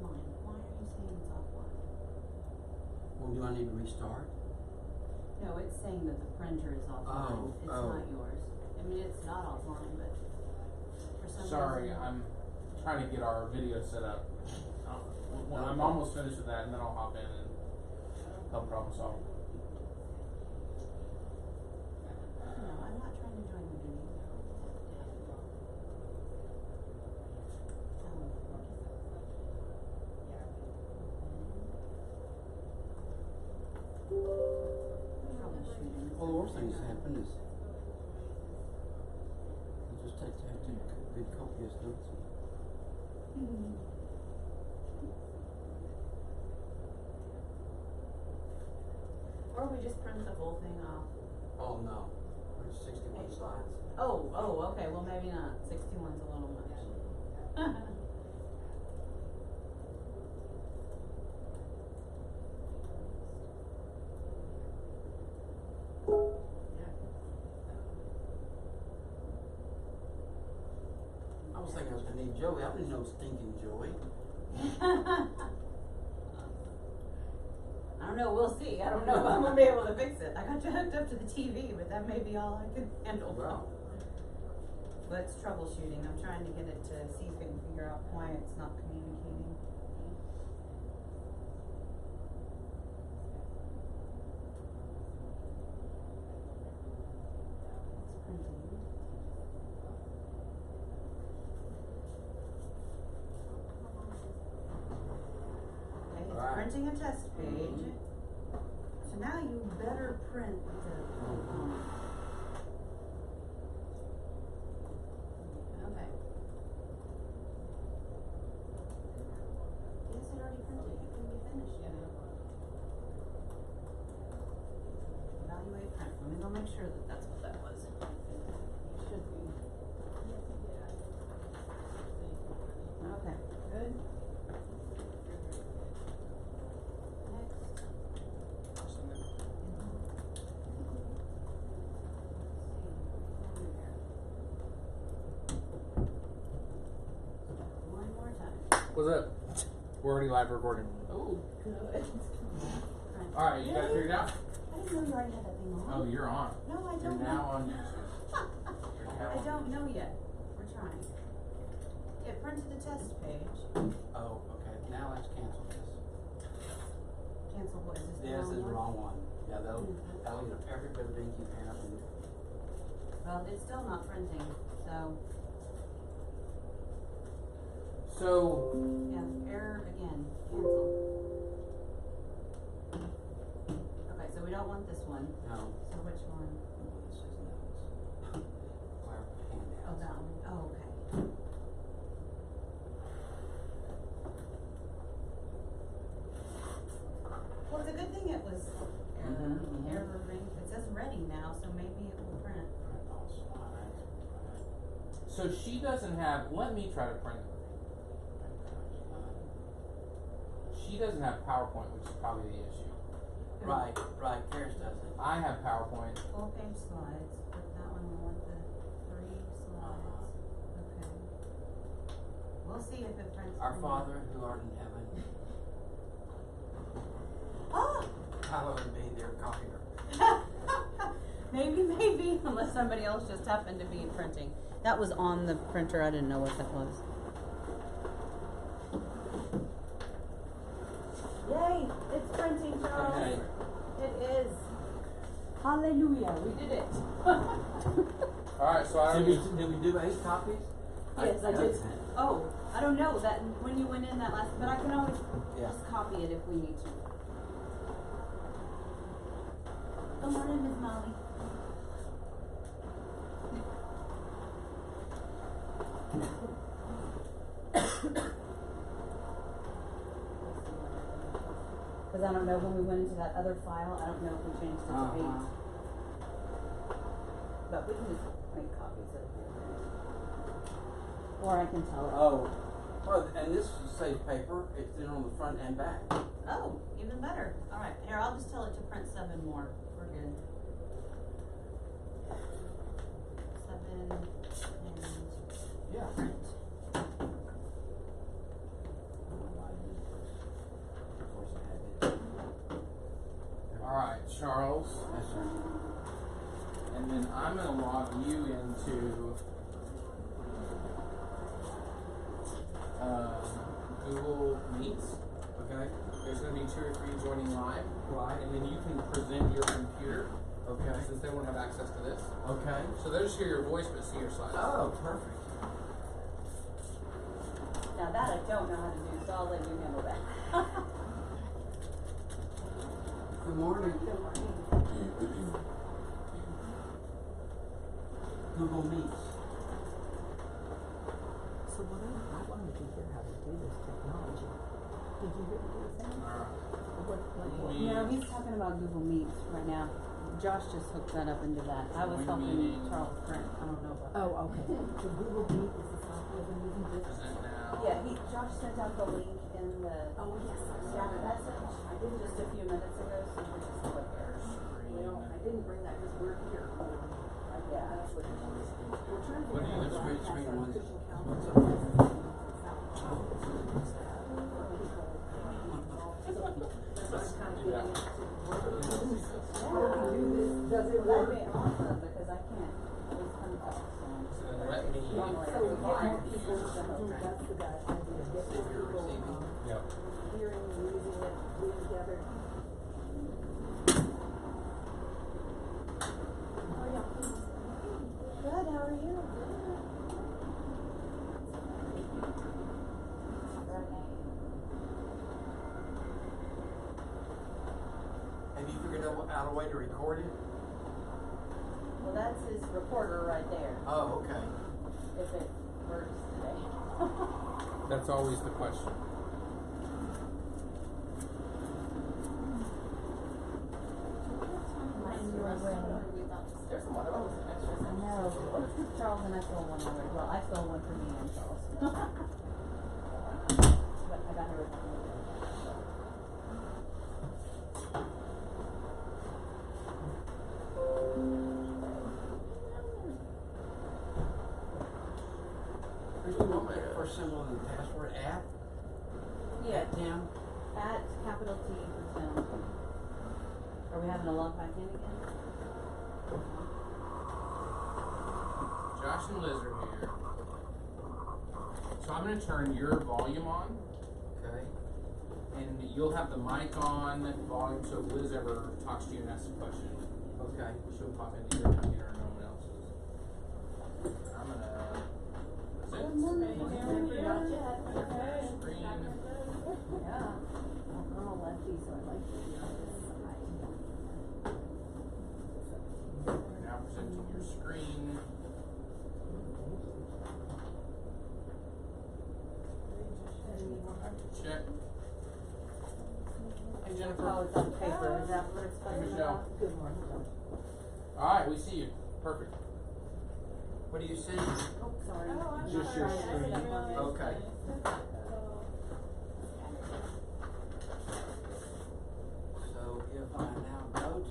offline. Why are you saying it's offline? Well, do I need to restart? No, it's saying that the printer is offline. It's not yours. I mean, it's not offline, but for some Sorry, reason. I'm trying to get our video set up. I'm almost finished with that, and then I'll hop in and help problem solve. No, I'm not trying to join the video. Well, the worst thing that's happened is you just take good copious notes. Or we just print the whole thing off. Oh no, there's 61 slides. Oh, okay. Well, maybe not. 61's a little much. I was thinking I was gonna need Joey. I didn't know stinking Joey. I don't know. We'll see. I don't know if I'm gonna be able to fix it. I got you hooked up to the TV, but that may be all I can handle. Wow. But it's troubleshooting. I'm trying to get it to see if it can figure out why it's not communicating. It's printing. Okay, it's printing a test page. So now you better print the okay. Yes, it already printed. It can be finished yet. Evaluate print. Let me go make sure that that's what that was. It should be. Okay, good. Next. One more time. What's up? We're already live recording. Oh, good. Alright, you got it figured out? I didn't know you already had that thing on. Oh, you're on. No, I You're don't now know. on YouTube. I don't know yet. We're trying. It printed a test page. Oh, okay. Now let's cancel this. Cancel what? Is this the Yes, this is the wrong wrong one. Yeah, that'll eat up every bit of ink you have. And Well, it's still not printing, so yeah, error again. Cancel. Okay, so we don't want this one. no, So which one? this is notes. Clear handouts. Oh, that one. Oh, okay. Well, it's a good thing it was error ring. It says ready now, so maybe it will print. Print all slides. So she doesn't have, let me try to print it. She doesn't have PowerPoint, which is probably the issue. Right, Karis doesn't. I have PowerPoint. Full page slides. But that one we want the 3 slides. Okay. We'll see if it prints. Our Father who art in heaven, Oh! hallowed be their copier. maybe, unless somebody else just happened to be printing. That was on the printer. I didn't know what that was. Yay! It's printing, Charles. Okay. It is. Hallelujah! We did it. Alright, so I Did already, we do 8 copies? Yes, I did. Oh, I don't know that when you went in that last, but I can always just copy it if we need to. Good morning, Miss Molly. Because I don't know when we went into that other file, I don't know if we changed it to 8. But we can just make copies of it. Or I can tell it. Oh, well, and this saves paper. It's in on the front and back. Oh, even better. All right, here, I'll just tell it to print 7 more. We're good. 7 and yeah. print. I don't know why I did Alright, Charles. Yes, sir. And then I'm going to log you into Google Meets. Okay. There's going to be 2 or 3 joining live. Right. And then you can present your computer. Okay. Since they won't have access to this. Okay. So they'll just hear your voice but see your slides. Oh, perfect. Now that I don't know how to do, so I'll let you handle that. Good morning. Good morning. Google Meets. So what I wanted to hear how to do this technology. Did you hear the same? Alright. No, he's talking about Google Meets right now. Josh just hooked that up into that. I was Join helping meeting. Charles print. I don't know about that. Oh, okay. So Google Meet is the software they're using this? Present now. Yeah, Josh sent out the link in the Oh, yes. chat message. I did just a few minutes ago, so you can just click there. Well, I didn't bring that because we're here. Yeah. That's what it is. We're trying to What do you figure out screen- how to screen pass one? official What's calendar. up? That's what I'm kind of Yeah. getting into. Yeah. How do we do this? Does it That'd work? be awesome because I can't always come talk, so. So then let me. Normally So I we do get more mine. people, that's the guy, idea, get more people, Yep. hearing, using it, being together. Good, how are you? Have you figured out a way to record it? Well, that's his recorder right there, Oh, okay. if it works today. That's always the question. There's a lot of extras. I know. Charles and I stole one already. Well, I stole one from me and Charles. But I got her. Are you want my first symbol in the password at? Yeah, Tim? at capital T for Tim. Are we having a log back in again? Josh and Liz are here. So I'm going to turn your volume on, Okay. and you'll have the mic on, volume, so if Liz ever talks to you and asks a question, Okay. she'll pop into your computer and no one else's. I'm going to screen. Yeah. I'm a lefty, so I like to be on this side. Now presenting your screen. I can check. Hey Oh, Jennifer. it's on paper. Is that what it's supposed to be? Michelle. Good morning, John. Alright, we see you. Perfect. What do you see? Oh, sorry. Just your screen. Okay. So if I now go to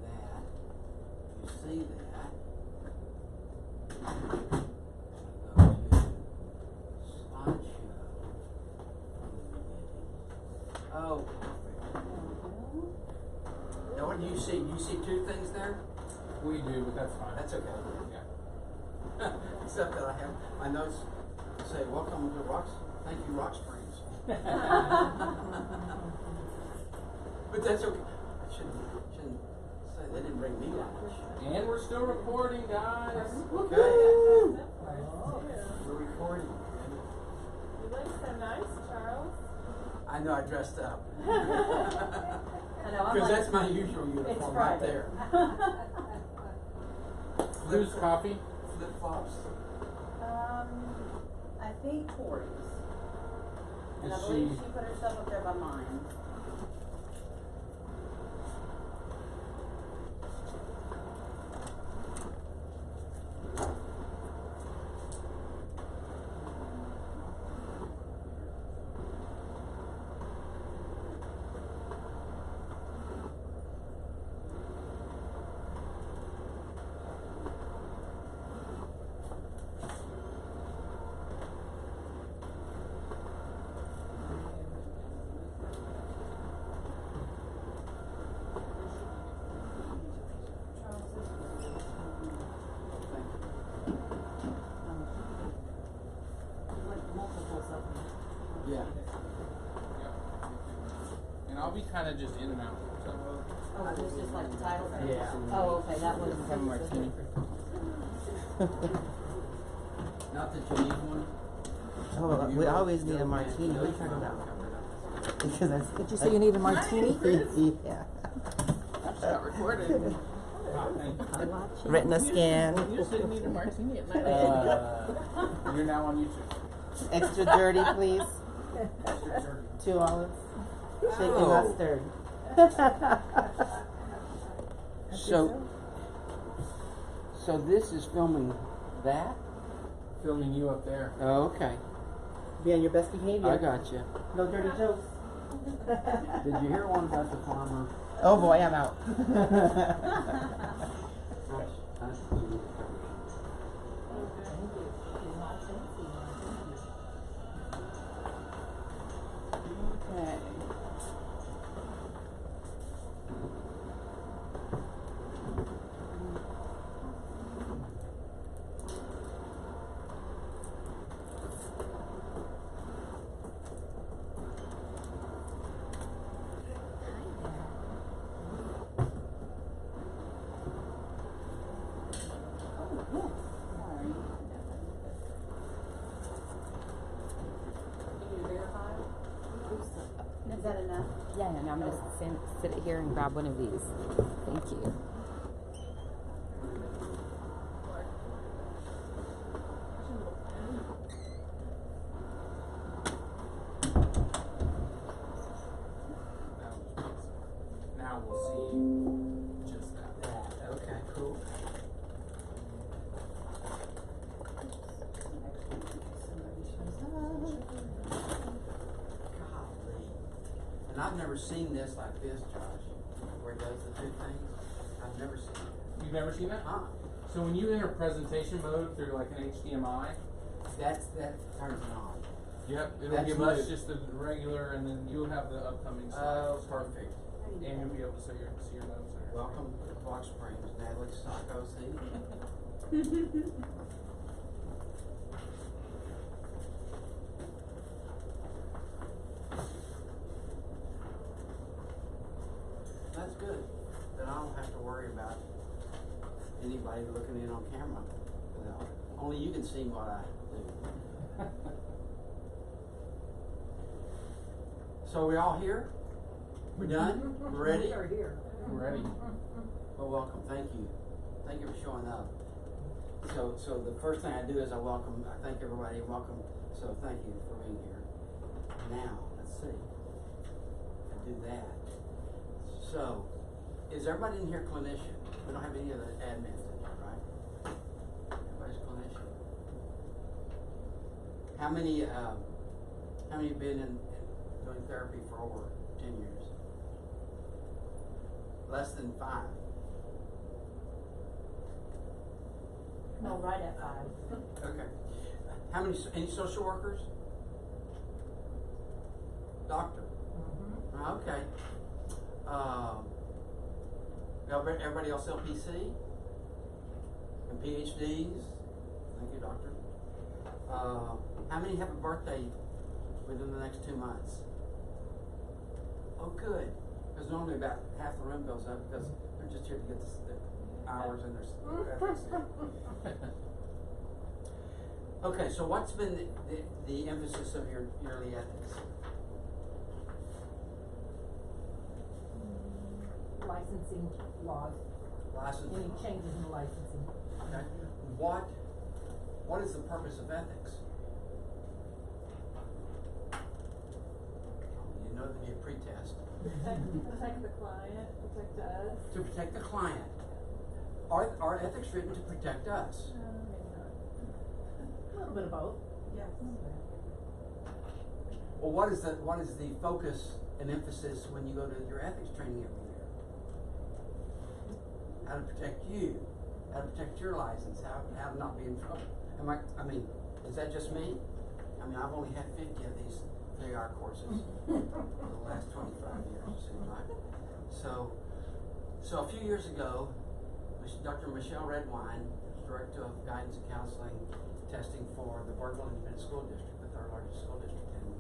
that, you see that. Go to slideshow. Oh, perfect. Now what do you see? Do you see two things there? We do, but that's fine. That's okay. Yeah. Except that I have my notes say, welcome to Rocks, thank you, Rock Springs. But that's okay. I shouldn't say, they didn't bring me lunch. And we're still recording, guys. Okay. Woohoo! We're recording. You look so nice, Charles. I know I dressed up. I know, I'm Because like, that's my usual it's uniform right Friday. there. Who's coffee? Flip flops. I think Tori's. And I Is believe she- she put her stuff up there by mine. Yeah. Yep. And I'll be kind of just in and out. So. Oh, there's just like the title thing? Yeah. Oh, okay, that was. Have a martini. Not that you need one. Oh, we always need a martini. What are you talking about? Because I Did you say you need a martini? yeah. That's not recorded. Retina scan. You said need a martini at night. You're now on YouTube. Extra dirty, please. Extra dirty. 2 olives. Shaken, Oh. not stirred. So this is filming that? Filming you up there. Oh, okay. Be on your best behavior. I got you. No dirty jokes. Did you hear one about the farmer? Oh boy, I'm out. Okay. Is that enough? Yeah, and I'm gonna sit it here and grab one of these. Thank you. Now we'll see just that. Okay, cool. Golly. And I've never seen this like this, Josh, where it does the two things. I've never seen it. You've never seen that? Huh? So when you enter presentation mode through like an HDMI, That turns it on. yep, it'll That's give much- us just the regular, and then you'll have the upcoming Oh, slides. perfect. And you'll be able to see your notes there. Welcome to Block Springs, Natalie Sacco, see? That's good. Then I don't have to worry about anybody looking in on camera. Only you can see what I do. So we all here? We done? We ready? here. We're ready. Well, welcome. Thank you. Thank you for showing up. So the first thing I do is I thank everybody and welcome. So thank you for being here. Now, let's see. I do that. So, is everybody in here clinician? We don't have any of the admins in here, right? Everybody's clinician. How many have been in doing therapy for over 10 years? Less than 5. No, right at 5. Okay. How many, any social workers? Doctor? Okay. Everybody else LPC? And PhDs? Thank you, doctor. How many have a birthday within the next 2 months? Oh, good. Because normally about half the room goes up because they're just here to get the hours in their Okay, so what's been the emphasis of your yearly ethics? Licensing laws. Licensing. Any changes in the licensing. Okay. What is the purpose of ethics? You know there'd be a pretest. Protect the client, protect us. To protect the client. Are ethics written to protect us? Maybe not. A little bit of both. Yes. Well, what is the focus and emphasis when you go to your ethics training every year? How to protect you, how to protect your license, how to not be in trouble. Is that just me? I've only had 50 of these 3-hour courses for the last 25 years, it seems like. So a few years ago, Dr. Michelle Redwine, Director of Guidance and Counseling Testing for the Burgeville Independent School District, the 3rd largest school district in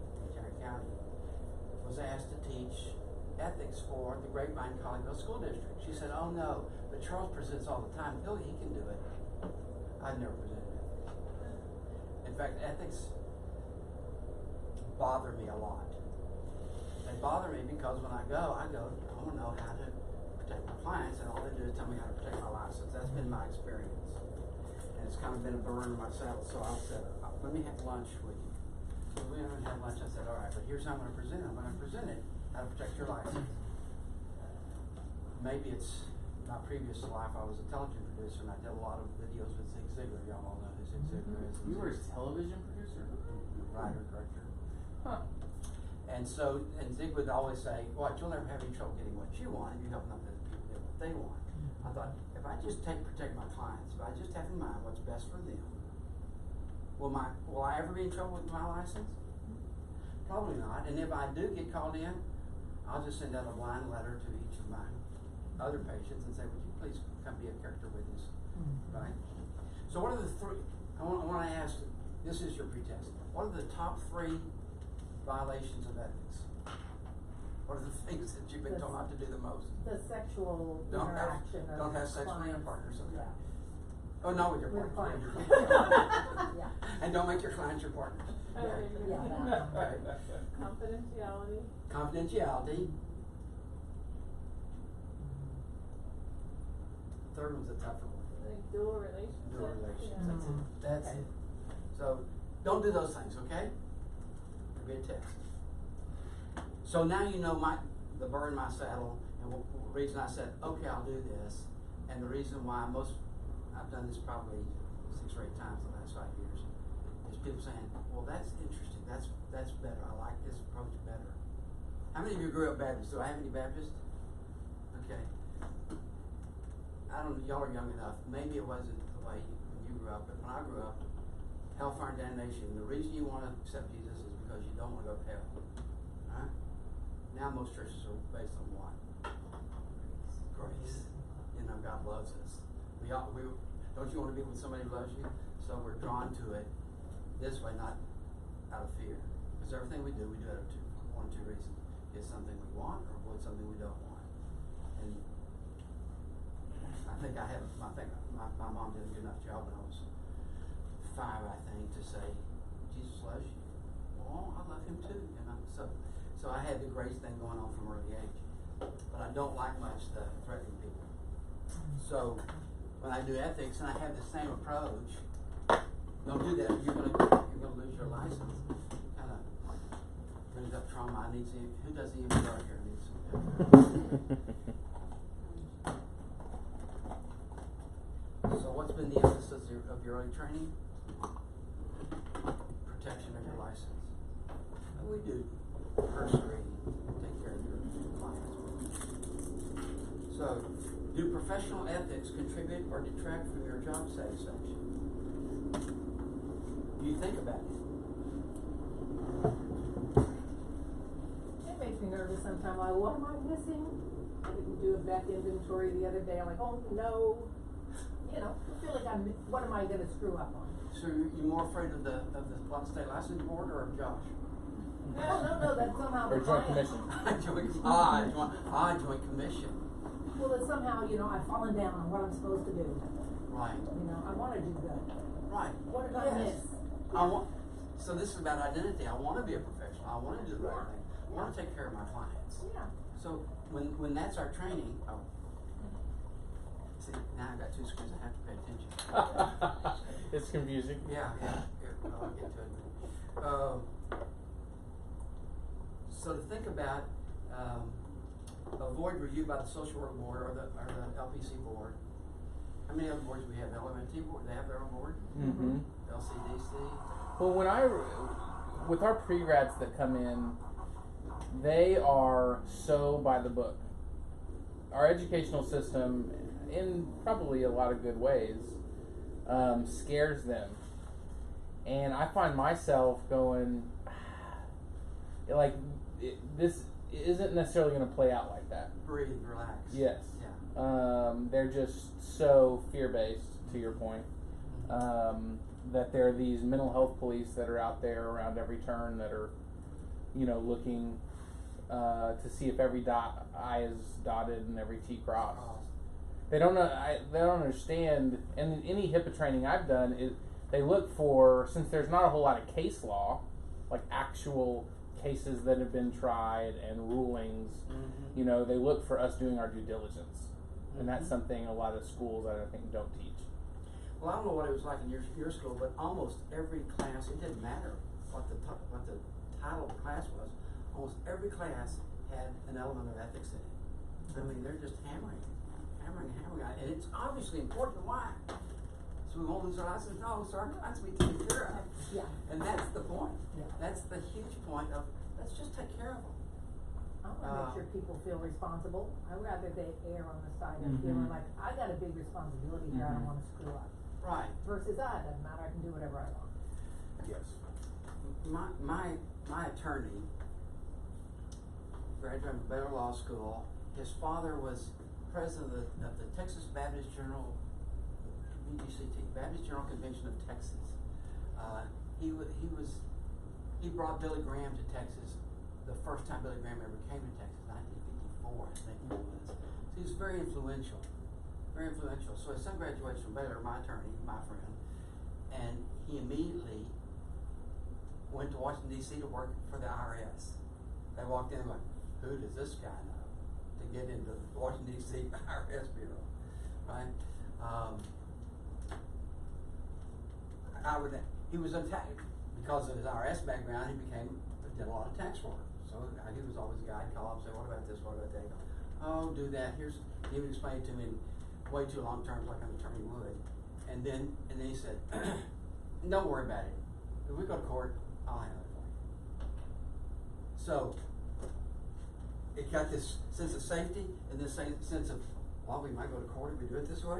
ethics for the Grapevine Colleyville School District. She said, oh no, but Charles presents all the time. Billy, he can do it. I've never presented ethics. In fact, ethics bother me a lot. They bother me because when I want to know how to protect my clients, and all they do is tell me how to protect my license. That's been my experience. And it's kind of been a burn in my saddle. So I said, let me have lunch with you. So we haven't had lunch. I said, all right, but here's how I'm going to present it. I'm going to present it, how to protect your license. Maybe it's my previous life. I was a television producer, and I did a lot of videos with Zig Ziglar. Y'all all know who Zig Ziglar is. You were a television producer? Writer, director. Huh. And Zig would always say, "What? You'll never have any trouble getting what you want, and you help other people get what they want." I thought, if I just protect my clients, if I just have in mind what's best for them, will I ever be in trouble with my license? Probably not. And if I do get called in, I'll just send out a blind letter to each of my other patients and say, "Would you please come be a character witness?" Right? So what are the three? I want to ask. This is your pretest. What are the top 3 violations of ethics? What are the things that you've been told not to do the most? The sexual Don't interaction have of sex with your clients. partners. Okay. Yeah. Oh, not with your With partners. clients. With your partners. Yeah. And don't make your clients your partners. Yeah, that one. Right. Confidentiality. Confidentiality. Third one's a tougher one. I think dual relationships. Dual relations. Yeah. That's it. That's Okay. it. So don't do those things, okay? It'll be a test. So now you know the burr in my saddle, and the reason I said, okay, I'll do this, and the reason why I've done this probably 6 or 8 times in the last 5 years, is people saying, well, that's interesting, that's better, I like this approach better. How many of you grew up Baptist? Do I have any Baptist? Okay. I don't know, y'all are young enough, maybe it wasn't the way you grew up, but when I grew up, hellfire and damnation, the reason you want to accept Jesus is because you don't want to go to hell. Right? Now most churches are based on what? Grace. You know, God loves us. Don't you want to be with somebody who loves you? So we're drawn to it this way, not out of fear. Because everything we do out of one or two reasons. It's something we want or avoid something we don't want. And I think my mom did a good enough job when I was 5, I think, to say, Jesus loves you. Well, I love him too, you know. So I had the grace thing going on from early age. But I don't like much the threatening people. So when I do ethics and I have the same approach, don't do that. You're gonna lose your license. Kind of brings up trauma. Who does the EMDR here? So what's been the emphasis of your early training? Protection of your license. And we do cursory, take care of your clients. So, do professional ethics contribute or detract from your job satisfaction? Do you think about it? It makes me nervous sometimes. Like, what am I missing? I didn't do a back inventory the other day. I'm like, oh no. You know, I feel like what am I going to screw up on? So you're more afraid of the state licensing board or of Josh? No, that's somehow Or the joint client. commission. Joint commission. Well, that somehow, I've fallen down on what I'm supposed to do. Right. I want to do good. Right. What did I miss? So this is about identity. I want to be a professional. I want to do the right thing. I want to take care of my clients. Yeah. So when that's our training, see, now I've got 2 screens. I have to pay attention. It's confusing. Yeah. I'll get to it. So to think about, avoid review by the social work board or the LPC board. How many other boards do we have? The LMT board, they have their own board? Mm-hmm. LCDC? Well, with our pre-grads that come in, they are so by the book. Our educational system, in probably a lot of good ways, scares them. And I find myself going, this isn't necessarily going to play out like that. Breathe, relax. Yes. Yeah. They're just so fear-based, to your point, that there are these mental health police that are out there around every turn that are, looking to see if every I is dotted and every T crossed. They don't know. They don't understand. And in any HIPAA training I've done, they look for, since there's not a whole lot of case law, like actual cases that have been tried and rulings. Mm-hmm. You know, they look for us doing our due diligence, and that's something a lot of schools I think don't teach. Well, I don't know what it was like in your school, but almost every class, it didn't matter what the title of the class was. Almost every class had an element of ethics in it. I mean, they're just hammering on it, and it's obviously important. Why? So we won't lose our license? No, so our clients will be taken care of. Yeah. And that's the point. Yeah. That's the huge point of, let's just take care of them. I want to make sure people feel responsible. I'd rather they err on the side of Mhm. feeling like, I got a big responsibility here, I don't Mhm. want to screw up. Right. Versus, it doesn't matter, I can do whatever I want. Yes. My attorney graduated from Baylor Law School. His father was president of the Texas Baptist Journal, BGCT, Baptist Journal Convention of Texas. He brought Billy Graham to Texas the first time Billy Graham ever came to Texas, 1954, I think it was. So he was very influential, very influential. So his son graduates from Baylor, my attorney, my friend, and he immediately went to Washington, D.C. to work for the IRS. They walked in and went, who does this guy know to get into the Washington, D.C. IRS Bureau, right? He was attacked because of his IRS background. He did a lot of tax work. So he was always a guy I'd call up and say, what about this, what about that? Oh, do that. He would explain it to me in way too long terms like an attorney would. And then he said, don't worry about it. If we go to court, I'll handle it for you. So it got this sense of safety and this sense of, well, we might go to court if we do it this way.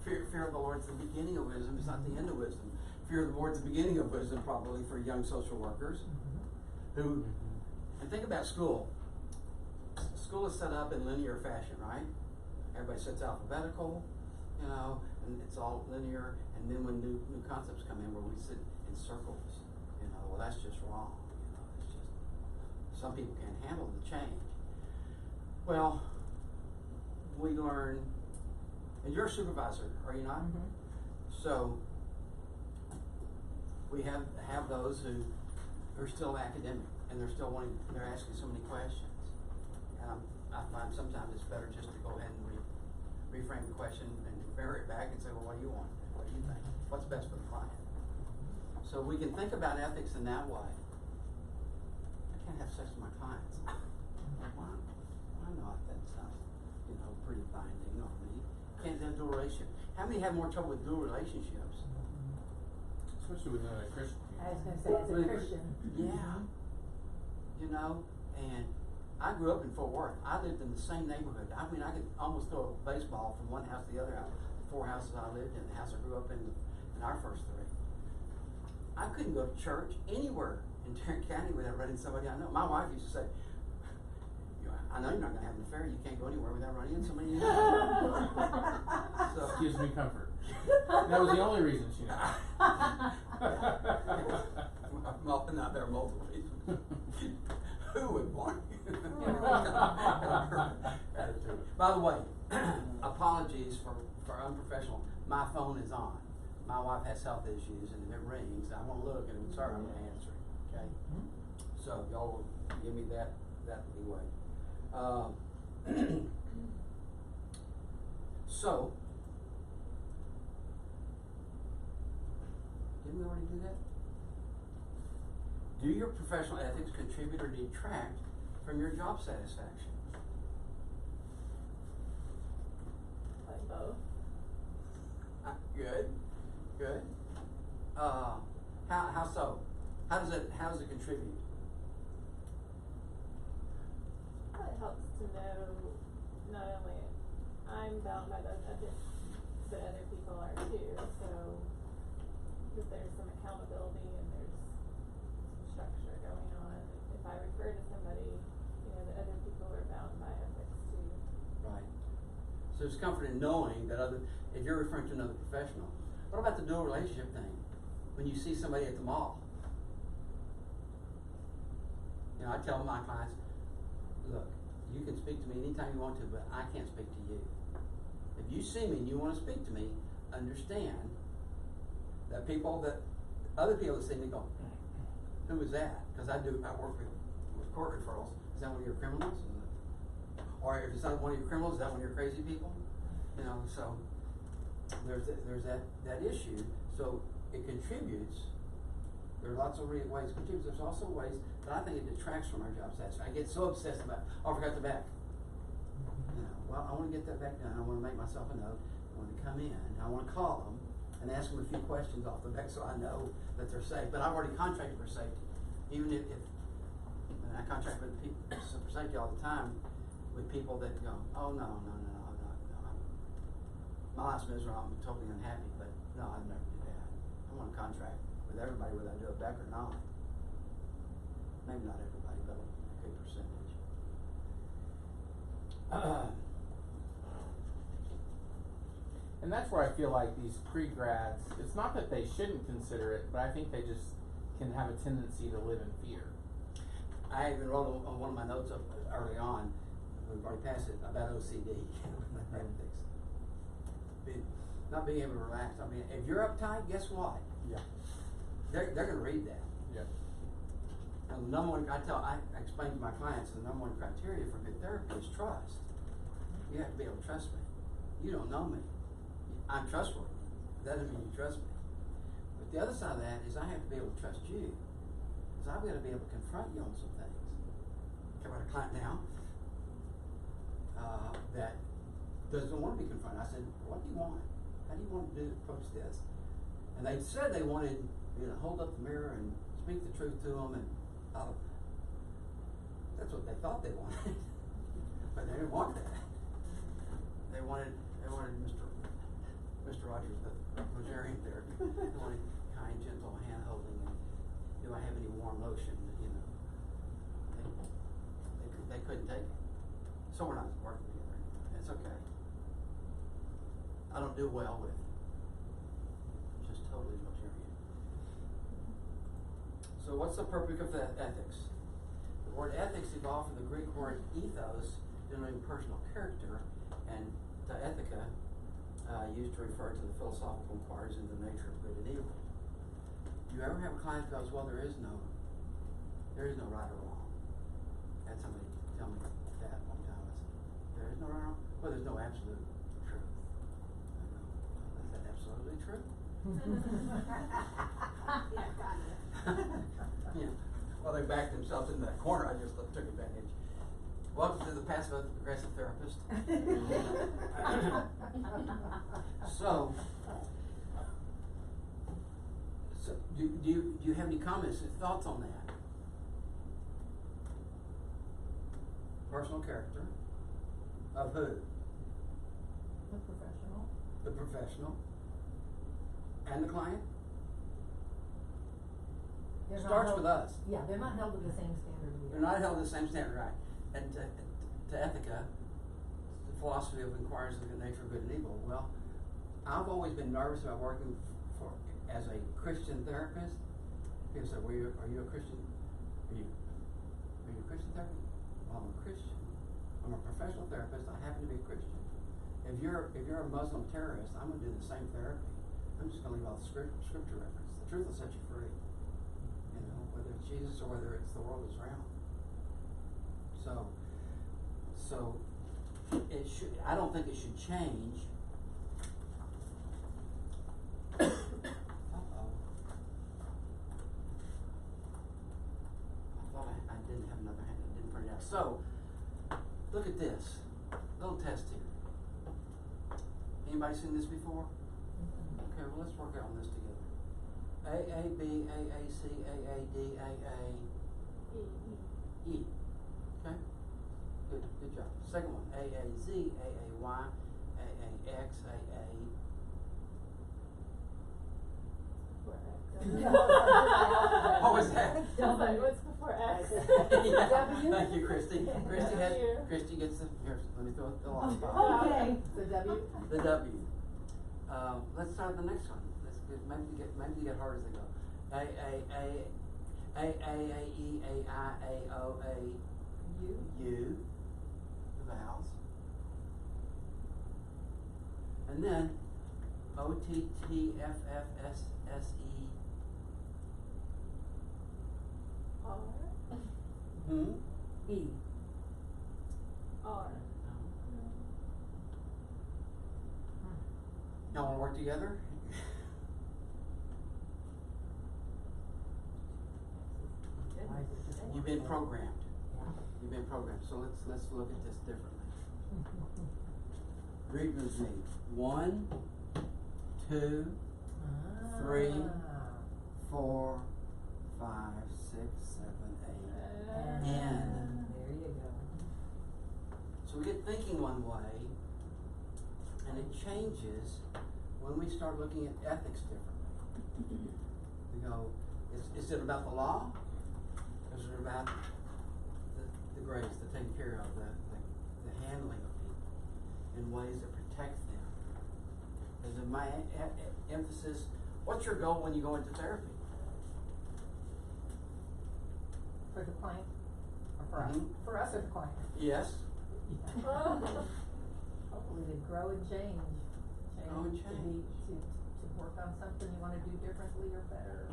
Fear of the Lord is the beginning of wisdom. It's not the end of wisdom. Fear of the Lord is the beginning of wisdom, probably for young social workers who. And think about school. School is set up in linear fashion, right? Everybody sits alphabetical, and it's all linear. And then when new concepts come in, where we sit in circles, well, that's just wrong. It's just some people can't handle the change. Well, we learn. And you're a supervisor, are you not? Mm-hmm. So we have those who are still academic and they're asking so many questions. And I find sometimes it's better just to go ahead and reframe the question and bury it back and say, well, what do you want? What do you think? What's best for the client? So we can think about ethics in that way. I can't have sex with my clients. Why not? That sounds, pretty binding on me. Can't have dual relationship. How many have more trouble with dual relationships? Especially within a Christian I was going to say, as a Christian. Yeah. And I grew up in Fort Worth. I lived in the same neighborhood. I mean, I could almost throw a baseball from one house to the other house. The 4 houses I lived in, the house I grew up in our first 3. I couldn't go to church anywhere in Tarrant County without running somebody I know. My wife used to say, I know you're not going to have an affair. You can't go anywhere without running into somebody you know. So, gives me comfort. That was the only reason she knew. No, there are multiple reasons. Who would want you? By the way, apologies for unprofessional. My phone is on. My wife has health issues, and if it rings, I want to look, and if it's her, I'm going to answer it. Okay? So y'all will give me that leeway. So, didn't we already do that? Do your professional ethics contribute or detract from your job satisfaction? Like both. Good. How so? How does it contribute? Well, it helps to know not only I'm bound by those ethics, but other people are too. So if there's some accountability and there's some structure going on, if I refer to somebody, that other people are bound by ethics too. Right. So there's comfort in knowing that if you're referring to another professional. What about the dual relationship thing? When you see somebody at the mall, You know, I tell my clients, look, you can speak to me anytime you want to, but I can't speak to you. If you see me and you want to speak to me, understand that other people that see me go, who is that? Because I work with court referrals. Is that one of your criminals? Or if it's not one of your criminals, is that one of your crazy people? You know, so there's that issue. So it contributes. There are lots of ways it contributes. There's also ways that I think it detracts from our job satisfaction. I get so obsessed about, oh, I forgot the back. You know, well, I want to get that back done. I want to make myself a note. I want to come in. I want to call them and ask them a few questions off the back so I know that they're safe. But I've already contracted for safety. Even if and I contract with people for safety all the time with people that go, oh, no. My life's miserable. I'm totally unhappy. But no, I'd never do that. I want to contract with everybody whether I do it back or not. Maybe not everybody, but a good percentage. And that's where I feel like these pre-grads, it's not that they shouldn't consider it, but I think they just can have a tendency to live in fear. I even wrote on one of my notes up early on, we've already passed it, about OCD. Not being able to relax. I mean, if you're uptight, guess what? Yeah. They're going to read that. Yeah. And the number one, I explain to my clients, the number one criteria for good therapy is trust. You have to be able to trust me. You don't know me. I'm trustworthy. That doesn't mean you trust me. But the other side of that is I have to be able to trust you. Because I've got to be able to confront you on some things. I've got a client now that doesn't want to be confronted. I said, what do you want? How do you want to approach this? And they said they wanted me to hold up the mirror and speak the truth to them, and that's what they thought they wanted. But they didn't want that. They wanted Mr. Rogers, the Rogerian therapy. They wanted kind, gentle hand holding, and do I have any warm lotion? You know, they couldn't take it. So we're not working together. It's okay. I don't do well with just totally Rogerian. So what's the purpose of that ethics? The word ethics evolved from the Greek word ethos, denoting personal character, and to ethica, used to refer to the philosophical inquiries into the nature of good and evil. Do you ever have a client who goes, well, there is no right or wrong? I had somebody tell me that one time. I said, there is no right or wrong? Well, there's no absolute truth. I go, is that absolutely true? Yeah. Well, they backed themselves into that corner. I just took advantage. Welcome to the passive aggressive therapist. So do you have any comments or thoughts on that? Personal character of who? The professional. The professional. And the client? Starts with us. Yeah, they're not held to the same standard we are. They're not held to the same standard, right? And to ethica, the philosophy of inquiries into the nature of good and evil. Well, I've always been nervous about working as a Christian therapist. People say, are you a Christian? Are you a Christian therapist? Well, I'm a Christian. I'm a professional therapist. I happen to be a Christian. If you're a Muslim terrorist, I'm going to do the same therapy. I'm just going to leave all the scripture reference. The truth will set you free. You know, whether it's Jesus or whether it's the world that's around. So it should. I don't think it should change. Uh-oh. I thought I didn't have another hand. I didn't print it out. So look at this little test here. Anybody seen this before? Okay, well let's work out on this together. A, B, A, C, A, D, A, E. Okay? Good job. Second one, A, Z, A, Y, A, X, A. What was that? What's before X? Yeah. Thank you, Christy. Christy gets the, here, let me throw it the line. Okay. The W? The W. Let's start the next one. Maybe you get harder as they go. A, E, A, I, A, O, A, U, the vowels. And then O, T, T, F, F, S, S, E. R. Hmm? E. R. Y'all wanna work together? You've been programmed. You've been programmed. So let's look at this differently. Read with me. 1, 2, 3, 4, 5, 6, 7, 8. N. There you go. So we get thinking one way, and it changes when we start looking at ethics differently. We go, is it about the law? Is it about the grace, the taking care of, the handling of people in ways that protect them? Is it my emphasis? What's your goal when you go into therapy? For the client? Or for us? Mhm. For us or the client? Yes. Hopefully to grow and change. Grow and change. To work on something you wanna do differently or better.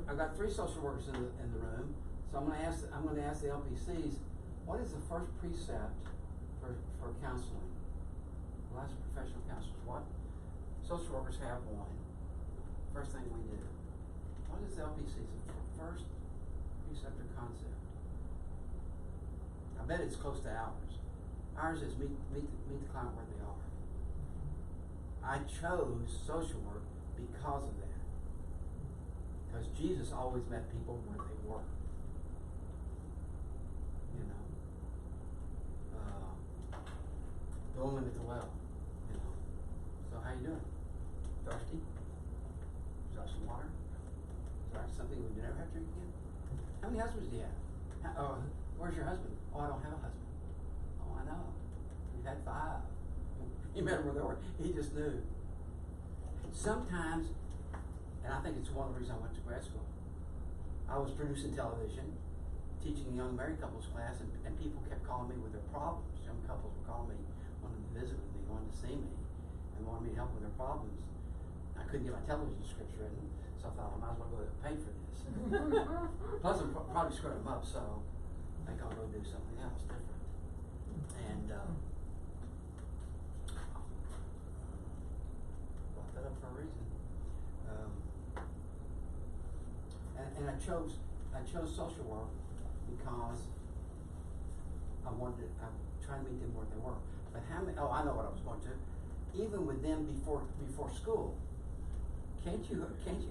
I've got 3 social workers in the room, so I'm gonna ask the LPCs, what is the first precept for counseling? Well, as professional counselors, what? Social workers have one. First thing we do. What is the LPC's first precept or concept? I bet it's close to ours. Ours is meet the client where they are. I chose social work because of that. Because Jesus always met people where they were. You know. The woman at the well. You know. So how you doing? Thirsty? Would you like some water? Is there something we never have to drink again? How many husbands do you have? Where's your husband? Oh, I don't have a husband. Oh, I know. You've had 5. You met him where they were. He just knew. Sometimes, and I think it's one of the reasons I went to grad school. I was producing television, teaching a young married couples class, and people kept calling me with their problems. Young couples would call me, wanted to visit with me, wanted to see me, and wanted me to help with their problems. I couldn't get my television scripts written, so I thought I might as well go pay for this. Plus, I'm probably screwing them up, so I think I'll go do something else different. And brought that up for a reason. And I chose social work because I'm trying to meet them where they were. But how many? Oh, I know what I was going to. Even with them before school, can't you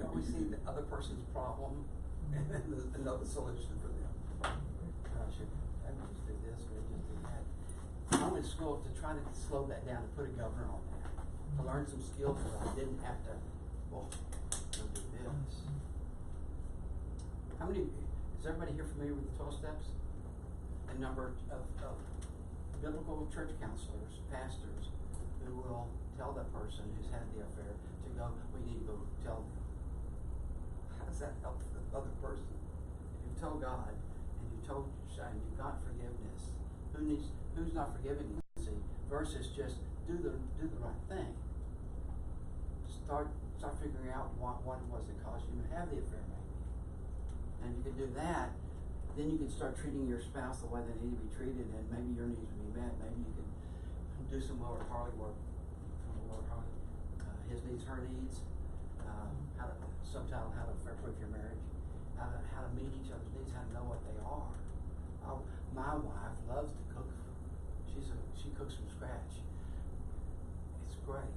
always see the other person's problem and know the solution for them? I should just do this, or just do that. I went to school to try to slow that down, to put a governor on that, to learn some skills so I didn't have to. Well, go do this. How many? Is everybody here familiar with the 12 steps? A number of biblical church counselors, pastors, who will tell that person who's had the affair to go, we need to go tell them. How does that help the other person? If you've told God and you've told and you've got forgiveness, who's not forgiving you? See, versus just do the right thing. Start figuring out what it was that caused you to have the affair, maybe. And if you can do that, then you can start treating your spouse the way they need to be treated, and maybe your needs will be met. Maybe you can do some Lower Harley work. His needs, her needs. Subtitle: How to Improve Your Marriage. How to meet each other's needs. How to know what they are. My wife loves to cook. She cooks from scratch. It's great.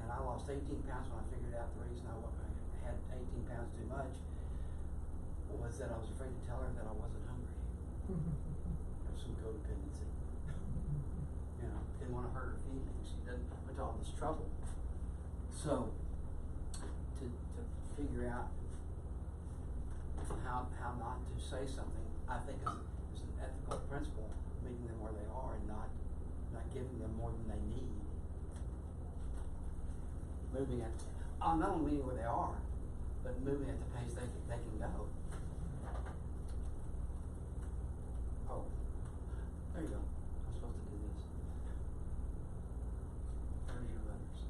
And I lost 18 pounds when I figured out the reason I had 18 pounds too much was that I was afraid to tell her that I wasn't hungry. There's some codependency. You know, didn't want to hurt her feelings. She went to all this trouble. So, to figure out how not to say something, I think is an ethical principle, meeting them where they are and not giving them more than they need. Moving it, not only meeting where they are, but moving at the pace they can go. Oh, there you go. I'm supposed to do this. There's your letters.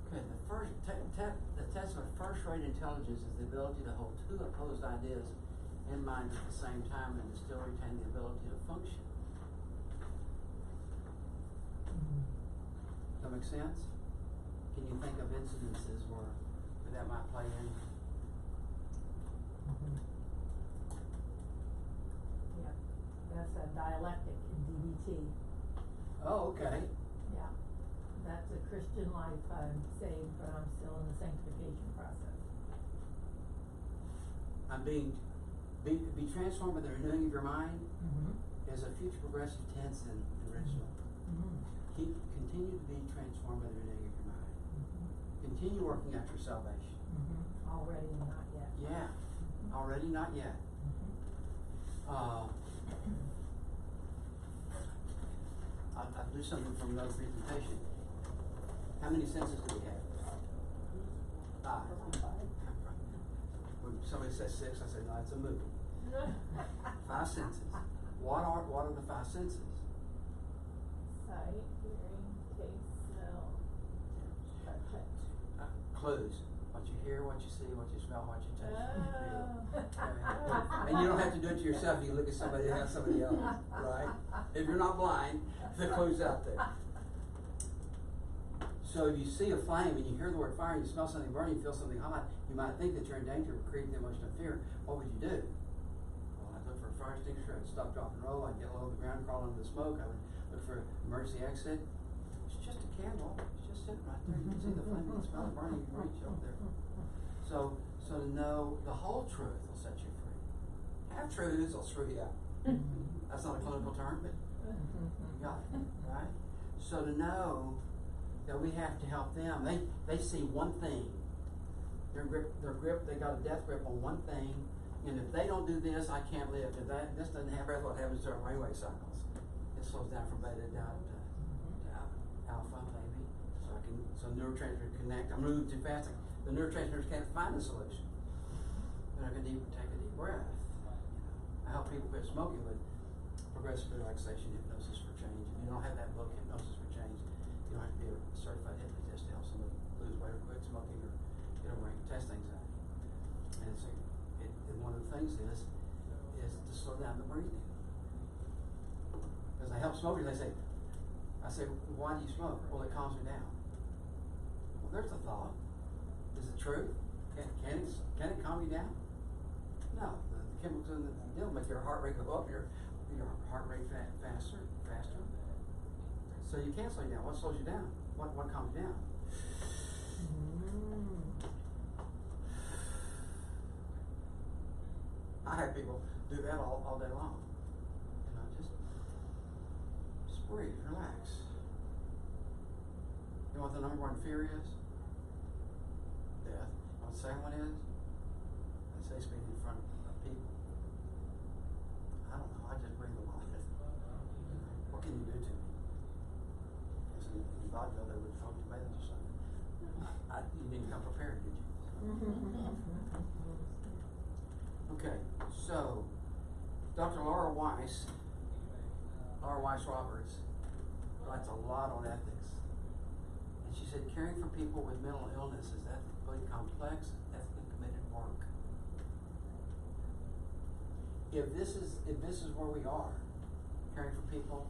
Okay, the test of first-rate intelligence is the ability to hold two opposed ideas in mind at the same time and to still retain the ability to function. That make sense? Can you think of incidences where that might play in? Yeah, that's a dialectic in DBT. Oh, okay. Yeah, that's a Christian life. I'm saved, but I'm still in the sanctification process. I'm be transformed by the renewing of your mind Mm-hmm. is a future progressive tense in original. Mm-hmm. Continue to be transformed by the renewing of your mind. Mm-hmm. Continue working out your salvation. Mm-hmm. Already, not yet. Yeah. Mm-hmm. Already, not yet. Mm-hmm. I'll do something from another presentation. How many senses do we have? 5. When somebody says 6, I say, no, it's a movie. 5 senses. What are the 5 senses? Sight, hearing, taste, smell, touch. Clues. What you hear, what you see, what you smell, what you taste, what you feel. Oh. And you don't have to do it to yourself. You look at somebody else, right? If you're not blind, the clue's out there. So if you see a flame and you hear the word fire and you smell something burning, you feel something hot, you might think that you're in danger of creating the emotion of fear. What would you do? Well, I'd look for a fire extinguisher, I'd stop, drop, and roll, I'd get low to the ground, crawl into the smoke, I would look for an emergency exit. It's just a candle. It's just sitting right there. You can see the flame, you can smell it burning, you can reach over there. So to know the whole truth will set you free. Half truths will screw you up. That's not a clinical term, but you got it, right? So to know that we have to help them. They see one thing. They're grip. They got a death grip on one thing, and if they don't do this, I can't live. If this doesn't happen, what happens to our brainwave cycles? It slows down from beta down to alpha, maybe. So neurotransmitters connect. I'm moving too fast. The neurotransmitters can't find a solution. Then I can take a deep breath. I help people quit smoking with progressive relaxation hypnosis for change. If you don't have that book, Hypnosis for Change, you don't have to be a certified hypnotist to help somebody lose weight or quit smoking or get over test anxiety. And one of the things is to slow down the breathing. Because I help smokers, I say, why do you smoke? Well, it calms me down. Well, there's a thought. Is it true? Can it calm you down? No. The chemicals in the deal make your heart rate go up, your heart rate faster. So you can't slow you down. What slows you down? What calms you down? I have people do that all day long. Just breathe, relax. You know what the number 1 fear is? Death. You know what the second one is? They say speaking in front of people. I don't know. I just breathe along it. What can you do to me? In vaudeville, they would throw tomatoes or something. You didn't come prepared, did you? Okay, so Dr. Laura Weiss Roberts writes a lot on ethics. And she said caring for people with mental illness is ethically complex, ethically committed work. If this is where we are, caring for people,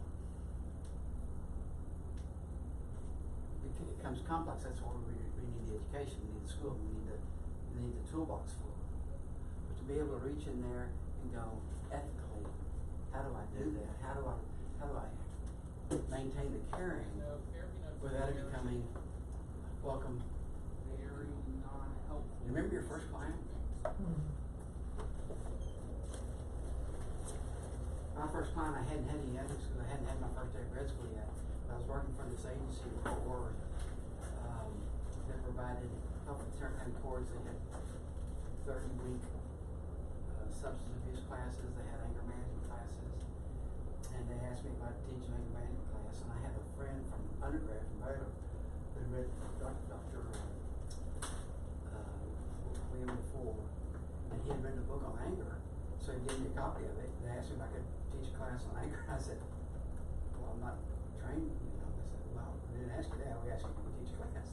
it becomes complex. That's why we need the education, we need the school, we need the toolbox for it. But to be able to reach in there and go ethically, how do I do that? How do I maintain the caring without it becoming welcome? Very non-helpful. Remember your first client? My first client, I hadn't had any ethics because I hadn't had my first day of grad school yet. But I was working for this agency before that provided help with certain courts. They had 30-week substance abuse classes. They had anger management classes. And they asked me if I'd teach an anger management class. And I had a friend from undergrad from Baylor we read Dr. William before, and he had written a book on anger, so he gave me a copy of it. They asked me if I could teach a class on anger. I said, well, I'm not trained, you know. They said, well, we didn't ask you that, we asked you if you could teach a class.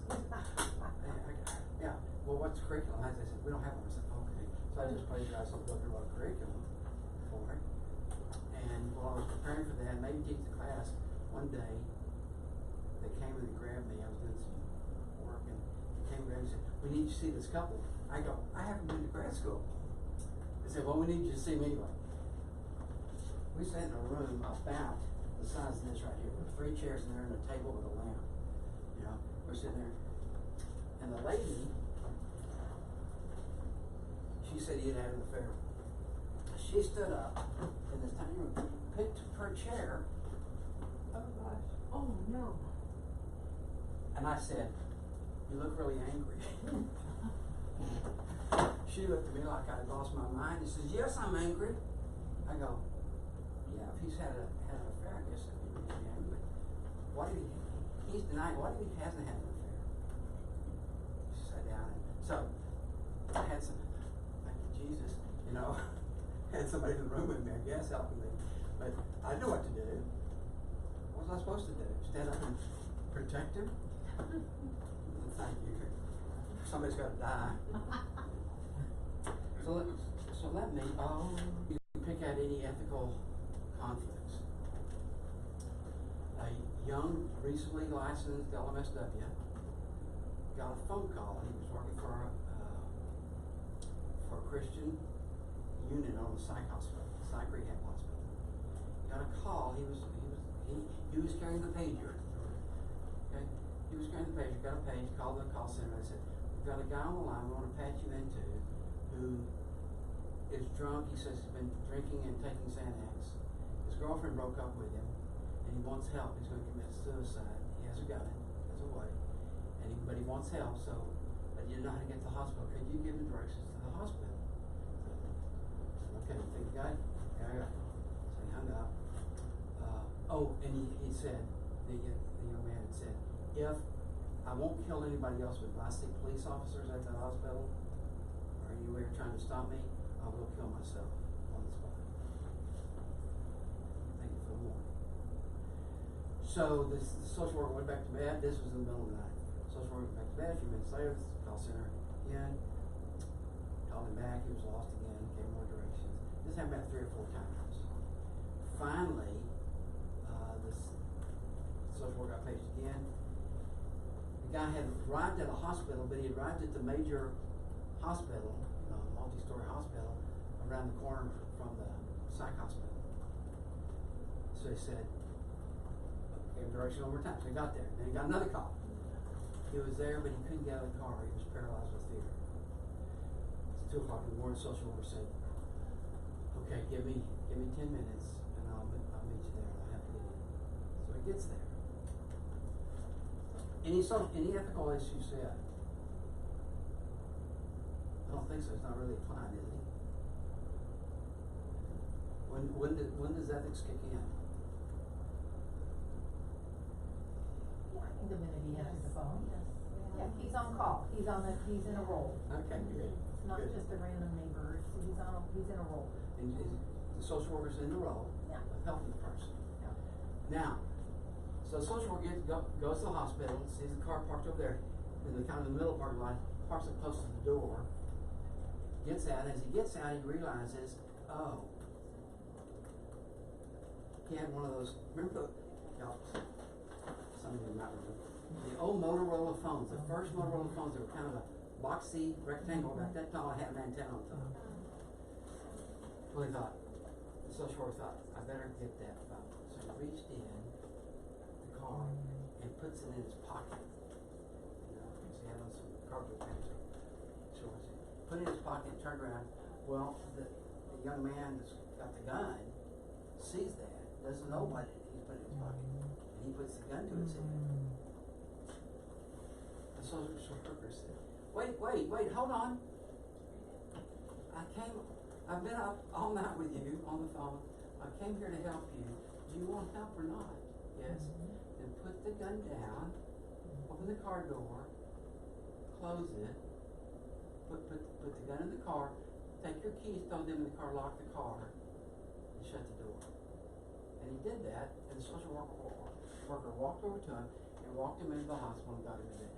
Yeah, well, what's the curriculum? They said, we don't have one. I said, okay. So I just plagiarized some book and wrote a curriculum for it. And while I was preparing for that, maybe teach the class, one day, they came and they grabbed me. I was doing some work, and they came and grabbed me and said, we need you to see this couple. I go, I haven't been to grad school. They said, well, we need you to see me anyway. We sat in a room about the size of this right here. There were 3 chairs in there and a table with a lamp. You know, we're sitting there. And the lady, she said he had had an affair. She stood up in this tiny room, picked her chair. Oh gosh. Oh no. And I said, you look really angry. She looked at me like I had lost my mind. She says, yes, I'm angry. I go, yeah, if he's had an affair, I guess I'd be really angry. What if he's denying, what if he hasn't had an affair? She sat down, and so I had some, thank you, Jesus, you know, had somebody in the room with me, I guess, helping me. But I knew what to do. What was I supposed to do? Stand up and protect him? Thank you. Somebody's got to die. So let me, you can pick out any ethical conflicts. A young, recently licensed LMSW got a phone call. He was working for a Christian unit on a psych rehab hospital. He got a call. He was carrying the pager. Okay, he was carrying the pager. Got a page. Called the call center. They said, "We've got a guy on the line we want to patch you into who is drunk." He says he's been drinking and taking Xanax. His girlfriend broke up with him, and he wants help. He's going to commit suicide. He has a gun, has a wife, but he wants help. So, but you know how to get to the hospital. Could you give him directions to the hospital? So, okay, you think you got it? Yeah, I got it. So he hung up. And he said, the young man had said, if I won't kill anybody else, but if I see police officers at the hospital or anywhere trying to stop me, I will kill myself on the spot. Thank you for the warning. So the social worker went back to bed. This was in the middle of the night. Social worker went back to bed. A few minutes later, the call center again called him back. He was lost again. Gave more directions. This happened about 3 or 4 times. Finally, the social worker got paged again. The guy had arrived at a hospital, but he had arrived at the major hospital, multi-story hospital, around the corner from the psych hospital. So he said, gave direction one more time. So he got there. Then he got another call. He was there, but he couldn't get out of the car. He was paralyzed with fear. It's 2 o'clock in the morning. The social worker said, okay, give me 10 minutes, and I'll meet you there. I'll have to get in. So he gets there. Any ethical issues yet? I don't think so. It's not really applied, is it? When does ethics kick in? Yeah, I think the minute he answers the phone. Yeah, he's on call. He's in a role. Okay, good. It's not Good. just a random neighbor. He's in a role. And the social worker's in the role Yeah. of helping the person. Yeah. Now, so the social worker goes to the hospital, sees the car parked over there in the kind of the middle parking lot, parks it close to the door, gets out. As he gets out, he realizes, oh, he had one of those, remember some of you might remember, the old Motorola phones, the first Motorola phones that were kind of a boxy rectangle about that tall, had an antenna on top. Well, the social worker thought, I better get that phone. So he reached in the car and puts it in his pocket. Because he had on some cargo pants or shorts. Put it in his pocket, turned around. Well, the young man that's got the gun sees that, doesn't know what he's put in his pocket. And he puts the gun to his head. The social worker said, wait, hold on. I've been up all night with you on the phone. I came here to help you. Do you want help or not? Yes. Then put the gun down open the car door, close it, put the gun in the car, take your keys, throw them in the car, lock the car, and shut the door. And he did that, and the social worker walked over to him and walked him into the hospital and got him to bed.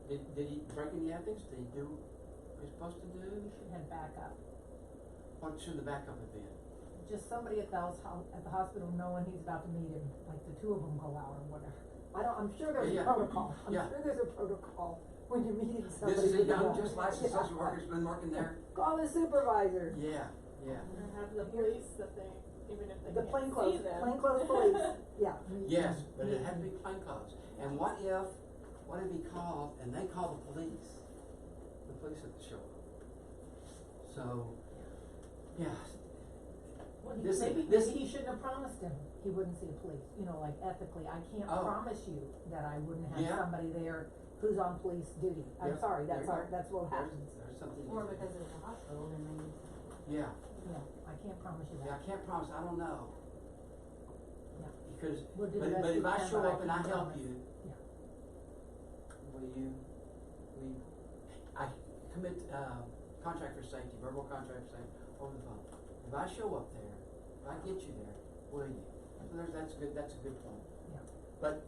Did he break any ethics? Did he do what he was supposed to do? We should have backup. What should the backup have been? Just somebody at the hospital knowing he's about to meet him, like the two of them go out or whatever. I'm sure there's Yeah. a protocol. I'm Yeah. sure there's a protocol when you're meeting somebody. This is a with young, gun. just licensed social worker's been working there. Call the supervisor. Yeah, yeah. Or have the police that they, even if they The can't see plainclothes, them. plainclothes police, yeah. Yes, but it had to be plainclothes. And what if he called and they called the police? The police had to show up. So, yeah. Well, This- maybe this- he shouldn't have promised him he wouldn't see the police, like ethically, I can't Oh. promise you that I wouldn't have Yeah. somebody there who's on police duty. I'm Yeah, sorry, there you go. that's what happens. There's something. Or because it's a hospital, then they. Yeah, Yeah, I can't promise you yeah, I that. can't promise, I don't know. Yeah. Because, We'll do but the best if we I can, show but I up and I can't help promise. you, Yeah. I commit, contractor safety, verbal contractor safety over the phone. If I show up there, if I get you there, will you? So that's a good point. Yeah. But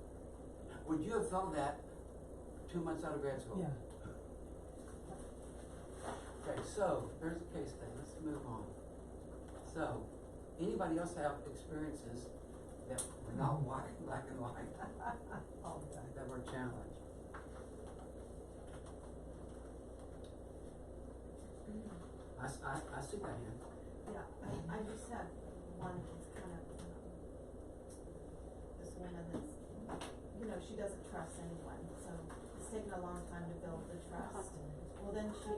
would you have thought of that 2 months out of grad school? Yeah. Okay, so there's the case thing. Let's move on. So, anybody else have experiences that were not black and white, All the time. that were a challenge? I see that hand. Yeah, I just have one that's kind of, this woman that's, she doesn't trust anyone, so it's taken a long time to build the trust. Well, then she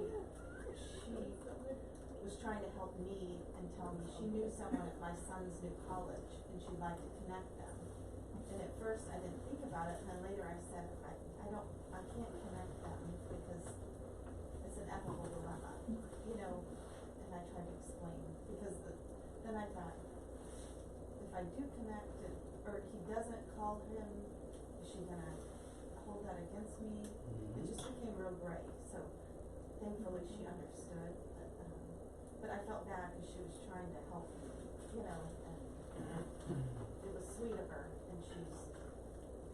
was trying to help me and tell me she knew someone at my son's new college and she'd like to connect them. And at first I didn't think about it, and then later I said, I can't connect them because it's an ethical dilemma, and I tried to explain, because then I thought, if I do connect it, or he doesn't call him, is she gonna hold that against me? It just became real gray, so thankfully she understood, but I felt bad because she was trying to help me, and it was sweet of her, and she's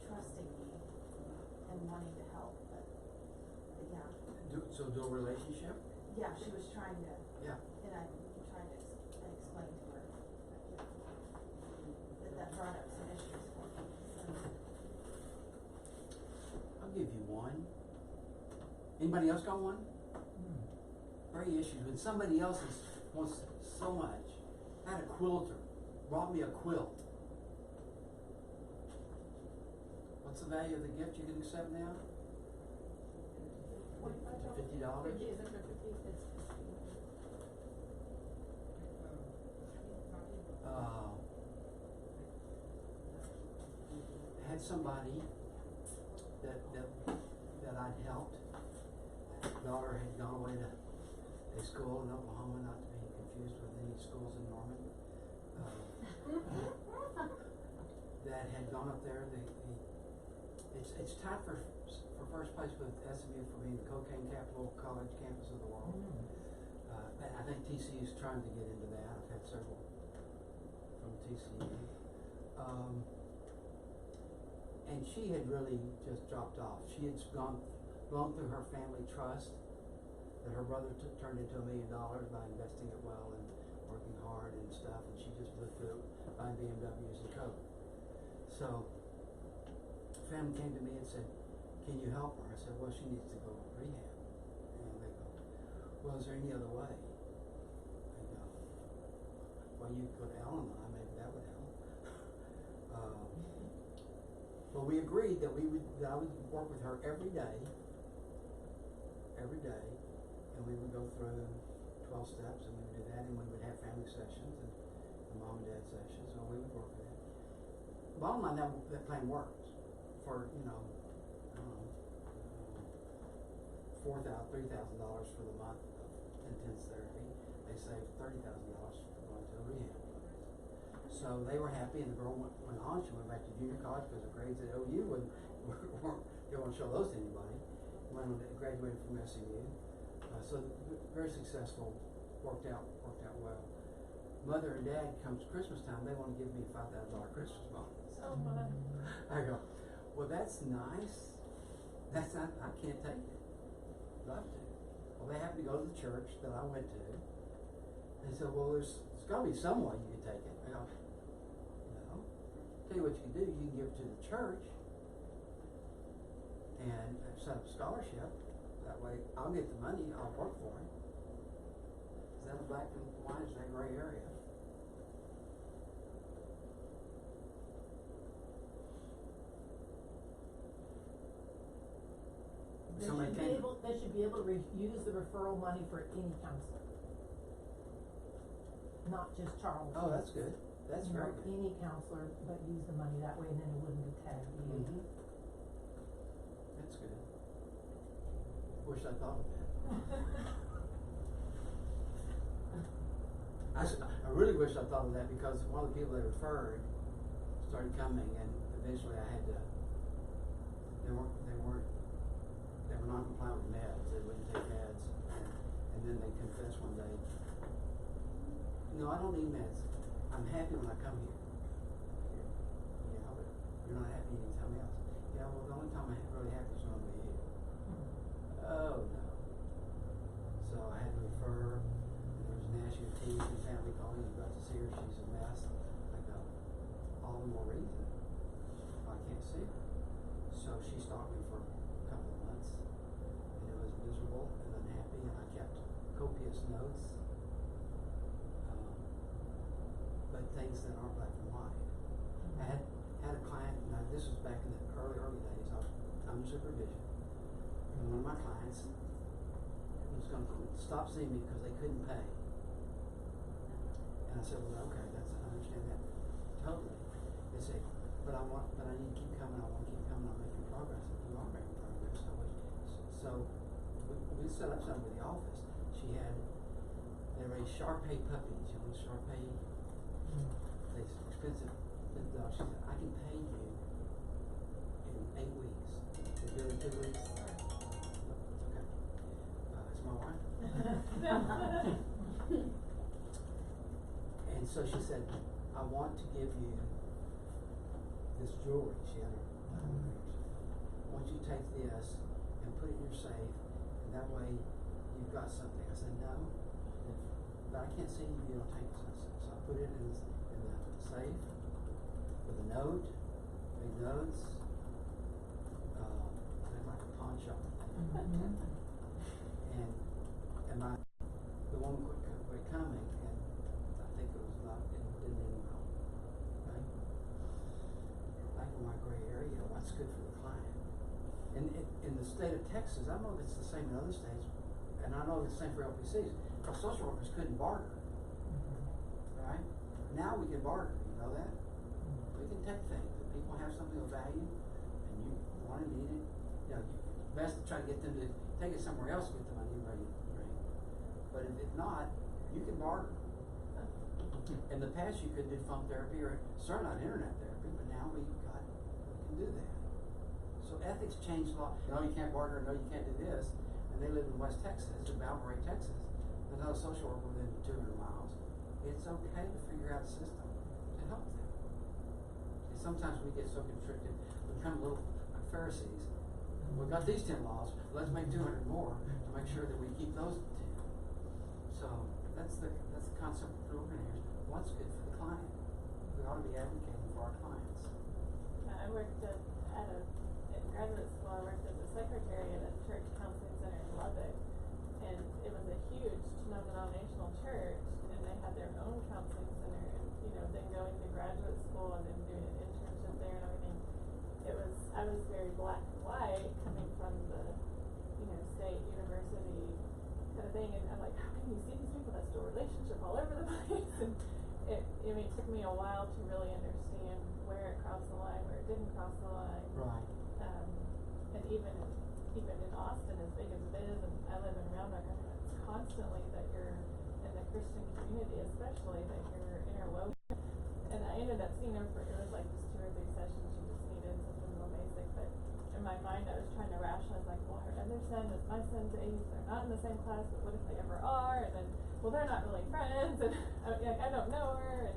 trusting me and wanting to help, but yeah. So do a relationship? Yeah, she was trying to, Yeah. and I tried to explain to her, that brought up some issues for me, so. I'll give you one. Anybody else got one? Very issues when somebody else wants so much. I had a quilter, brought me a quilt. What's the value of the gift you can accept now? $50? Is it for 50? It's 50. Had somebody that I'd helped. Daughter had gone away to a school in Oklahoma, not to be confused with any schools in Norman. That had gone up there. It's tied for first place with SMU for being the cocaine capital college campus of the world. I think TCU is trying to get into that. I've had several from TCU. And she had really just dropped off. She had blown through her family trust that her brother turned into $1 million by investing it well and working hard and stuff, and she just blew through buying BMWs and Coke. So, family came to me and said, "Can you help her?" I said, "Well, she needs to go to rehab." And they go, "Well, is there any other way?" I go, "Well, you could go to Al-Anon, maybe that would help." But we agreed that I would work with her every day, and we would go through 12 steps, and we would do that, and we would have family sessions and mom and dad sessions, so we would work with it. Bottom line, that plan worked for, I don't know, $3,000 for the month of intense therapy. They saved $30,000 for going to a rehab place. So they were happy, and the girl went on. She went back to junior college because her grades at OU weren't, they won't show those to anybody. Went on to graduated from SMU. So very successful, worked out well. Mother and dad comes Christmas time, they want to give me a $5,000 Christmas bonus. Oh my. I go, well, that's nice. That's not, I can't take it. Love to. Well, they happened to go to the church that I went to. They said, well, there's got to be some way you can take it. I go, no. Tell you what you can do. You can give it to the church and set up a scholarship. That way, I'll get the money. I'll work for it. Is that a black and white? Is that gray area? They should be able to use the referral money for any counselor, not just Charles. Oh, that's good. That's very good. Any counselor, but use the money that way, and then it wouldn't be tagged. Mm-hmm. That's good. Wish I thought of that. I really wish I thought of that, because one of the people they referred started coming, and eventually I had to. They were non-compliant with meds. They wouldn't take meds, and then they confessed one day, no, I don't need meds. I'm happy when I come here. Yeah, but you're not happy anytime else. Yeah, well, the only time I'm really happy is when I'm with you. Oh no. So I had to refer. There was an issue of team and family calling. You got to see her. She's a mess. I go, all the more reason. I can't see her. So she stalked me for a couple of months, and it was miserable and unhappy. And I kept copious notes, but things that aren't black and white. I had a client. Now this was back in the early days. I was under supervision, and one of my clients was going to stop seeing me because they couldn't pay. And I said, well, okay, I understand that totally. They said, but I need to keep coming. I want to keep coming. I'm making progress. You are making progress. So we set up something with the office. They raised Shar-Pei puppies. You know, Shar-Pei, they expensive dogs. She said, I can pay you in 8 weeks. They do it in 2 weeks. Okay. It's my wife. And so she said, I want to give you this jewelry. She had her fingers. I want you to take this and put it in your safe, and that way you've got something. I said, no, but I can't see you if you don't take this. So I put it in the safe with a note, big notes, like a pawn shop. And the woman quit coming, and I think it didn't end well. Right? Back in my gray area, what's good for the client? And in the state of Texas, I don't know if it's the same in other states, and I know it's the same for LPCs, because social workers couldn't barter. Right? Now we can barter, you know that? We can take things. If people have something of value, and you want to need it, you know, best to try to get them to take it somewhere else and get the money ready. But if not, you can barter. In the past, you could do phone therapy or certainly not internet therapy, but now we can do that. So ethics changed a lot. No, you can't barter. No, you can't do this. And they live in West Texas, in Balmoral, Texas. There's not a social worker within 200 miles. It's okay to figure out a system to help them. And sometimes we get so constricted, we become little Pharisees. We've got these 10 laws. Let's make 200 more to make sure that we keep those 10. So that's the concept of the organizers. What's good for the client? We ought to be advocating for our clients. I worked in graduate school. I worked as a secretary at a church counseling center in Lubbock, and it was a huge non-denominational church, and they had their own counseling center. And then going to graduate school and then doing an internship there and everything. I was very black and white coming from the state university kind of thing, and I'm like, how can you see these people that still relationship all over the place? And it took me a while to really understand where it crossed the line, where it didn't cross the line. Right. And even in Austin, as big as it is, and I live in Round Rock, it's constantly that you're in the Christian community, especially that you're interwoven. And I ended up seeing her for, it was like just 2 or 3 sessions, she just needed something real basic, but in my mind I was trying to rationalize, like, well, her other son is my son's age, they're not in the same class, but what if they ever are, and then, well, they're not really friends, and I don't know her, and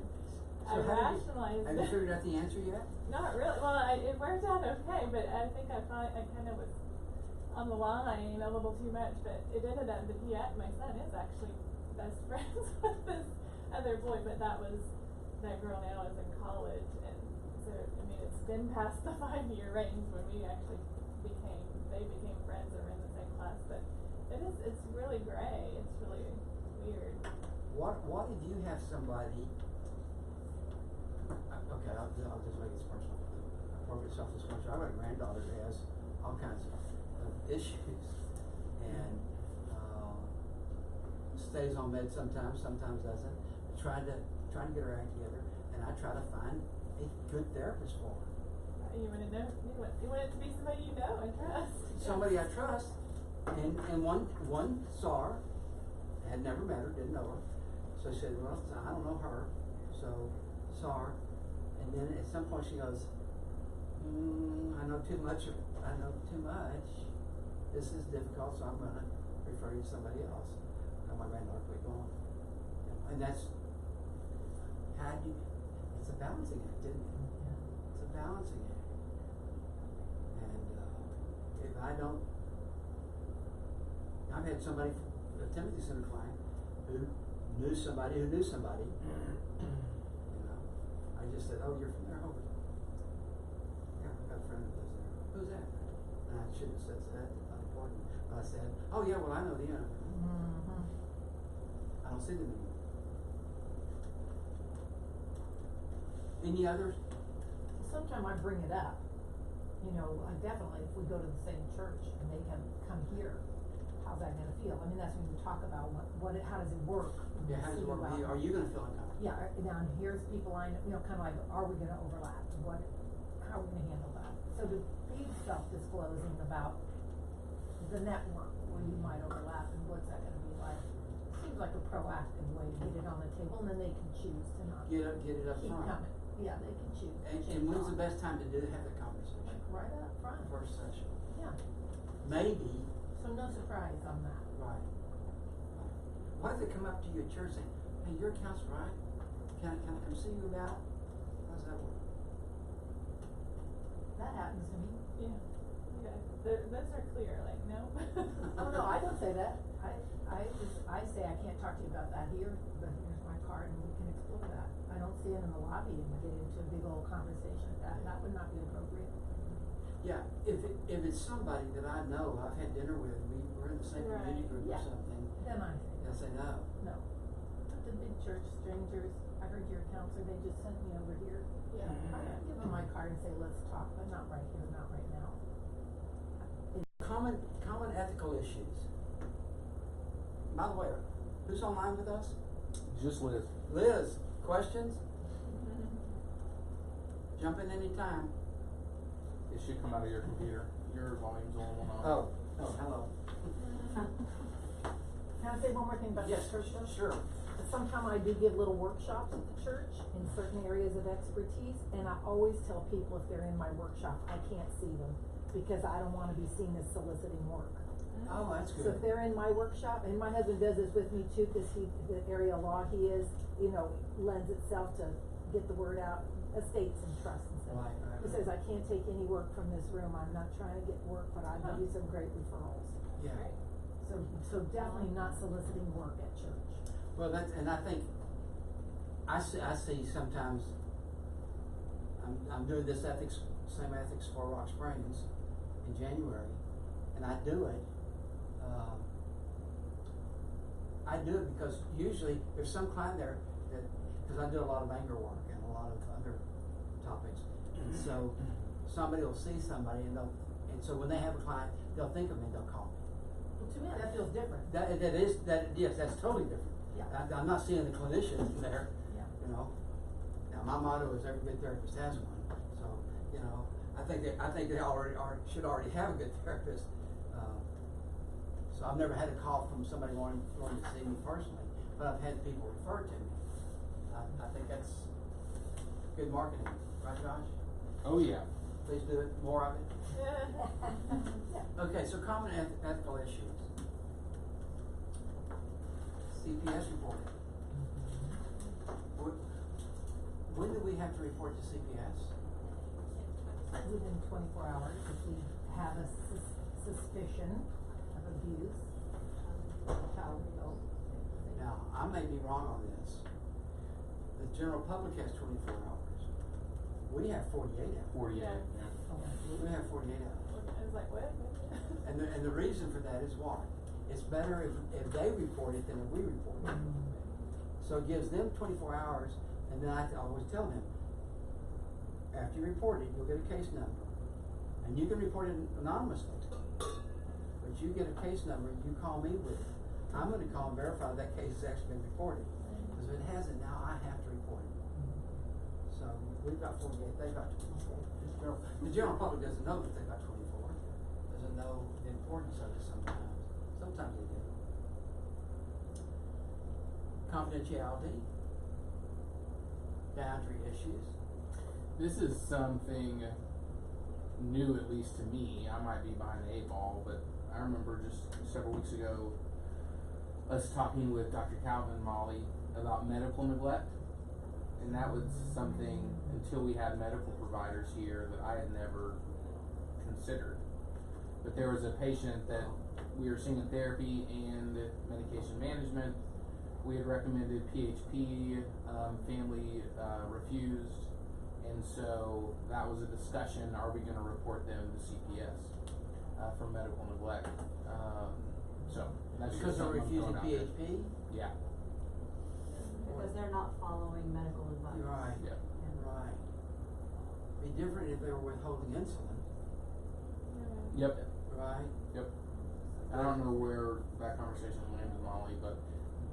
I rationalized Have you figured out the answer yet? Not really. Well, it worked out okay, but I think I kind of was on the line a little too much. But it ended up that my son is actually best friends with this other boy, but that girl now is in college, and so I mean it's been past the 5-year range when they became friends and were in the same class. But it's really gray. It's really weird. Why did you have somebody? Okay, I'll just make this personal. Appropriate self-disclosure. I've got a granddaughter that has all kinds of issues, and stays on med sometimes doesn't. Trying to get her act together, and I try to find a good therapist for her. You want to know? You want it to be somebody you know and trust. Somebody I trust, and one saw her, had never met her, didn't know her, so she said, well, I don't know her, so saw her, and then at some point she goes, I know too much. This is difficult, so I'm going to refer you to somebody else. And my granddaughter quit going. And that's it's a balancing act, isn't it? It's a balancing act. And if I don't, I've had somebody, a Timothy Center client, who knew somebody who knew somebody. I just said, oh, you're from there? Oh, yeah, I've got a friend that lives there. Who's that? And I shouldn't have said that, it's not important. But I said, oh yeah, well I know them. I don't see them anymore. Any others? Sometime I bring it up, definitely if we go to the same church and they can come here, how's that gonna feel? I mean, that's when you talk about how does it work? Yeah, how does it work? Are you going to feel uncomfortable? Yeah, now here's people I know, kind of like, are we gonna overlap? How are we gonna handle that? So to be self-disclosing about the network where you might overlap and what's that gonna be like, seems like a proactive way to get it on the table, and then they can choose to not Get it up keep front. coming. Yeah, they can choose. And when's the best time to have the conversation? Right up front. First session. Yeah, Maybe. so no surprise on that. Right. What if they come up to you at church saying, hey, your account's right? Can I come see you about it? How does that work? That happens to me. Yeah. Those are clear. Like no. Oh no, I don't say that. I say I can't talk to you about that here, but here's my card and we can explore that. I don't stand in the lobby and get into a big old conversation like that. That would not be appropriate. Yeah, if it's somebody that I know, I've had dinner with, we're in the same Right. community group Yeah. or something, Then I say they'll say no. no. But the big church strangers, I heard you're a counselor, they just sent me over here. Yeah. I give them my card and say, let's talk, but not right here, not right now. Common ethical issues. By the way, who's online with us? Just Liz. Liz, questions? Jump in anytime. It should come out of your computer. Your volume's on and on. Oh, hello. Can I say one more thing about Yes, the church though? sure. Sometimes I do give little workshops at the church in certain areas of expertise, and I always tell people if they're in my workshop, I can't see them, because I don't wanna be seen as soliciting work. Oh, that's So if good. they're in my workshop, and my husband does this with me too, cause the area of law he is, lends itself to get the word out, estates and trusts and stuff. Right. He says, I can't take any work from this room, I'm not trying to get work, but I'll give you some great referrals. Yeah. So definitely not soliciting work at church. Well, and I think, I see sometimes, I'm doing this same ethics for Rock Springs in January, and I do it. I do it because usually there's some client there because I do a lot of anger work and a lot of other topics. And so somebody will see somebody and so when they have a client, they'll think of me and they'll call me. Well, to me, that feels different. Yes, that's totally different. Yeah. I'm not seeing the clinician there, Yeah. Now my motto is every good therapist has one. So, I think they should already have a good therapist. So I've never had a call from somebody wanting to see me personally, but I've had people refer to me. I think that's Good marketing, right, Josh? Oh yeah. Please do it, more of it. Yeah. Okay, so common ethical issues. CPS reporting. When do we have to report to CPS? Within 24 hours, if we have a suspicion of abuse, child abuse. Now, I may be wrong on this. The general public has 24 hours. We have 48 hours. 48. Yeah. We have 48 hours. I was like, what? And the reason for that is what? It's better if they report it than if we report it. So it gives them 24 hours, and then I always tell them, after you report it, you'll get a case number. And you can report it anonymously. But you get a case number, you call me with it. I'm gonna call and verify that case has actually been reported. Because if it hasn't, now I have to report it. So we've got 48, they've got 24. The general public doesn't know that they've got 24. Doesn't know the importance of it sometimes. Sometimes they do. Confidentiality. Boundary issues. This is something new, at least to me. I might be behind the 8 ball, but I remember just several weeks ago us talking with Dr. Calvin Molly about medical neglect. And that was something, until we had medical providers here, that I had never considered. But there was a patient that we were seeing in therapy and medication management. We had recommended PHP, family refused, and so that was a discussion, are we going to report them to CPS for medical neglect? So that's Because just they're something I'm refusing throwing out there. PHP? Yeah, Because they're not following medical advice. Right, yeah. right. Be different if they were withholding insulin, Yep, right? yep. I don't know where that conversation landed, Molly, but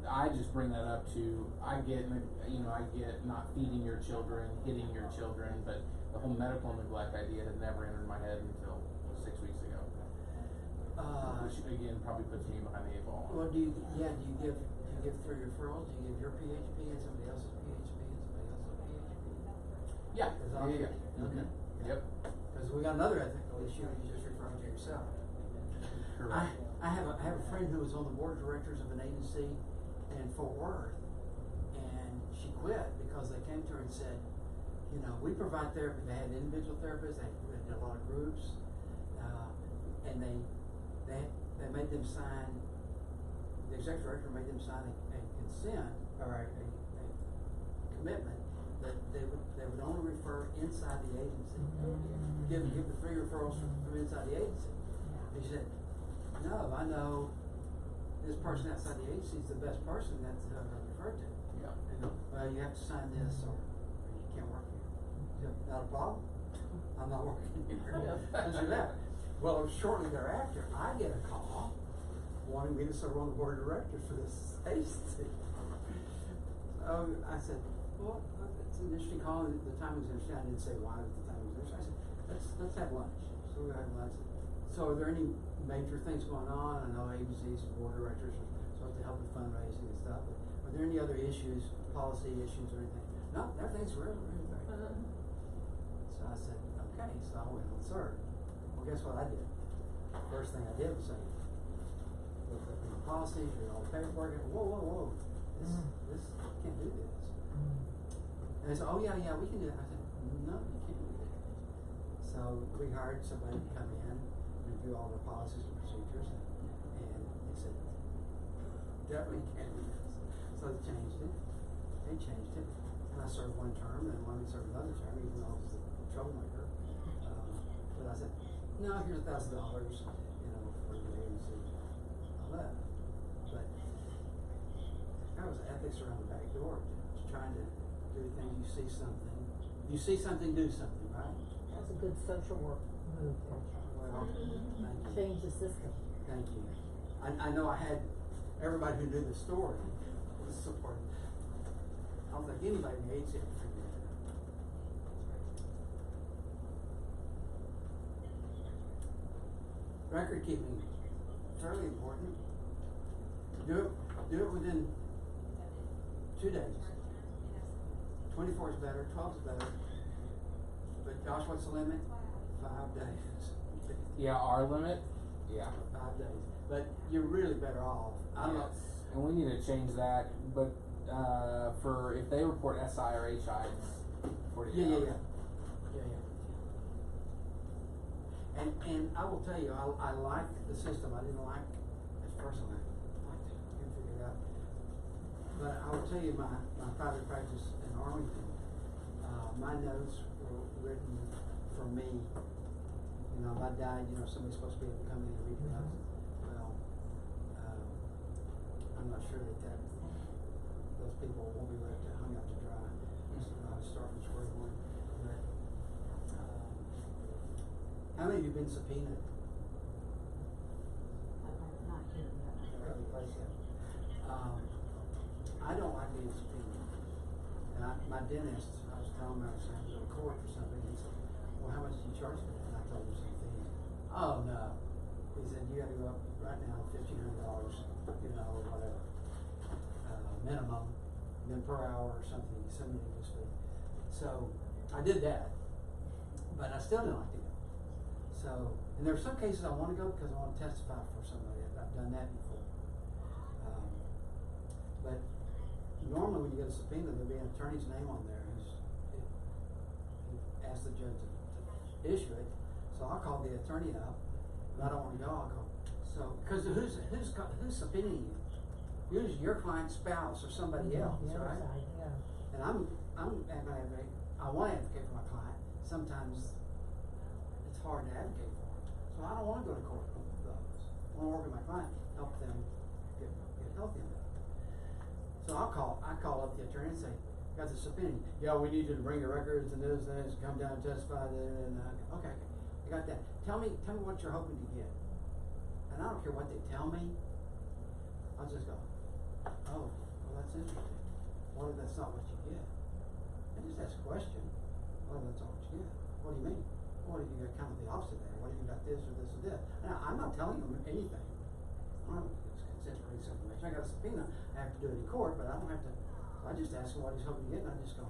I just bring that up to, I get not feeding your children, hitting your children, but the whole medical neglect idea had never entered my head until 6 weeks ago. Which again probably puts me behind the 8 ball. Well, do you give 3 referrals? Do you give your PHP and somebody else's PHP and somebody else's PHP? Yeah, Is that yeah. okay? Yep. Because we got another ethical issue, you just referred to yourself. Correct. I have a friend who was on the board of directors of an agency in Fort Worth, and she quit because they came to her and said, you know, we provide therapy. They had individual therapists, they did a lot of groups, and they made them sign, the executive director made them sign a consent, or a commitment that they would only refer inside the agency. Give the 3 referrals from inside the agency. And she said, no, I know this person outside the agency is the best person, that's who I'm referred to. Yeah. You know, well, you have to sign this or you can't work here. She said, not a problem. I'm not working here. And she left. Well, shortly thereafter, I get a call wanting me to serve on the board of directors for this agency. So I said, well, it's an interesting call. The timing was interesting. I didn't say why the timing was interesting. I said, let's have lunch. So we had lunch. So are there any major things going on? I know agencies, board of directors are supposed to help with fundraising and stuff, but are there any other issues, policy issues or anything? No, everything's really great. So I said, okay, so I went on serve. Well, guess what I did? First thing I did was say, look at the policies, read all the paperwork, and whoa, this can't do this. And they said, oh yeah, we can do that. I said, no, you can't do that. So we hired somebody to come in, review all the policies and procedures, and they said, definitely can't do this. So they changed it. And I served 1 term, and wanted to serve another term, even though I was the troublemaker. But I said, no, here's $1,000, for the agency. I left. But that was ethics around the back door. Just trying to do things. You see something, do something, right? That's a good social work move there. Well, thank you. Change the system. Thank you. I know I had everybody who knew the story was supporting. I don't think anybody in the agency ever figured it out. Record keeping, fairly important. Do it within 2 days. 24 is better, 12 is better. But Josh, what's the limit? 5 days. Yeah, our limit. Yeah. 5 days. But you're really better off. I don't know. Yes. And we need to change that. But for if they report SI or HI, it's 48 Yeah. hours. And I will tell you, I like the system. I didn't like at first. I liked it. Couldn't figure it out. But I will tell you, my private practice in Arlington, my notes were written for me. You know, if I died, somebody's supposed to be able to come in and read your notes. Well, I'm not sure that those people won't be left hung out to dry. So I'll start from square one. But how many of you have been subpoenaed? Not here yet. Never had a place yet. I don't like being subpoenaed. And my dentist, I was telling him I was going to go to court for something. He said, well, how much do you charge for that? And I told him something. Oh, no. He said, you got to go up right now $1,500, or whatever. Minimum. And then per hour or something. He sent me this fee. So I did that. But I still didn't like to go. So, and there are some cases I want to go because I want to testify for somebody. I've done that before. But normally when you get a subpoena, there'll be an attorney's name on there who asked the judge to issue it. So I'll call the attorney up. If I don't want to go, I'll go. So, because who's subpoenaing you? Usually your client's spouse or somebody else, right? Yeah. And I'm advocate. I want to advocate for my client. Sometimes it's hard to advocate for them. So I don't want to go to court with those. I want to work with my client, help them get healthy enough. So I call up the attorney and say, got this subpoena. Yeah, we need you to bring your records and this, come down and testify. Okay, I got that. Tell me what you're hoping to get. And I don't care what they tell me. I'll just go, oh, well, that's interesting. What if that's not what you get? I just ask a question. What if that's not what you get? What do you mean? What if you got kind of the opposite there? What if you got this or this or this? Now, I'm not telling them anything. I don't have consent for release information. I got a subpoena. I have to do it in court, but I don't have to. I just ask him what he's hoping to get, and I just go,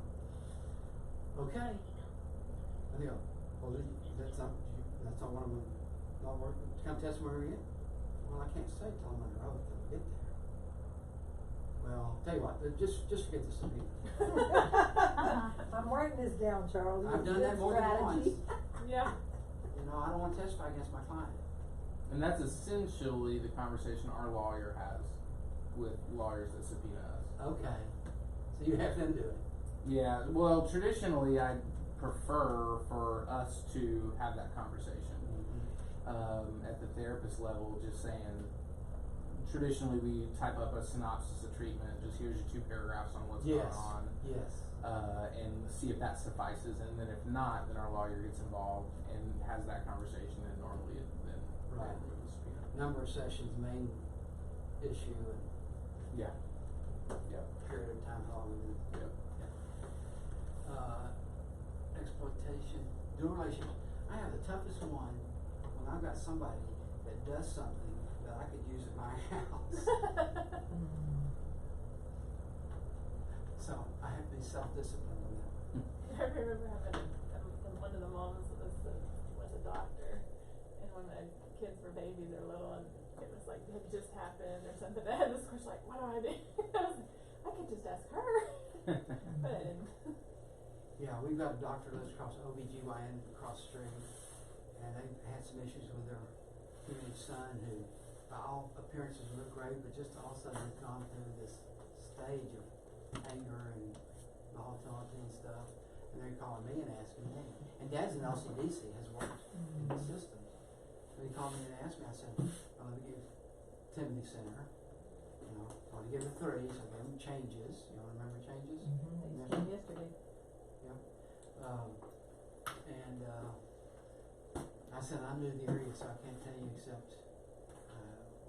okay. And they go, well, that's not one of them. Not working. Kind of testimony again. Well, I can't say till I'm under oath that we get there. Well, tell you what, just forget the subpoena. I'm writing this down, Charles. I've done that more than once. Yeah. I don't want to testify against my client. And that's essentially the conversation our lawyer has with lawyers that subpoena us. Okay. So you have them do it. Yeah, well, traditionally I prefer for us to have that conversation. At the therapist level, just saying, traditionally we type up a synopsis of treatment, just here's your 2 paragraphs on what's going on. Yes. And see if that suffices, and then if not, then our lawyer gets involved and has that conversation, and normally then Right. remove the subpoena. Number of sessions, main issue, and Yeah. Yep. period of time, how long it is. Yep. Exploitation, dual relationship. I have the toughest one when I've got somebody that does something that I could use at my house. So I have to be self-disciplined on that. I remember having one of the moms was a doctor, and when the kids were babies or little, and it was like it just happened or something. I had this question like, what do I do? I could just ask her, but I didn't. Yeah, we've got a doctor that lives across OBGYN across the street, and they had some issues with their teenage son who, by all appearances, looked great, but just all of a sudden had gone through this stage of anger and volatility and stuff. And they're calling me and asking me. And Dad's in LCDC, has worked in the systems. So he called me and asked me. I said, well, let me give Timothy Center. I want to give him 3, so I gave him changes. You remember changes? They came yesterday. I said I'm new to the area, so I can't tell you except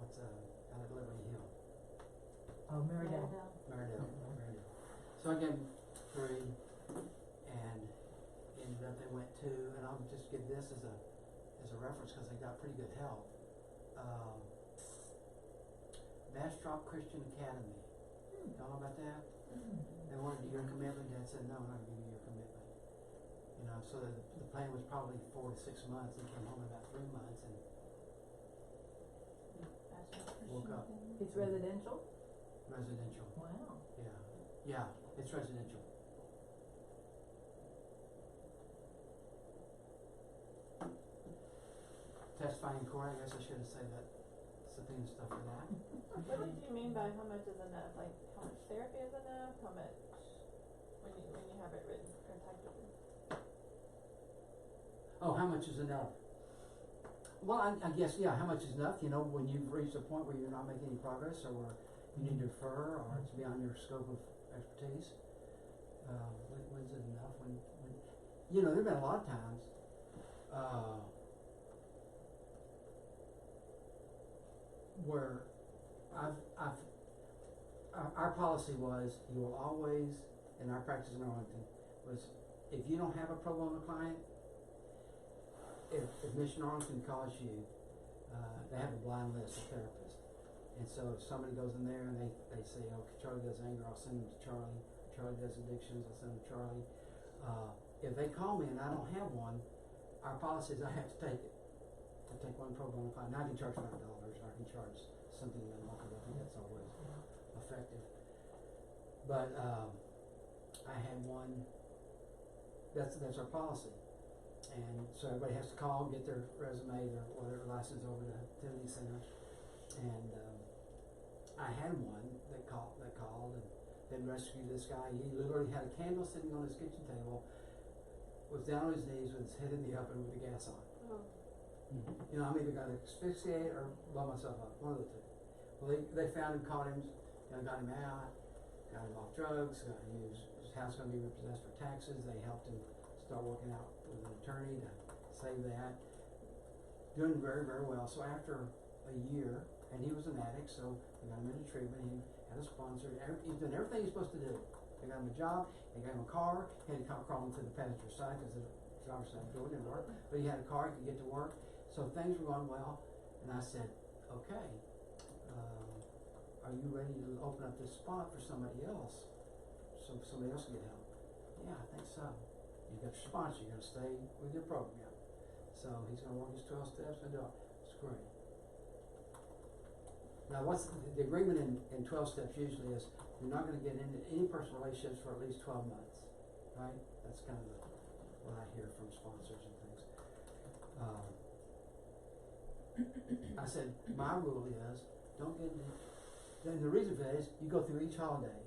what's out at Liberty Hill. Oh, Marydale. Marydale. So I gave him 3, and ended up they went 2, and I'll just give this as a reference because they got pretty good help. Bastrop Christian Academy. You know about that? They wanted your commitment. Dad said, no, I'm not giving you your commitment. You know, so the plan was probably 4 to 6 months. He came home in about 3 months and woke up. It's residential? Residential. Wow. Yeah, it's residential. Testifying in court, I guess I should have said that, subpoena stuff for that. What did you mean by how much is enough? Like, how much therapy is enough? How much, when you have it written or typed up? Oh, how much is enough? Well, I guess, yeah, how much is enough? You know, when you've reached a point where you're not making any progress, or where you need to refer, or it's beyond your scope of expertise. When's it enough? When you know, there've been a lot of times, where our policy was, you will always, in our practice in Arlington, was if you don't have a pro bono client, if Mission Arlington calls you, they have a blind list of therapists. And so if somebody goes in there and they say, oh, Charlie does anger, I'll send them to Charlie. Charlie does addictions, I'll send them to Charlie. If they call me and I don't have one, our policy is I have to take it. To take one pro bono client. Now I can charge $5, or I can charge something minimal, because I think that's always effective. But I had one. That's our policy, and so everybody has to call, get their resume or whatever license over to activity centers, and I had one that called and then rescued this guy. He literally had a candle sitting on his kitchen table, was down on his knees with his head in the oven with the gas on. Oh. You know, I'm either going to asphyxiate or blow myself up, one of the two. Well, they found him, caught him, you know, got him out, got him off drugs, his house going to be repossessed for taxes. They helped him start working out with an attorney to save that. Doing very, very well. So after a year, and he was an addict, so we got him into treatment. He had a sponsor. He's done everything he's supposed to do. They got him a job, they got him a car, he had to crawl into the passenger side because the driver's side door didn't work, but he had a car, he could get to work. So things were going well, and I said, okay, are you ready to open up this spot for somebody else, so somebody else can get help? Yeah, I think so. You got your sponsor, you're going to stay with your program. So he's going to work his 12 steps and do it. It's great. Now, what's the agreement in 12 steps usually is you're not going to get into any personal relationships for at least 12 months, right? That's kind of what I hear from sponsors and things. I said, my rule is, don't get into, and the reason for that is you go through each holiday.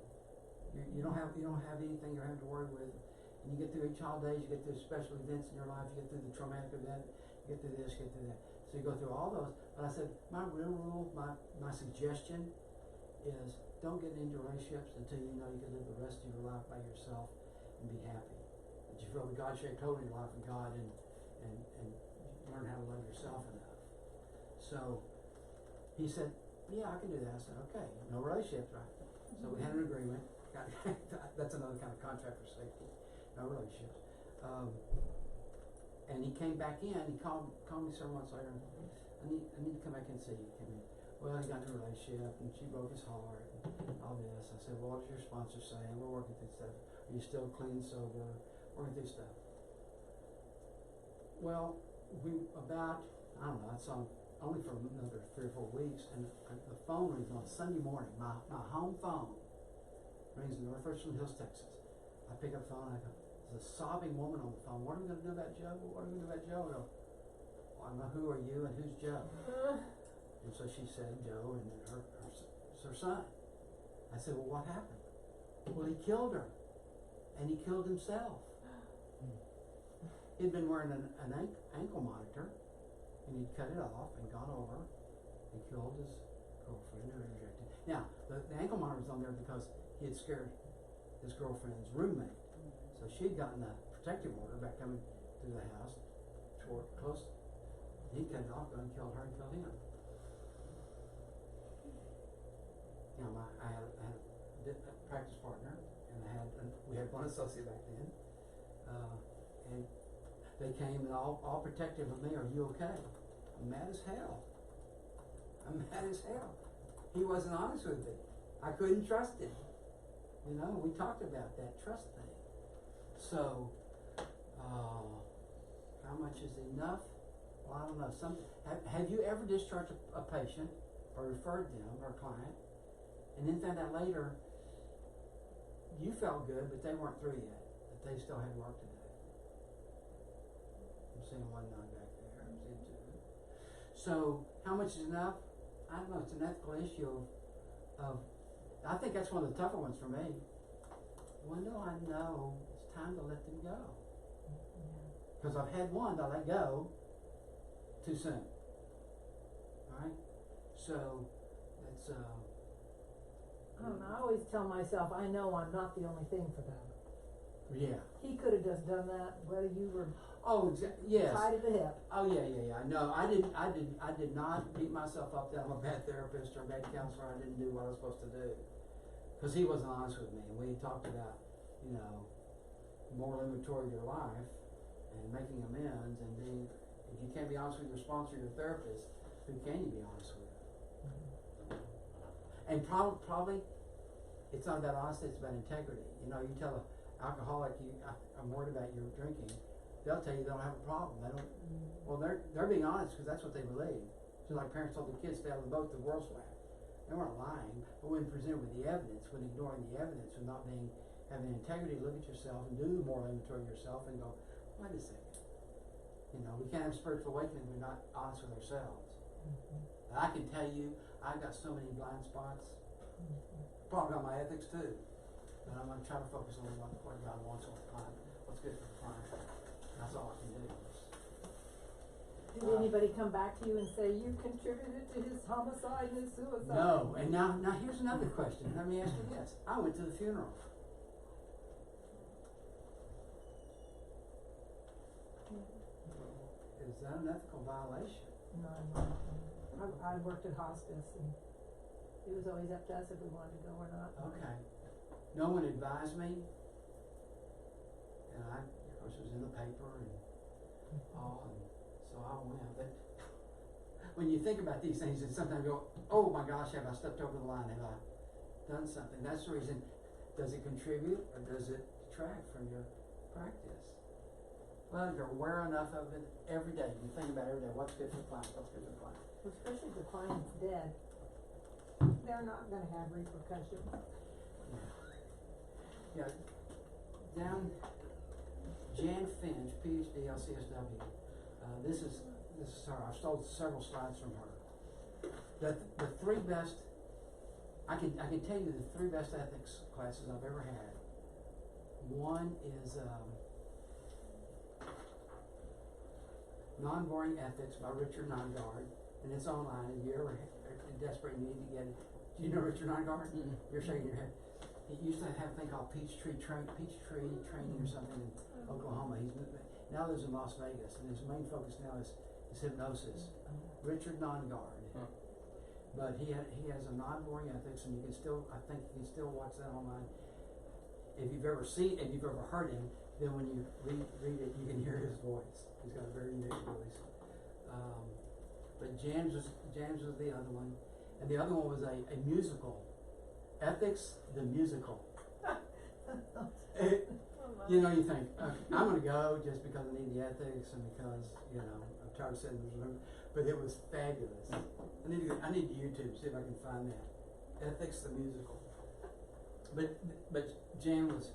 You don't have anything you're having to worry with. And you get through each holidays, you get through special events in your life, you get through the traumatic event, you get through this, you get through that. So you go through all those. But I said, my real rule, my suggestion is don't get into relationships until you know you can live the rest of your life by yourself and be happy. That you feel the God-shaped hole in your life with God and learn how to love yourself enough. So he said, yeah, I can do that. I said, okay, no relationships, right? So we had an agreement. That's another kind of contract for safety. No relationships. And he came back in. He called me several months later. I need to come back and see you. Came in. Well, he got into a relationship, and she broke his heart, and all this. I said, well, what does your sponsor say? And we're working through stuff. Are you still clean, sober? Working through stuff. Well, I don't know, it's only for another 3 or 4 weeks, and the phone rings on Sunday morning. My home phone rings in North Richland Hills, Texas. I pick up the phone, and I go, there's a sobbing woman on the phone. What are we going to do about Joe? What are we going to do about Joe? I go, well, I don't know, who are you and who's Joe? And so she said Joe and her son. I said, well, what happened? Well, he killed her, and he killed himself. He'd been wearing an ankle monitor, and he'd cut it off and gone over and killed his girlfriend who rejected. Now, the ankle monitor was on there because he had scared his girlfriend's roommate. So she'd gotten a protective order back coming to the house, toward close. He cut it off, and killed her and killed him. You know, I had a practice partner, and we had one associate back then, and they came and all protective of me. Are you okay? I'm mad as hell. I'm mad as hell. He wasn't honest with me. I couldn't trust him. You know, we talked about that trust thing. So, how much is enough? Well, I don't know. Have you ever discharged a patient or referred them or a client, and then found out later you felt good, but they weren't through yet, that they still had work to do? I'm seeing one nod back there. I'm seeing two. So, how much is enough? I don't know. It's an ethical issue of I think that's one of the tougher ones for me. When do I know it's time to let them go? Because I've had one that I let go too soon. Alright? So, that's, I don't know, I always tell myself, I know I'm not the only thing for them. yeah. He could have just done that, whether you were Oh, yes. tied at the hip. Oh, yeah. No, I did not beat myself up that I'm a bad therapist or a bad counselor. I didn't do what I was supposed to do. Because he wasn't honest with me. And we talked about, you know, moral inventory of your life and making amends and being, if you can't be honest with your sponsor, your therapist, who can you be honest with? And probably, it's not about honesty, it's about integrity. You know, you tell an alcoholic, I'm worried about your drinking, they'll tell you they don't have a problem. They don't. Well, they're being honest because that's what they believe. So like parents told their kids, stay out of the boat, the world's flat. They weren't lying, but when presented with the evidence, when ignoring the evidence, when not having integrity, look at yourself and do the moral inventory of yourself and go, wait a second. You know, we can't have spiritual awakening if we're not honest with ourselves. And I can tell you, I've got so many blind spots. Probably got my ethics too. But I'm going to try to focus on what God wants with the client, what's good for the client. That's all I can do. Did anybody come back to you and say you contributed to his homicide and his suicide? No, and now here's another question. Let me ask you this. I went to the funeral. Is that an ethical violation? No, I worked at hospice and it was always up to us if we wanted to go or not. Okay. No one advised me. And of course, it was in the paper and all, and so I went. But when you think about these things, and sometimes you go, oh my gosh, have I stepped over the line? Have I done something? That's the reason. Does it contribute or does it detract from your practice? Well, you're aware enough of it every day. You think about it every day. What's good for the client? What's good for the client? Especially if the client's dead. They're not gonna have repercussions. Yeah. Down, Jan Finch, PhD, LCSW. This is her. I've stole several slides from her. The three best. I can tell you the three best ethics classes I've ever had. One is Non-Boring Ethics by Richard Nongard, and it's online. If you ever are desperate and need to get it, do you know Richard Nongard? Mm-mm. You're shaking your head. He used to have a thing called Peachtree Training or something in Oklahoma. Now lives in Las Vegas, and his main focus now is hypnosis. Richard Nongard. Huh. But he has a Non-Boring Ethics, and I think you can still watch that online. If you've ever heard him, then when you read it, you can hear his voice. He's got a very unique voice. But James was the other one, and the other one was a musical, Ethics the Musical. You know, you think, okay, I'm going to go just because I need the ethics and because, you know, I'm tired of sitting in this room. But it was fabulous. I need to YouTube, see if I can find that. Ethics the Musical. But Jan was,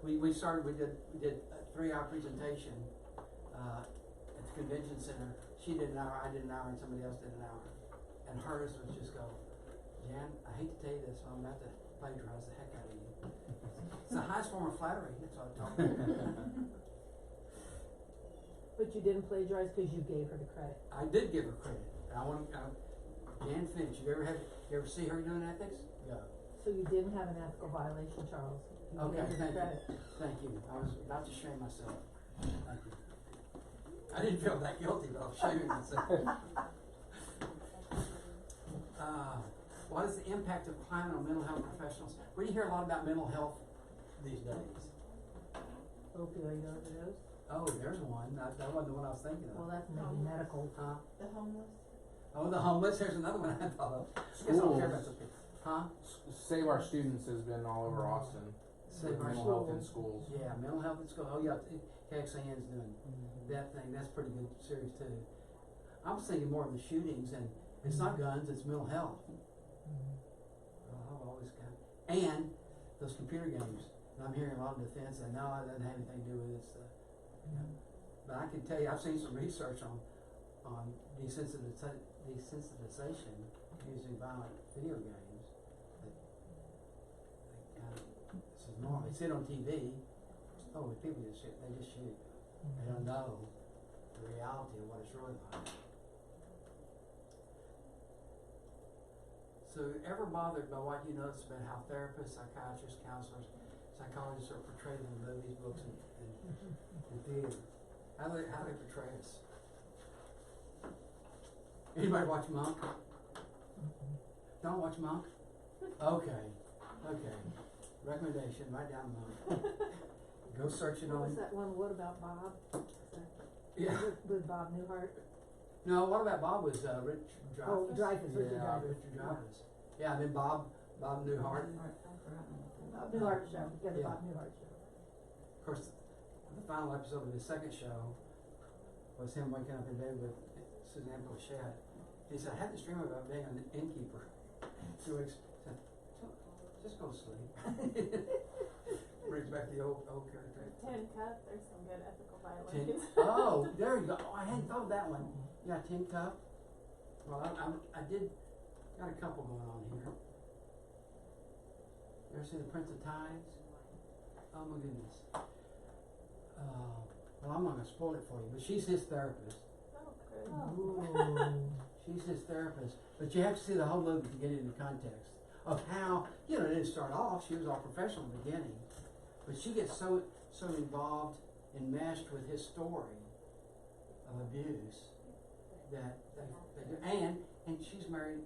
we did a 3-hour presentation at the convention center. She did an hour, I did an hour, and somebody else did an hour. And hers was just go, Jan, I hate to tell you this, but I'm about to plagiarize the heck out of you. It's the highest form of flattery. That's what I'm talking about. But you didn't plagiarize because you gave her the credit. I did give her credit. Jan Finch. You ever see her doing ethics? Go. So you didn't have an ethical violation, Charles. You Okay, gave her the credit. Thank you. I was about to shame myself. Thank you. I didn't feel that guilty, but I was shaming myself. What is the impact of climate on mental health professionals? We hear a lot about mental health these days. Opioid overdose. Oh, there's one. That wasn't the one I was thinking of. Well, that's maybe medical. Huh? The homeless. Oh, the homeless. There's another one I thought of. I guess I don't care about those people. Huh? Save Our Students has been all over Austin. Save Our Mental health in schools. Yeah, mental health at school. Oh yeah, KXAN's doing that thing. That's a pretty good series too. I was thinking more of the shootings, and it's not guns, it's mental health. I've always got, and those computer games. And I'm hearing a lot of defense, and no, it doesn't have anything to do with this stuff. Yeah. But I can tell you, I've seen some research on desensitization using violent video games. That kind of, this is normal. They see it on TV. Oh, the people just shoot. They just shoot. They don't know the reality of what it's really like. So, ever bothered by what you notice about how therapists, psychiatrists, counselors, psychologists are portrayed in movies, books, and theater? How do they portray us? Anybody watch Monk? Don't watch Monk? Okay. Recommendation, write down Monk. Go search it What on. was that one, What About Bob? Yeah. With Bob Newhart? No, What About Bob was Richard Dreyfuss. Oh, Dreyfuss, Richard Yeah, Dreyfuss. Richard Dreyfuss. Yeah, and then Bob Newhart. Bob Newhart show, the Yeah. Bob Newhart show. Of course, the final episode of his second show was him waking up in bed with Suzanne Plachette. He said, I had this dream about being an innkeeper. 2 weeks. Said, just go to sleep. Brings back the old character. Tin Cup, there's some good ethical violations. Oh, there you go. Oh, I hadn't thought of that one. Yeah, Tin Cup. Well, I did got a couple going on here. You ever seen The Prince of Tides? Oh my goodness. Well, I'm not gonna spoil it for you, but she's his therapist. Oh, good. She's his therapist, but you have to see the whole movie to get into context of how, it didn't start off, she was all professional in the beginning, but she gets so involved and meshed with his story of abuse that they do, and she's married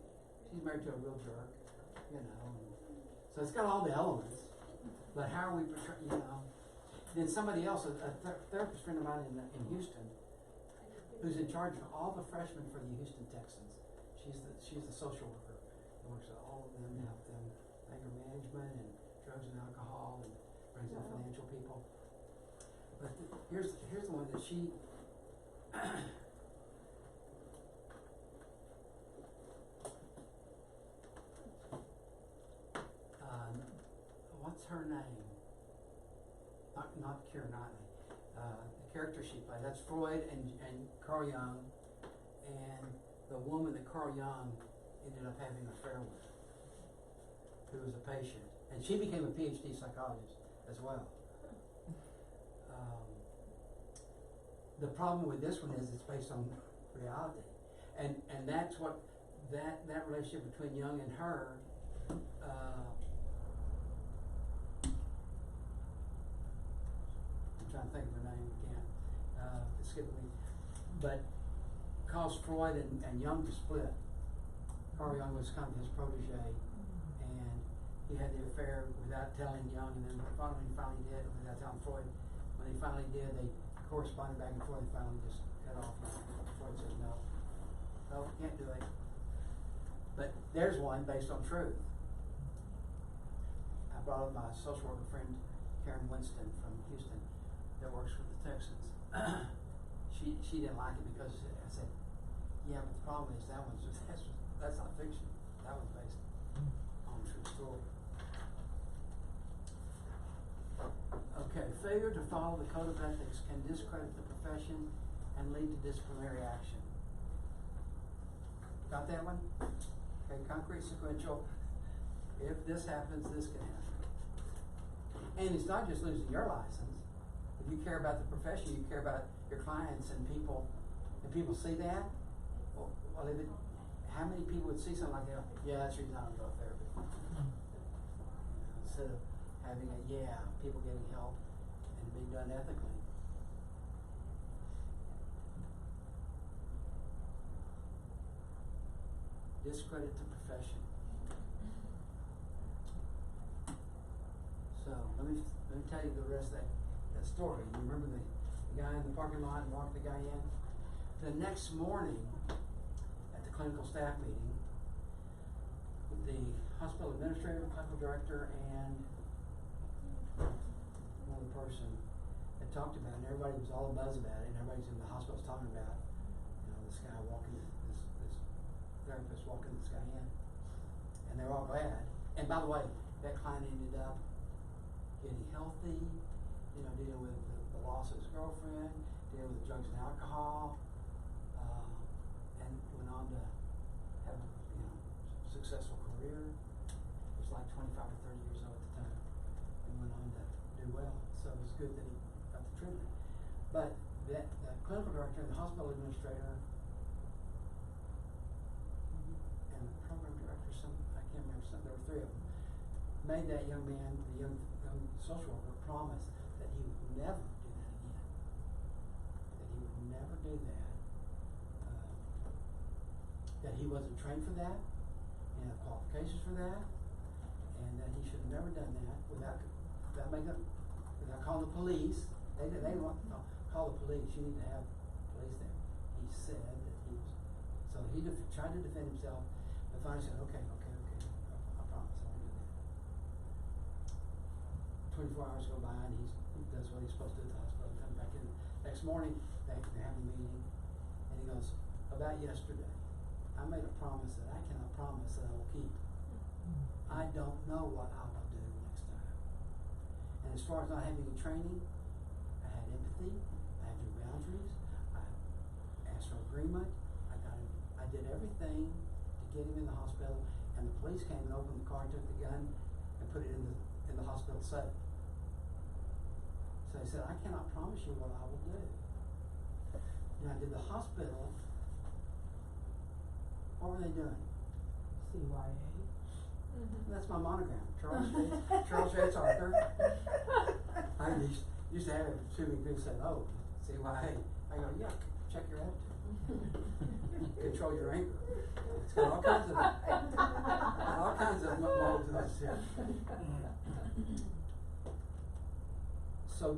to a real jerk, and so it's got all the elements, but how are we portraying, then somebody else, a therapist friend of mine in Houston, who's in charge of all the freshmen for the Houston Texans. She's the social worker who works with all of them to help them anger management and drugs and alcohol and brings in financial people. But here's the one that she what's her name? Not Keira Knightley. The character she played, that's Freud and Carl Jung, and the woman that Carl Jung ended up having an affair with, who was a patient, and she became a PhD psychologist as well. The problem with this one is it's based on reality, and that's what that relationship between Jung and her. I'm trying to think of her name again. It's skipping me. But caused Freud and Jung to split. Carl Jung was kind of his protege, and he had the affair without telling Jung, and then finally did, without telling Freud. When he finally did, they corresponded back and forth. They finally just cut off. Freud said, no, can't do it. But there's one based on truth. I brought up my social worker friend, Karen Winston from Houston, that works with the Texans. She didn't like it because I said, yeah, but the problem is that's not fiction. That one's based on a true story. Okay, failure to follow the code of ethics can discredit the profession and lead to disciplinary action. Got that one? Okay, concrete sequential. If this happens, this can happen. And it's not just losing your license. If you care about the profession, you care about your clients and people. If people see that, well, how many people would see something like that? Yeah, that's the reason I don't go to therapy. Instead of having people getting help and being done ethically. Discredit the profession. So let me tell you the rest of that story. You remember the guy in the parking lot and walked the guy in? The next morning at the clinical staff meeting, the hospital administrator, clinical director, and another person that talked about it, and everybody was all buzz about it, and everybody's in the hospital was talking about, this guy walking, this therapist walking this guy in. And they were all glad. And by the way, that client ended up getting healthy, dealing with the loss of his girlfriend, dealing with drugs and alcohol, and went on to have a successful career. He was like 25 or 30 years old at the time, and went on to do well. So it was good that he got the treatment. But the clinical director and the hospital administrator and the program director, I can't remember, there were three of them, made that young man, the young social worker, promise that he would never do that again. That he would never do that. That he wasn't trained for that, he didn't have qualifications for that, and that he should have never done that without calling the police. They want to call the police. You need to have police there. He said that he was. So he tried to defend himself, but finally said, okay, I promise I won't do that. 24 hours go by and he does what he's supposed to do at the hospital. He comes back in next morning, they have a meeting, and he goes, about yesterday, I made a promise that I cannot promise that I will keep. I don't know what I will do next time. And as far as not having any training, I had empathy, I had new boundaries, I asked for agreement, I did everything to get him in the hospital, and the police came and opened the car, took the gun, and put it in the hospital safe. So he said, I cannot promise you what I will do. Now, did the hospital, what were they doing? CYA. That's my monogram, Charles Yates Arthur. I used to have it too many people said, oh, CYA. I go, yeah, check your attitude. Control your anger. It's got all kinds of modes in this here. So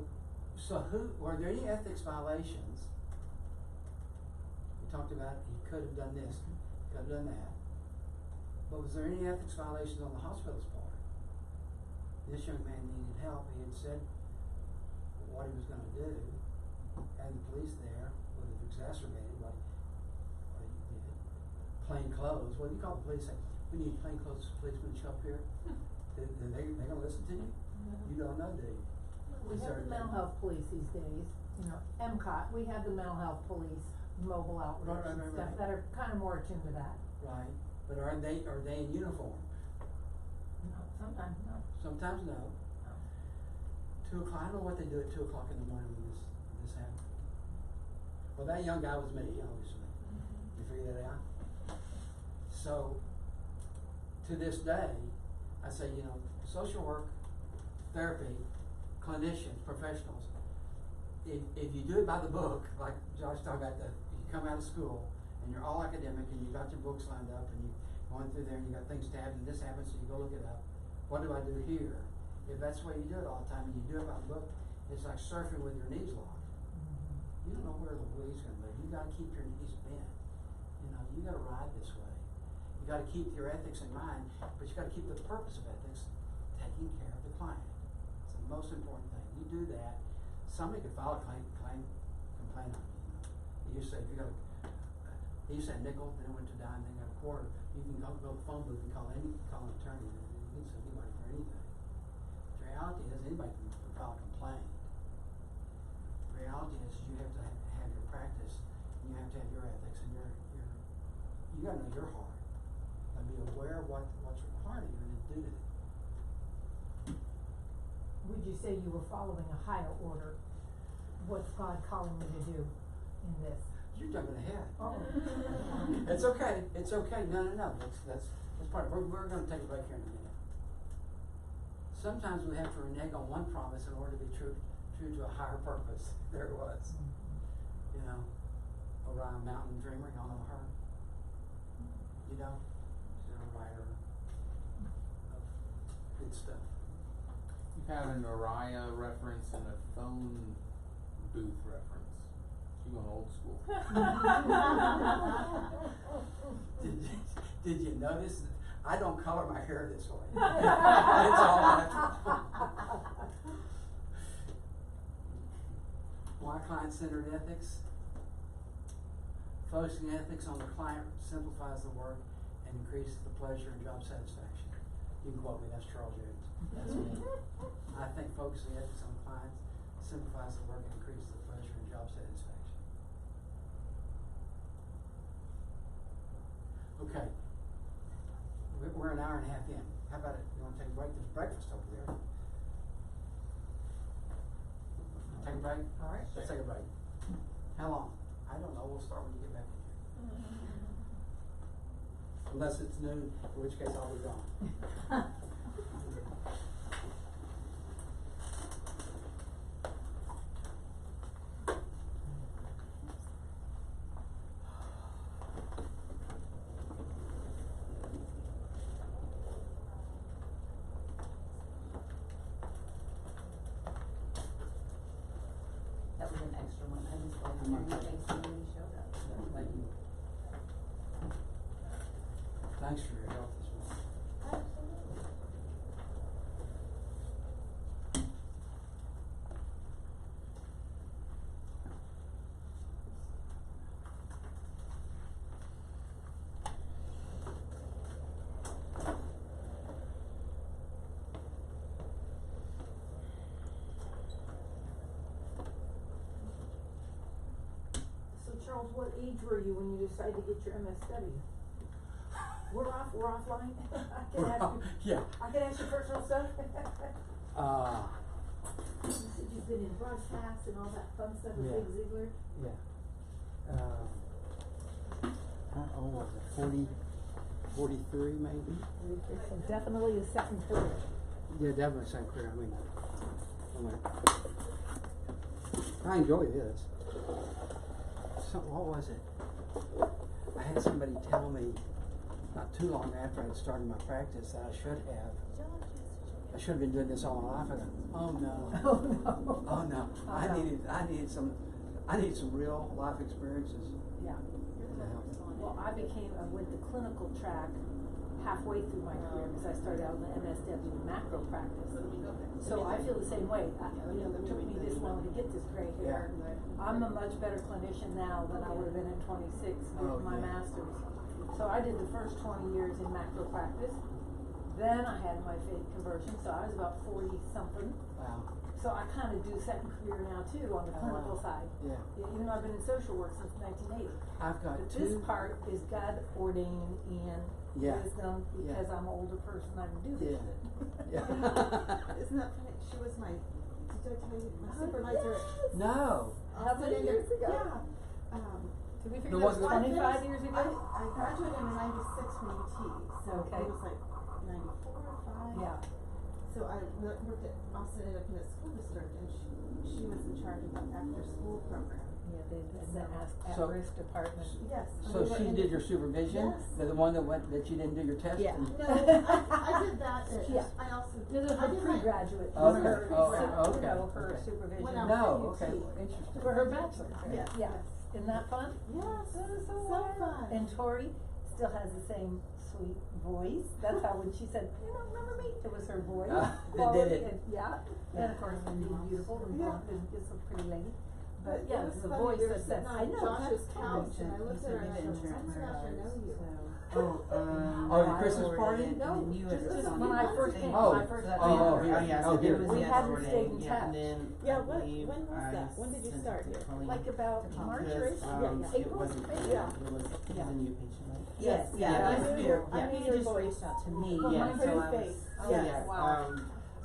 were there any ethics violations? We talked about he could have done this, could have done that. But was there any ethics violations on the hospital's part? This young man needed help. He had said what he was going to do, and the police there would have exacerbated what he did. Plain clothes. What do you call the police? Say, we need plain clothes policemen to show up here. Then they're going to listen to you? You don't know, do you? We have the mental health police these days, MCOT, we have the mental health police mobile outreach and stuff that are kind of more attuned to that. Right. But are they in uniform? No, sometimes not. Sometimes no. 2 o'clock. I don't know what they do at 2 o'clock in the morning when this happened. Well, that young guy was me, obviously. You figure that out? So, to this day, I say, social work, therapy, clinicians, professionals, if you do it by the book, like Josh talked about, you come out of school and you're all academic and you got your books lined up and you're going through there and you got things to happen and this happens, so you go look it up. What do I do here? If that's the way you do it all the time and you do it by the book, it's like surfing with your knees locked. You don't know where the wave's going to move. You got to keep your knees bent. You got to ride this way. You got to keep your ethics in mind, but you got to keep the purpose of ethics, taking care of the client. It's the most important thing. You do that, somebody could file a complaint on you. They used to say, they used to say nickel, then it went to dime, then got a quarter. You can go to the phone booth and call an attorney. You can sue anybody for anything. The reality is anybody can file a complaint. The reality is you have to have your practice, and you have to have your ethics, and you got to know your heart, and be aware of what's required of you, and then do it. Would you say you were following a higher order? What's God calling you to do in this? You're jumping ahead. Oh. It's okay. It's okay. No. That's part of it. We're going to take a break here in a minute. Sometimes we have to renege on one promise in order to be true to a higher purpose. There it was. Orion Mountain Dreamer, y'all know her? She's a writer of good stuff. You have an Uriah reference and a phone booth reference. You're going old school. Did you notice? I don't color my hair this way. It's all natural. Why client-centered ethics? Focusing ethics on the client simplifies the work and increases the pleasure and job satisfaction. You can quote me, that's Charles Jones. That's me. I think focusing ethics on clients simplifies the work and increases the pleasure and job satisfaction. Okay. We're an hour and a half in. How about it? You want to take a break? There's breakfast over there. Take a break? All right. Let's take a break. How long? I don't know. We'll start when you get back in here. Unless it's noon, in which case I'll be gone. That was an extra one, I just wanted to know in case somebody showed up. Thank you. Thanks for your help this morning. So Charles, what age were you when you decided to get your MSW? We're offline? Yeah. I can ask you personal stuff? Uh, You said you've been in broadcast and all that fun stuff with Yeah. Big Ziegler? yeah. How old was it? 43 maybe? So definitely a second career. Yeah, definitely second career. I enjoy this. So what was it? I had somebody tell me not too long after I had started my practice that I should have been doing this all my life. I go, oh no. Oh, no. Oh no. I needed some real life experiences. Yeah. Well, I went the clinical track halfway through my career because I started out in the MSW macro practice. So I feel the same way. It took me this long to get this gray hair. I'm a much better clinician now than I would have been at 26 with my master's. So I did the first 20 years in macro practice. Then I had my faith conversion, so I was about 40 something. Wow. So I kind of do second career now too on the clinical side. Yeah. Even though I've been in social work since 1980. I've got But two. this part is God ordained and Yeah. wisdom because I'm an older person. I can do this. Yeah. Isn't that funny? She was did I tell you, my supervisor? Yes. No. How many years ago? Yeah. Did we The figure one that was 25 years ago? I graduated in '96 from UT, so Okay. it was like 94 or 5. Yeah. So I worked at Austin Independent School District, and she was in charge of the after-school program. Yeah, the So- at-risk department. Yes. So she did your supervision? Yes. The one that you didn't do your test? Yeah. and- No, I did that. Yeah. I also This is I her did my pre-graduate. Okay, Her, okay, her okay. supervision. When I was No, at okay, UT. well, interesting. For her bachelor's. Yes. Yeah. Isn't that fun? Yes. That is so So fun. And Tori still has the same sweet voice. That's how when she said, you don't remember me, it was her voice. That did Quality it. and- yeah. And of course, Wendy's beautiful and Yeah. blonde and just a pretty lady. But It yeah, was it's the funny, voice we were that says, sitting I on know. Josh's that's couch, fine. and I looked at her and I said, "Oh my gosh, I know you." Oh, the Christmas party? No, just on when the I Monday. first came, Oh. when I first Oh, came. oh, yeah, yeah. so Oh, there here. was We the hadn't Saturday, stayed in yeah, touch. and then Yeah, I when believe was I that? When did you sent start it here? to Colleen Like about March or because, yeah, it April, wasn't, maybe. Yeah. it was, he's Yeah. a new patient, right? Yes, Yeah, yeah, that's I knew, fair, I yeah. knew He your just voice reached out to Oh, me. my Yeah, so I was, face. oh, Yes. yeah, Wow.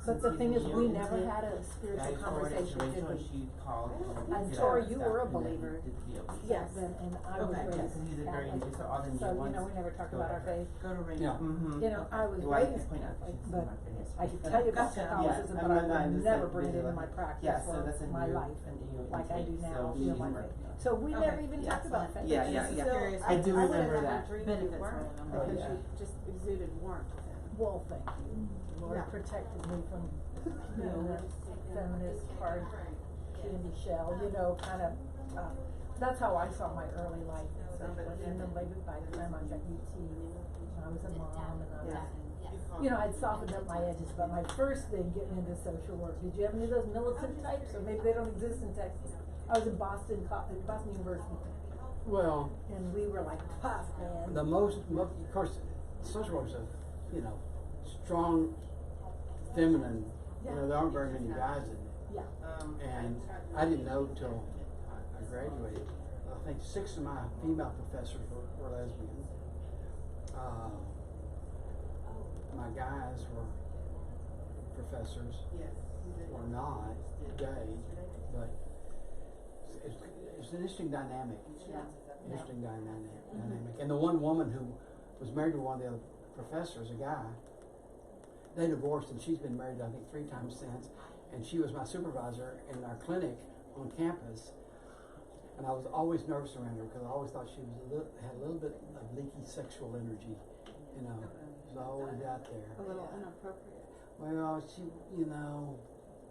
But the since thing he's is, new we into never it, had a yeah, spiritual I forwarded it to conversation, did Rachel and we? she called And did Tori, all you that were a stuff, and then believer. did the deal. Yes. And I was Okay. raised Yeah, 'cause he's a very Catholic. new, so all the new So, ones. we never talked go about our over. faith. Go to Rachel. Yeah. Mm-hmm. You know, I was Well, I raised can point out, Catholic, she's but my friend, yes. I could tell you about Gotcha. Catholicism, Yeah, but I I'm not would just never like bring it visual. into my practice Yeah, so for that's a my new life, and new like I do intake, now, so you know, she's my working faith. on it. So we Okay. never even Yeah, talked about faith. Yeah, She's yeah, yeah. still- I do would've remember had that. dream Benefits you weren't, from it. Oh, because yeah. you just exuded warmth. Well, thank you. Lord Yeah. protected me from, that feminist hard candy shell, kind of, that's how I saw my early life and stuff, but then maybe by the time I was at UT, I was a mom and I was, you know, I'd softened up my edges, but my first thing getting into social work, did you have any of those militant types, or maybe they don't exist in Texas? I was in Boston University, Well, and we were like tough, man. of course, social work's a, you know, strong, feminine, you know, there aren't very many guys in it. Yeah. And I didn't know till I graduated. I think 6 of my female professors were lesbian. My guys were professors were not gay, but it's an interesting dynamic. Interesting dynamic. And the one woman who was married to one of the other professors, a guy, they divorced, and she's been married, I think, 3 times since. And she was my supervisor in our clinic on campus. And I was always nervous around her because I always thought she was had a little bit of leaky sexual energy. You know, it was always out there. A little inappropriate. Well, she, you know,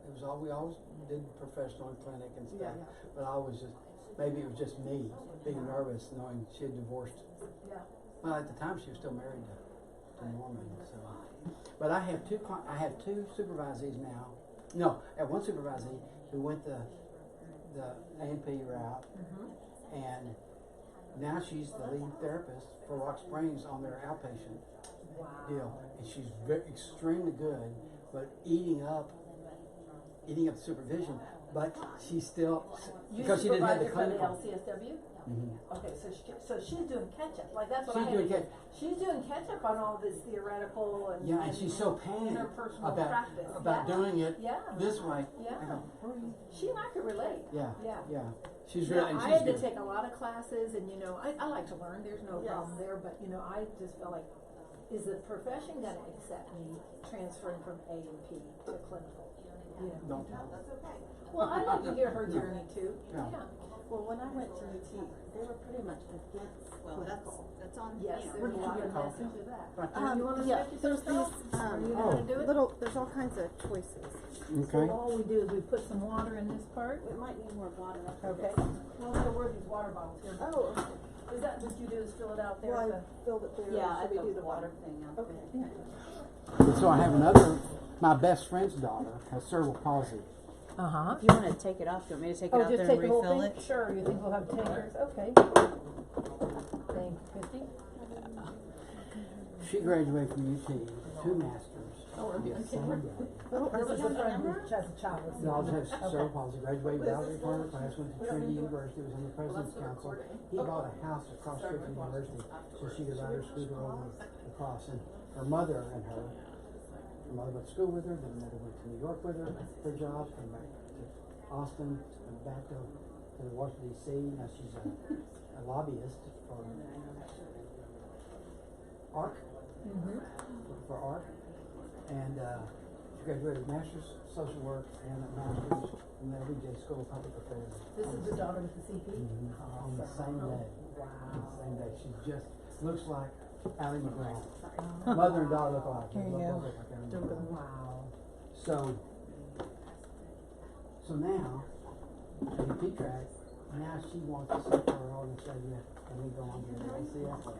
it was all we always did professional in clinic and stuff. But I was just, maybe it was just me being nervous knowing she had divorced. Well, at the time she was still married to Norman. So, but I have two supervisees now. No, I have one supervisee who went the A&P route, and now she's the lead therapist for Rock Springs on their outpatient deal, and she's extremely good, but eating up supervision. But she's still because she didn't have the clinical. LCSW? Mm-hmm. Okay, so she's doing catch up. Like that's what She's I had doing to do. catch- She's doing catch up on all this theoretical and And she's so panicked interpersonal about practice. doing it this way. Yeah. I go, She and I could relate. yeah. She's You really. know, And I she's had to good. take a lot of classes, and you know, I like to learn. There's no problem there, but you know, I just felt like, is the profession going to accept me transferring from A&P to clinical? You know. Don't tell. That's okay. Well, I'd like to hear her journey too. Yeah. Well, when I went to UT, they were pretty much against clinical. That's on. Yes, you know, there's a lot of call? message of that. You want to yeah, stretch there's yourself? these Are you gonna do it? there's all kinds of choices. So all we do is we put some water in this part. We might need more water. Okay. Well, there were these water bottles here. Oh, okay. Is that what you do? Is fill it out there? Well, I filled it there. Yeah, I Should we do filled the water thing out Okay. there? So I have another. My best friend's daughter has cerebral palsy. Uh-huh. You want to take it off? Do you want me to take it out just there take and the whole refill thing? it? Sure, you think we'll have tankers? Okay. Thank you, Christy. She graduated from UT, 2 masters. Oh, we're good. the same day. This is a friend who has a child with Dodge has Okay. cerebral palsy. Graduated Valerie Turner class, went to Trinity University, was in the President's Council. He bought a house across the street from the university so she could ride her scooter over across. And her mother went to school with her, then her mother went to New York with her for a job, came back to Austin, and back to Washington D.C. Now she's a lobbyist for ARC, for ARC, and she graduated master's social work and a master's from the LBJ School of Public Affairs. This is the daughter with the CP? On the same day. Wow. On the same day. She just looks like Allie McGraw. Mother and daughter look alike. Here you Both go. look like Allie Don't go. McGraw. Wow. So now, the P track, now she wants to sit for her own and say, yeah, can we go on here? Let's see after.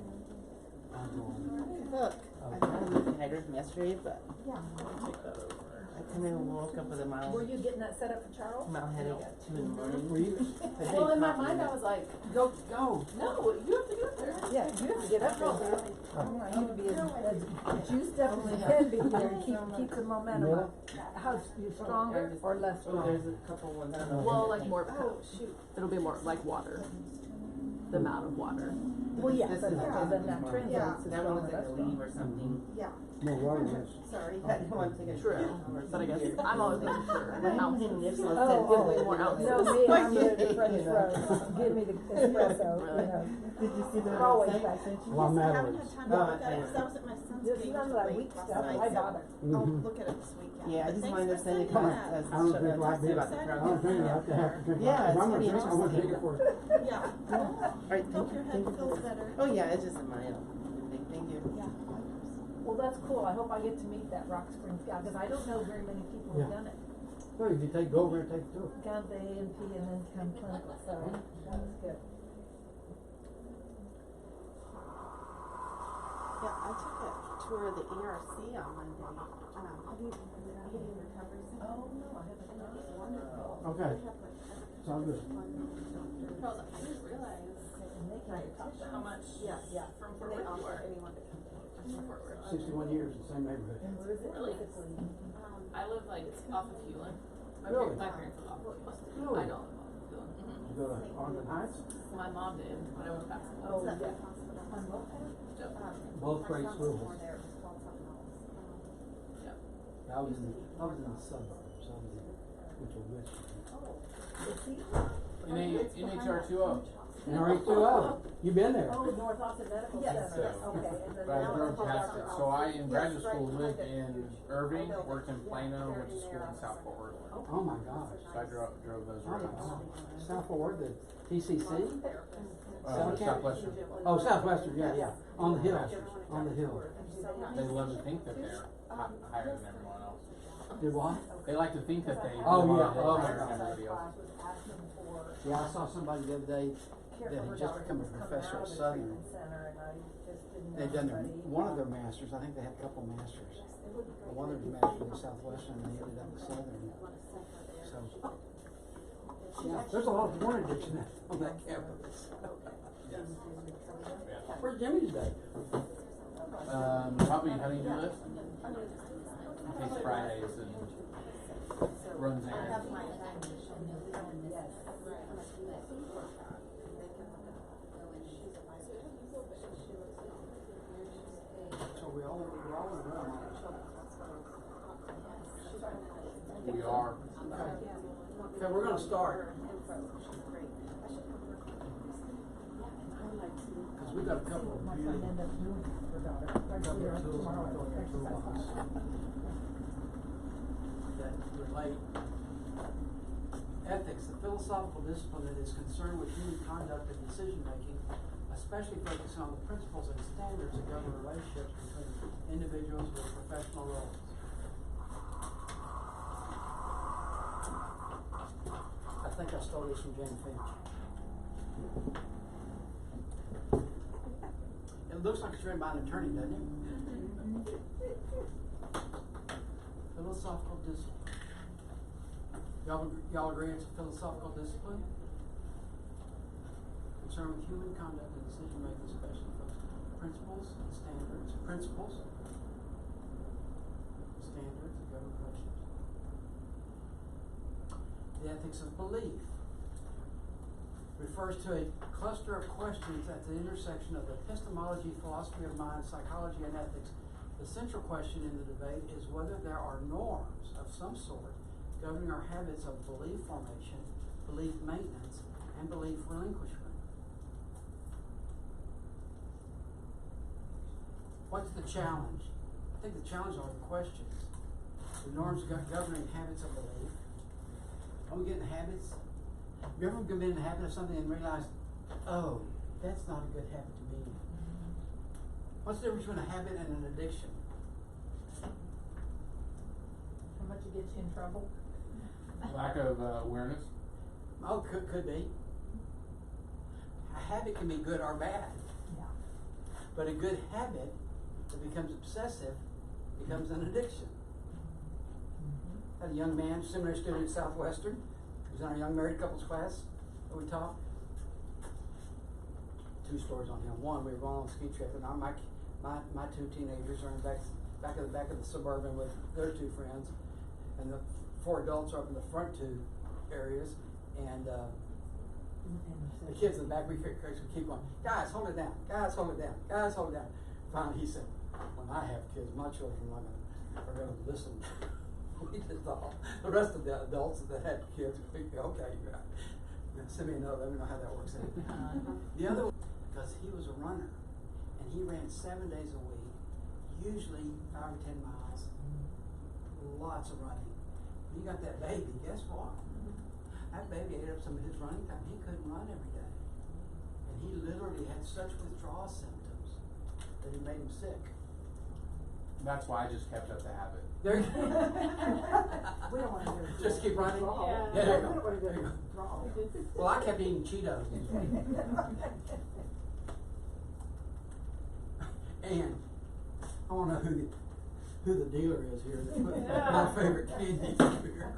I'm going. Look, I got a new header from yesterday, but Yeah. I'll take that over. I come in and woke up with a mile Were you getting that set up for Charles? headache at 2 in the morning. Were you? Well, in my mind, I was like, Go, go. no, you have to get up there. Yeah, you have to get up there. I want you to be as juice definitely can be there and keep the momentum up. How's you stronger or less Oh, strong? there's a couple ones. I don't know. Well, like more, Oh, shoot. it'll be more like water, the amount of water. Well, yeah, This but is then that translates to That one looks stronger, like that's a strong. leaf or something. Yeah. No water, yes. Sorry. I want to take a True, but I guess I'm always making sure the ounces. Oh, Give me more ounces. No, me, I'm good at French fries. Give me the espresso, you know. Did you see the Always website? like that. Well, I'm I out haven't of had it. time to look at it, 'cause I was at my son's This is game none of that late weak last stuff, night, why so bother? I'll look at it this weekend. Yeah, I But just thanks wanted to for send it sending because that. I don't drink like this. about the I program. don't drink like that. Yeah, If it's I'm gonna pretty drink, I want to drink it for. Yeah. All right, Hope your head feels better. Oh yeah, it's just a mile. Thank you. Yeah. Well, that's cool. I hope I get to meet that Rock Springs guy, because I don't know very many people who've Yeah. done it. Oh, you can go over and take two. Got the A&P and then chem clinical, so that was good. Yeah, I took a tour of the ERC on Monday. Have you eating recovery center? Oh, no, I haven't done It's it. wonderful. Okay. They have like every Sounds good. Girls, I didn't realize And they can touch how much Yeah. from And Fort they Worth you offer are. anyone to come down. From Fort Worth. 61 years in the same neighborhood. And where is it? Really? Physically. I live like off of Hewlin. Really? My parents live off of Hewlin. Really? I don't live off of Hewlin. You go to Ogden Heights? My mom did, but I went back. Oh, It's at yeah. the hospital. On what page? Yep. Both My great son was schools. born there, it was called something else. Yep. I was in the suburbs. I was in Central Michigan. Is he? NHR 2O. NRH2O. You been there? Oh, North Austin Medical Yes. Center. So, Okay. And then But I now drove it's called past Dr. it. So I, in graduate Yes, school, right lived behind in the Irving, building. worked in Plano, Yeah. went to school in South Fort Worth. Oh my gosh. So I drove those Oh my roads. gosh. South Fort Worth, the TCC? Southern County? Southwestern. Oh, Southwestern, yeah. On the hill. On the hill. They love to think that they're higher than everyone else. Did what? They like to think that they Oh, are yeah. Oh, my higher God. than everybody else. Yeah, I saw somebody the other day that had just become a professor at Southern. They'd done one of their masters, I think they had a couple masters. One of them mastered at Southwestern and they ended up at Southern. So, yeah, there's a lot of porn addiction on that campus. Where's Jimmy today? Probably honeydew list. He takes Fridays and runs I have errands. my yes. So we're all in one. We are. Okay, we're gonna start. Cause we got a couple of really End up doing it for daughter. couple of tools in Tomorrow, our toolbox that relate. Ethics, the philosophical discipline that is concerned with human conduct and decision making, especially focusing on the principles and standards that govern relationships between individuals with professional roles. I think I stole this from Jane Finch. It looks like it's written by an attorney, doesn't it? Philosophical discipline. Y'all agree it's a philosophical discipline? Concerned with human conduct and decision making, especially for principles and standards. Principles, standards that govern relationships. The ethics of belief refers to a cluster of questions at the intersection of epistemology, philosophy of mind, psychology, and ethics. The central question in the debate is whether there are norms of some sort governing our habits of belief formation, belief maintenance, and belief relinquishment. What's the challenge? I think the challenge are the questions. The norms governing habits of belief. Are we getting habits? Have you ever been in the habit of something and realized, oh, that's not a good habit to be in? What's the difference between a habit and an addiction? How much it gets you in trouble? Lack of awareness. Oh, could be. A habit can be good or bad. Yeah. But a good habit that becomes obsessive becomes an addiction. Had a young man, seminary student at Southwestern, he was in our young married couples class that we taught. Two stories on him. One, we were going on a ski trip, and my two teenagers are in the back of the Suburban with their two friends, and the four adults are up in the front two areas, and the kids in the back, we keep going, guys, hold it down, guys, hold it down, guys, hold it down. Finally, he said, when I have kids, my children are going to listen. We just all, the rest of the adults that had kids, we go, okay, you're right. Send me a note, let me know how that works out. The other one, because he was a runner, and he ran 7 days a week, usually 5 or 10 miles, lots of running. When you got that baby, guess what? That baby ate up some of his running time. He couldn't run every day. And he literally had such withdrawal symptoms that he made him sick. That's why I just kept up the habit. There you We don't wanna hear it. Just keep running? Draw. Yeah. Yeah, there you We don't go. wanna There hear you it. go. Draw. Well, I kept eating Cheetos this week. And I wanna know who the dealer is here that put my favorite candy here.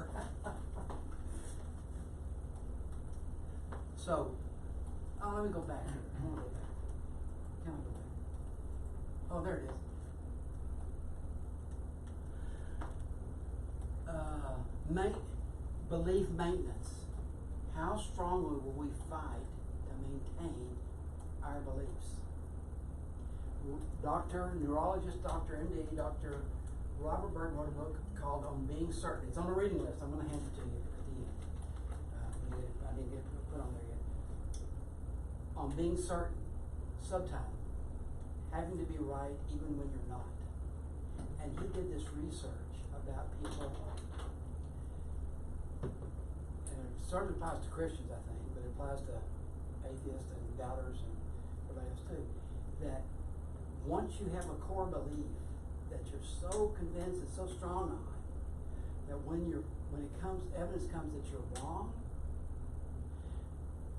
So, let me go back here. I wanna go back. Can I go back? Oh, there it is. Belief maintenance. How strongly will we fight to maintain our beliefs? Neurologist, Dr. MD, Dr. Robert Burton wrote a book called On Being Certain. It's on the reading list. I'm going to hand it to you at the end. I didn't get it put on there yet. On Being Certain, subtitle, having to be right even when you're not. And he did this research about people, and it certainly applies to Christians, I think, but it applies to atheists and doubters and everybody else too, that once you have a core belief that you're so convinced and so strong on, that when evidence comes that you're wrong,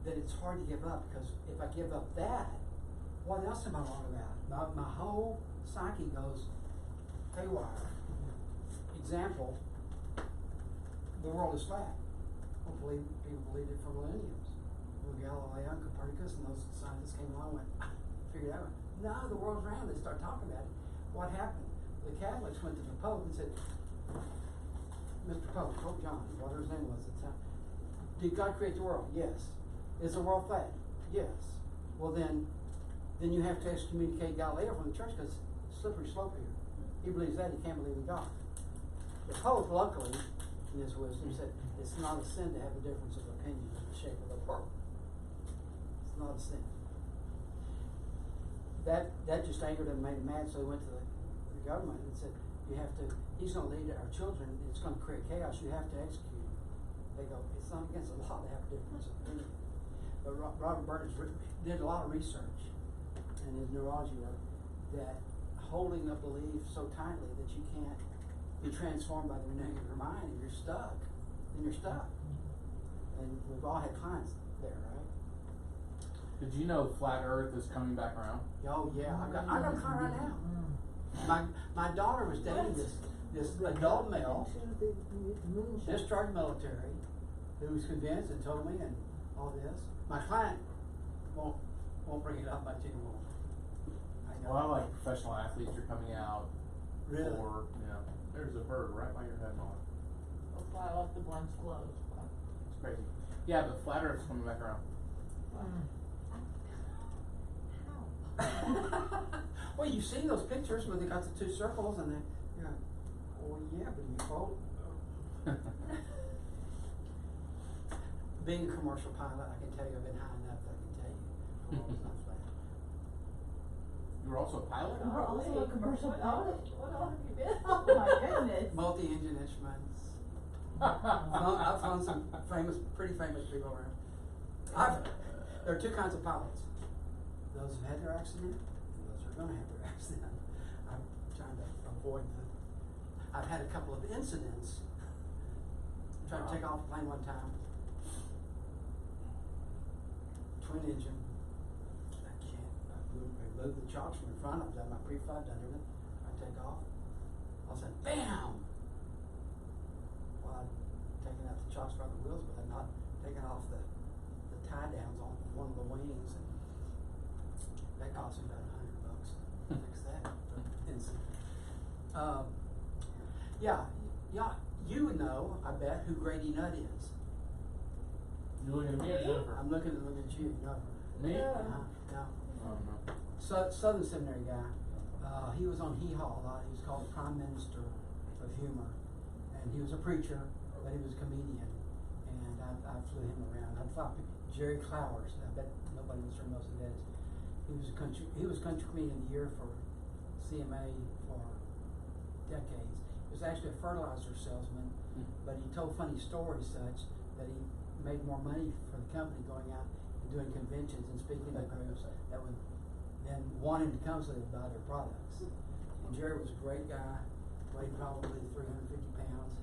that it's hard to give up, because if I give up that, what else am I wrong about? My whole psyche goes haywire. Example, the world is flat. People believed it for millenniums. Well, Galileo and Copernicus and those scientists came along and went, figured out, no, the world's round. They started talking about it. What happened? The Catholics went to the Pope and said, Mr. Pope, Pope John, whatever his name was at the time, did God create the world? Yes. Is the world flat? Yes. Well then you have to excommunicate Galileo from the church, because slippery slope here. He believes that, he can't believe in God. The Pope, luckily, in his wisdom, said it's not a sin to have a difference of opinion in the shape of the world. It's not a sin. That just angered him and made him mad, so he went to the government and said, he's going to lead our children, it's going to create chaos, you have to execute him. They go, it's not against the law to have a difference of opinion. But Robert Burton did a lot of research in his neurology work that holding a belief so tightly that you can't be transformed by the renewing of your mind, and you're stuck, then you're stuck. And we've all had clients there, right? Did you know flat Earth is coming back around? Oh yeah, I got a client right now. My daughter was dating this adult male, discharged military, who was convinced and told me and all this. My client won't bring it up much anymore. A lot of like professional athletes are coming out. Really? Or, there's a bird right by your head, Mom. That's why I left the blinds closed. It's crazy. Yeah, but flat Earth's coming back around. Well, you've seen those pictures where they got the two circles and you're like, oh yeah, but you quote. Being a commercial pilot, I can tell you I've been high enough that I can tell you the world's not flat. You were also a pilot? You were also a commercial pilot? What all have you been? Oh my goodness. Multi-engine instruments. I've flown some pretty famous people around. There are two kinds of pilots. Those who've had their accident and those who are going to have their accident. I'm trying to avoid that. I've had a couple of incidents. I tried to take off a plane one time. Twin engine. I can't. I moved the chocks from in front. I've done my pre-flight, done everything. I take off. All of a sudden, bam! Well, I'd taken out the chocks from the wheels, but I'd not taken off the tie downs on one of the wings, and that cost me about $100 to fix that incident. Yeah, you would know, I bet, who Grady Nutt is. You looking at me or Jennifer? I'm looking at you. No. Me? No. Oh, no. Southern Seminary guy. He was on Hee Haw a lot. He was called the Prime Minister of Humor, and he was a preacher, but he was a comedian. And I flew him around. I'd fly Jerry Clowers. I bet nobody in this room knows who that is. He was country comedian of the year for CMA for decades. He was actually a fertilizer salesman, but he told funny stories such that he made more money for the company going out and doing conventions and speaking at groups that would then want him to come so they'd buy their products. And Jerry was a great guy, weighed probably 350 pounds.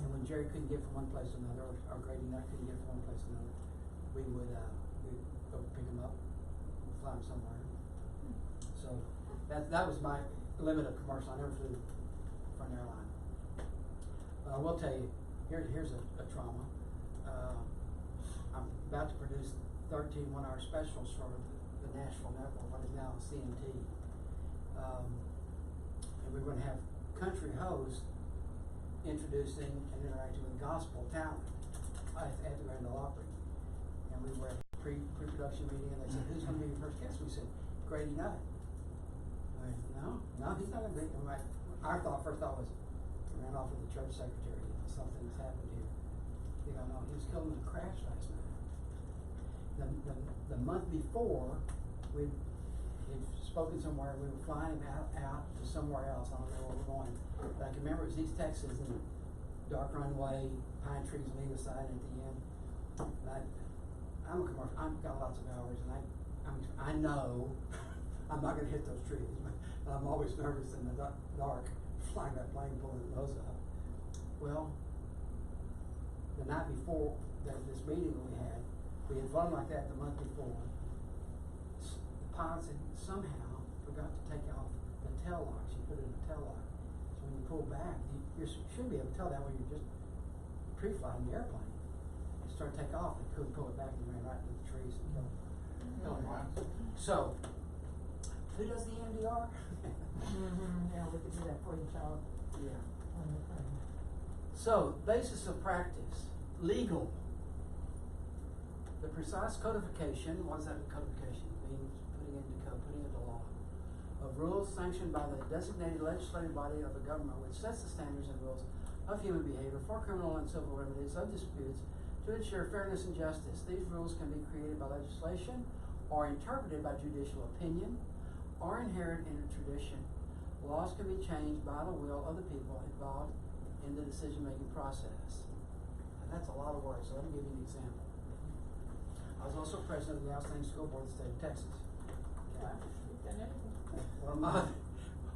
And when Jerry couldn't get from one place to another, or Grady and I couldn't get from one place to another, we'd go pick him up, fly him somewhere. So that was my limit of commercial. I never flew for an airline. But I will tell you, here's a trauma. I'm about to produce 13 one-hour specials for the Nashville Network, what is now CMT. And we're going to have country hosts introducing and interacting with gospel talent at the Grand Ole Opry. And we were at a pre-production meeting, and they said, "Who's going to be your first guest?" We said, "Grady Nutt." I went, no, he's not going to be. Our first thought was, ran off with the church secretary. Something's happened here. You know, no, he was killed in a crash last night. The month before, we'd spoken somewhere. We were flying out to somewhere else. I don't know where we're going, but I can remember it was East Texas and dark runway, pine trees on either side. And at the end, I'm a commercial. I've got lots of hours, and I know I'm not going to hit those trees. But I'm always nervous in the dark, flying that plane, pulling the nose up. Well, the night before this meeting we had flown like that the month before. The pilot said somehow forgot to take off the tail lock. She put it in the tail lock. So when you pull back, you should be able to tell that when you're just pre-flying the airplane. You start to take off, they couldn't pull it back and ran right into the trees and killed it. So, who does the EMDR? Yeah, we could do that for you, child. Yeah. On the phone. So, basis of practice, legal. The precise codification, what does that codification mean? Putting into law, of rules sanctioned by the designated legislative body of the government, which sets the standards and rules of human behavior for criminal and civil remedies of disputes to ensure fairness and justice. These rules can be created by legislation or interpreted by judicial opinion or inherent in a tradition. Laws can be changed by the will of the people involved in the decision-making process. And that's a lot of words, so let me give you an example. I was also president of the outstanding school board of the state of Texas. Wow, you've done everything.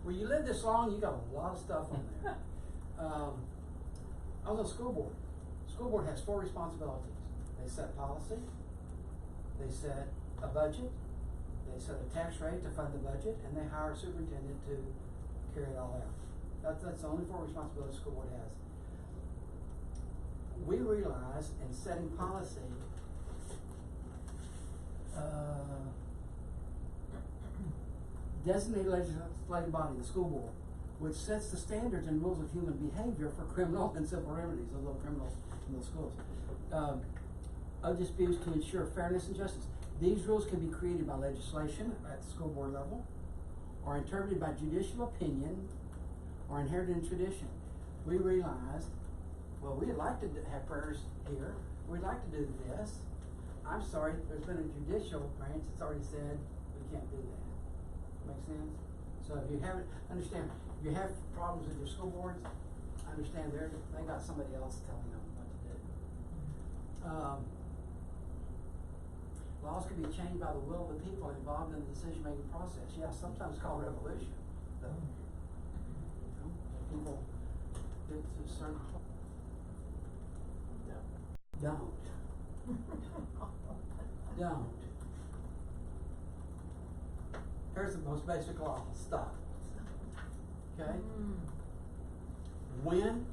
Well, you live this long, you got a lot of stuff on there. I was on the school board. School board has 4 responsibilities. They set policy, they set a budget, they set a tax rate to fund the budget, and they hire a superintendent to carry it all out. That's the only 4 responsibilities the school board has. We realize in setting policy, designated legislative body, the school board, which sets the standards and rules of human behavior for criminal and civil remedies, those little criminals in those schools, of disputes to ensure fairness and justice. These rules can be created by legislation at the school board level, or interpreted by judicial opinion, or inherited in tradition. We realized, well, we'd like to have prayers here. We'd like to do this. I'm sorry, there's been a judicial branch that's already said we can't do that. Make sense? So if you haven't, understand, if you have problems with your school boards, understand they got somebody else telling them what to do. Laws can be changed by the will of the people involved in the decision-making process. Yeah, sometimes called revolution. Though. You know, people get to a certain point. Don't. Here's the most basic law. Stop. Okay? When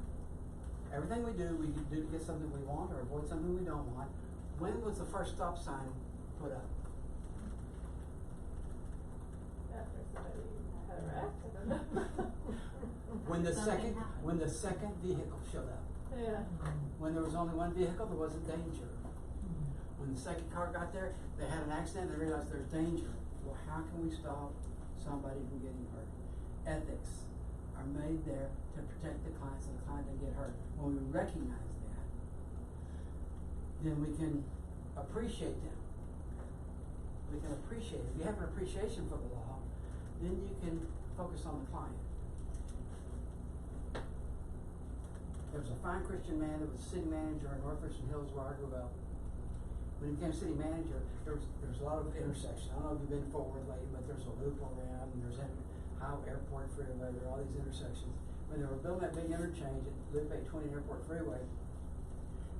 everything we do to get something we want or avoid something we don't want. When was the first stop sign put up? After somebody had a wreck, I don't know. When the second vehicle showed up. Yeah. When there was only one vehicle, there wasn't danger. When the second car got there, they had an accident, they realized there's danger. Well, how can we stop somebody from getting hurt? Ethics are made there to protect the client so the client doesn't get hurt. When we recognize that, then we can appreciate them. We can appreciate it. If you have an appreciation for the law, then you can focus on the client. There was a fine Christian man that was city manager in Northwestern Hills where I grew up. When he became city manager, there's a lot of intersections. I don't know if you've been forward lately, but there's a loop around, and there's Airport Freeway, there are all these intersections. When they were building that big interchange at Loop 820 Airport Freeway,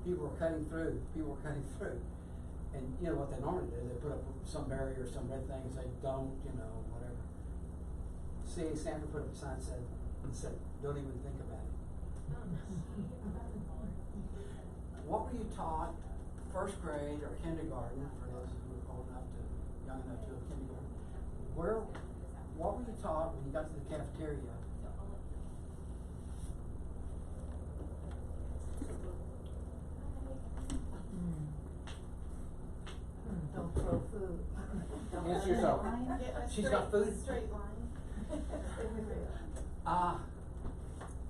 people were cutting through. And you know what they normally do, they put up some barrier or some red thing and say, don't, whatever. C.A. Stanford put up a sign and said, don't even think about it. What were you taught first grade or kindergarten, for those who are old enough to, young enough to have kindergarten, what were you taught when you got to the cafeteria? Don't throw food. Answer yourself. She's got food. Straight line.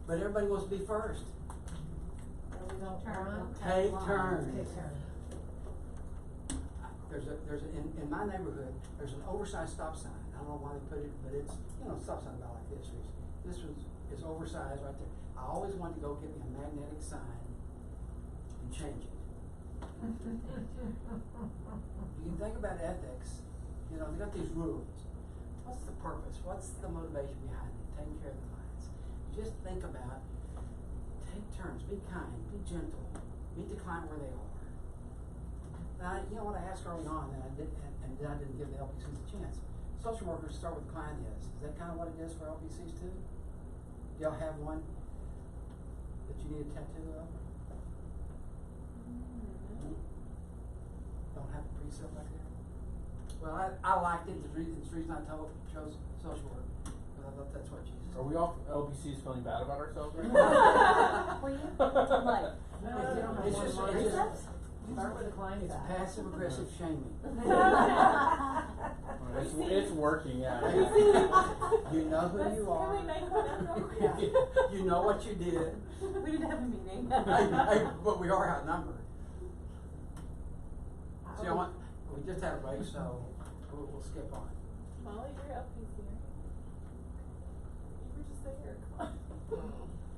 But everybody wants to be first. Don't turn. Take turns. Take turns. In my neighborhood, there's an oversized stop sign. I don't know why they put it, but it's, stop sign about like this. It's oversized right there. I always wanted to go get me a magnetic sign and change it. You can think about ethics. They got these rules. What's the purpose? What's the motivation behind it? Taking care of the clients. Just think about, take turns, be kind, be gentle, meet the client where they are. Now, you know what I asked early on, and I didn't give the LPCs a chance. Social workers start with the client is. Is that kind of what it is for LPCs too? Do y'all have one that you need a tattoo of? Don't have a precept like that? Well, I liked it. It's the reason I chose social work. Because I thought that's what Jesus Are we all LPCs feeling bad about ourselves right Were you? Like, It's just Start with the client it's side. passive aggressive shaming. now? It's working, yeah. You know who you are. Really make it up. You know what you did. we didn't have a meeting. But we are outnumbered. So we just had a break, so we'll skip on. Molly, you're LPC, right? You were just there. Come on.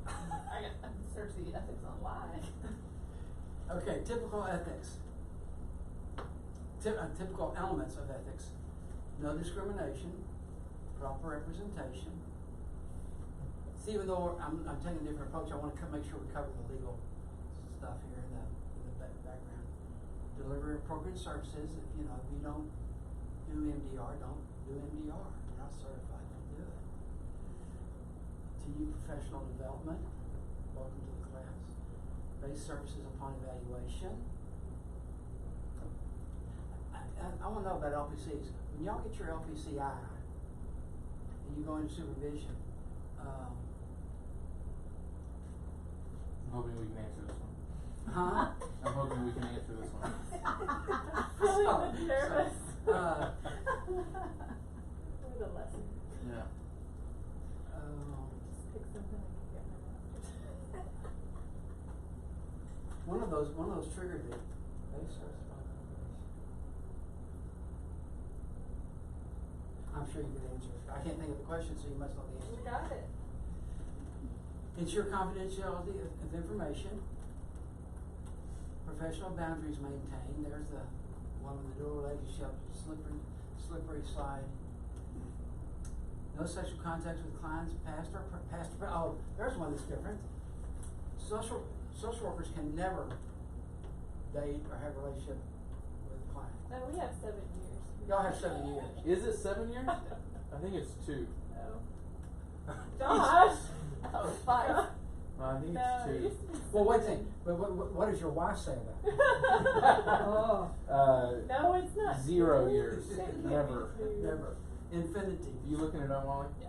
I got to search the ethics online. Okay, typical ethics. Typical elements of ethics. No discrimination, proper representation. See, even though I'm taking a different approach, I want to make sure we cover the legal stuff here in the background. Deliver appropriate services. If you don't do MDR, don't do MDR. You're not certified, don't do it. Continue professional development. Welcome to the class. Base services upon evaluation. I want to know about LPCs. When y'all get your LPCI and you go into supervision, I'm hoping we can answer this one. huh? I'm hoping we can answer this one. Really nervous. Uh, What a lesson. Yeah. Just pick something I can get my master's. one of those triggered it. Base services upon evaluation. I'm sure you could answer it. I can't think of the question, so you must know the answer. We got it. Ensure confidentiality of information. Professional boundaries maintained. There's the one with the dual relationship, slippery slide. No sexual contacts with clients, oh, there's one that's different. Social workers can never date or have a relationship with a client. No, we have 7 years. Y'all have 7 years. Is it 7 years? I think it's 2. No. Josh! That was 5. No, I think No, it's it 2. used to be Well, wait a 7. second. But what does your wife say about it? Oh. No, it's not. 0 years. It can't be Never. 2. Never. Infinity. You looking it up, Molly? Yeah.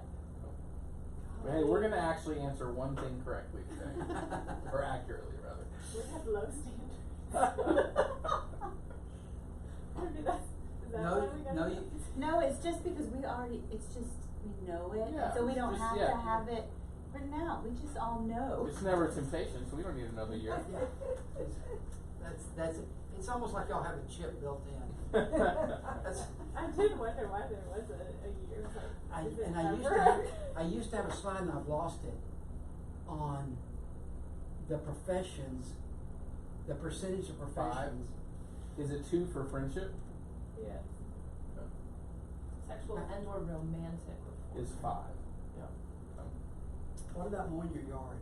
Hey, we're gonna actually answer one thing correctly today, or accurately rather. We have low standards. Maybe that's, is that No, why we got no, it? you- No, it's just because we know it, Yeah, so we don't just- have yeah. to have it written out. We just all know. It's never a temptation, so we don't need another year. That's it. It's almost like y'all have a chip built in. That's, I did wonder why there was a year. Like, is it I used to have a slide and I've lost it on the professions, the percentage of professions. Is it 2 for friendship? Yes. Sexual and or romantic is 5. Yeah. So, What about mowing your yard?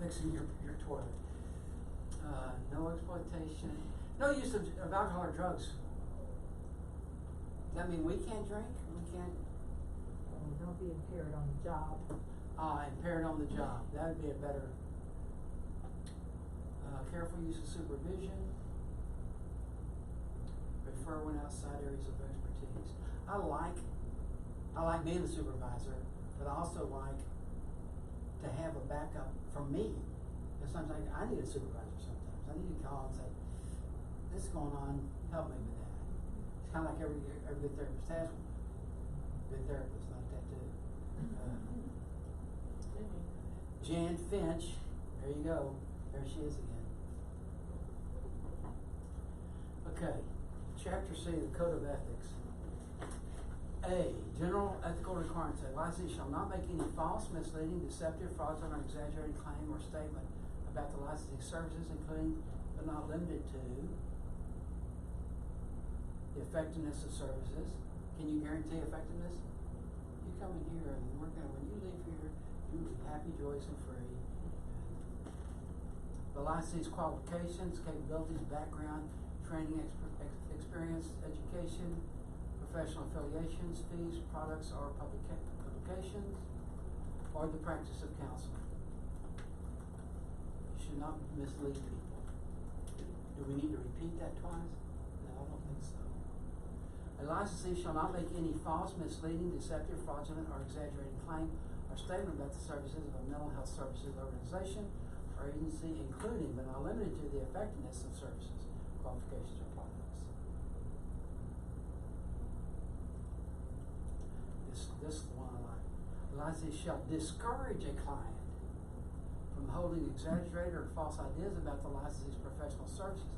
Fixing your toilet? No exploitation, no use of alcohol or drugs. Does that mean we can't drink? We can't, Don't be impaired on the job. impaired on the job? That would be a better, careful use of supervision. Refer when outside areas of expertise. I like being a supervisor, but I also like to have a backup from me. Because sometimes I need a supervisor sometimes. I need to call and say, this is going on, help me with that. It's kind of like every good therapist has one. Good therapist, not that too. Jan Finch, there you go. There she is again. Okay, Chapter C, the Code of Ethics. A, general ethical requirements. A licensee shall not make any false, misleading, deceptive, fraudulent, or exaggerated claim or statement about the licensing services, including but not limited to the effectiveness of services. Can you guarantee effectiveness? You come in here and we're gonna, when you leave here, you will be happy, joyous, and free. The licensee's qualifications, capabilities, background, training, experience, education, professional affiliations, fees, products, or publications, or the practice of counseling. You should not mislead people. Do we need to repeat that twice? No, I don't think so. A licensee shall not make any false, misleading, deceptive, fraudulent, or exaggerated claim or statement about the services of a mental health services organization or agency, including but not limited to the effectiveness of services, qualifications, or products. This is the one I like. The licensee shall discourage a client from holding exaggerated or false ideas about the licensee's professional services,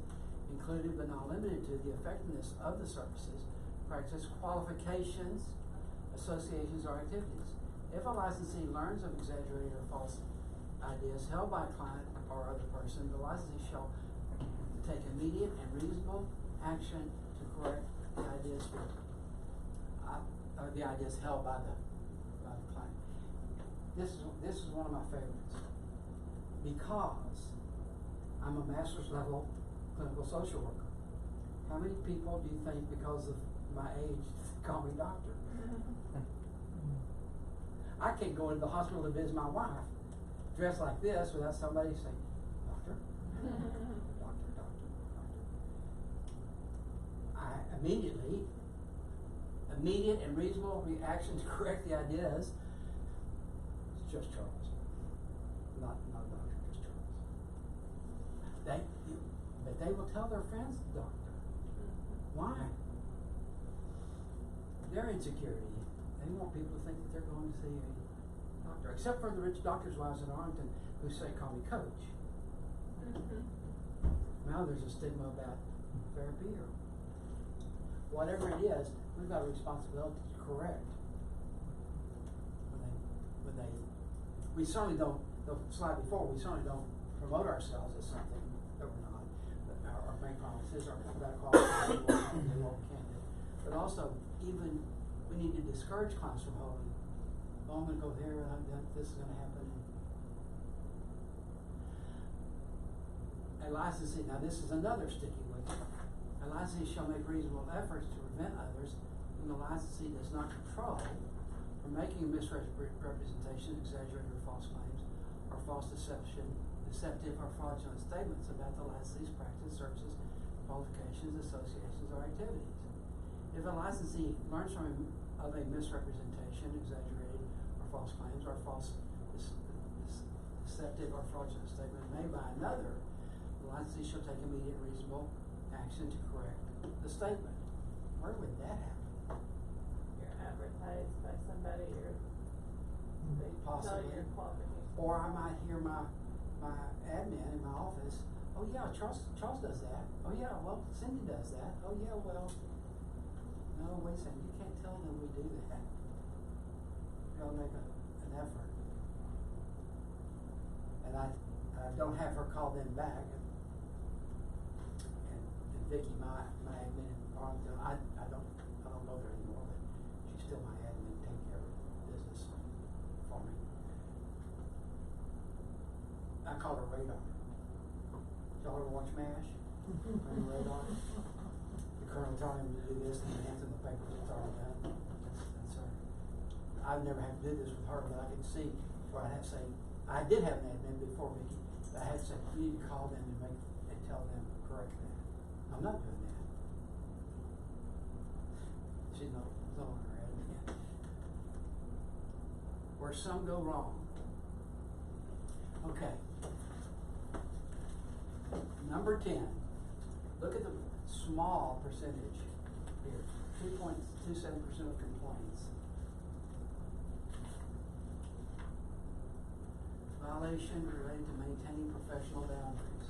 including but not limited to the effectiveness of the services, practice, qualifications, associations, or activities. If a licensee learns of exaggerated or false ideas held by a client or other person, the licensee shall take immediate and reasonable action to correct the ideas the ideas held by the client. This is one of my favorites because I'm a master's level clinical social worker. How many people do you think, because of my age, call me doctor? I can't go into the hospital to visit my wife dressed like this without somebody saying, doctor, doctor. I immediate and reasonable reaction to correct the ideas. It's just Charles, not doctor, just Charles. But they will tell their friends doctor. Why? Their insecurity. They want people to think that they're going to see a doctor, except for the rich doctors' wives in Arlington who say, call me coach. Now there's a stigma about therapy or whatever it is. We've got a responsibility to correct. We certainly don't, the slide before, we certainly don't promote ourselves as something that we're not, or make promises, or about qualifications, what we can do, what we can't do. But also, even, we need to discourage clients from holding, oh, I'm going to go there, this is going to happen. A licensee, now this is another sticky wicket. A licensee shall make reasonable efforts to prevent others whom the licensee does not control from making misrepresentation, exaggerated or false claims, or false deceptive or fraudulent statements about the licensee's practice, services, qualifications, associations, or activities. If a licensee learns of a misrepresentation, exaggerated or false claims, or false deceptive or fraudulent statement made by another, the licensee shall take immediate reasonable action to correct the statement. Where would that happen? You're advertised by somebody, or they tell Possibly. your qualifications. Or I might hear my admin in my office, oh yeah, Charles does that. Oh yeah, well, Cindy does that. Oh yeah, well, no, wait a second, you can't tell them we do that. You gotta make an effort. And I don't have her call them back. And Vicky, my admin in Arlington, I don't know there anymore, but she's still my admin, take care of business for me. I call her Radar. Y'all ever watch MASH? Remember Radar? The colonel telling him to do this and the hands in the papers, it's already done. That's her. I've never had to do this with her, but I could see where I had to say, I did have an admin before Vicky, but I had to say, you need to call them and tell them to correct that. I'm not doing that. She's no longer admin. Where some go wrong. Okay. Number 10. Look at the small percentage here. 2.27% of complaints. Violation related to maintaining professional boundaries.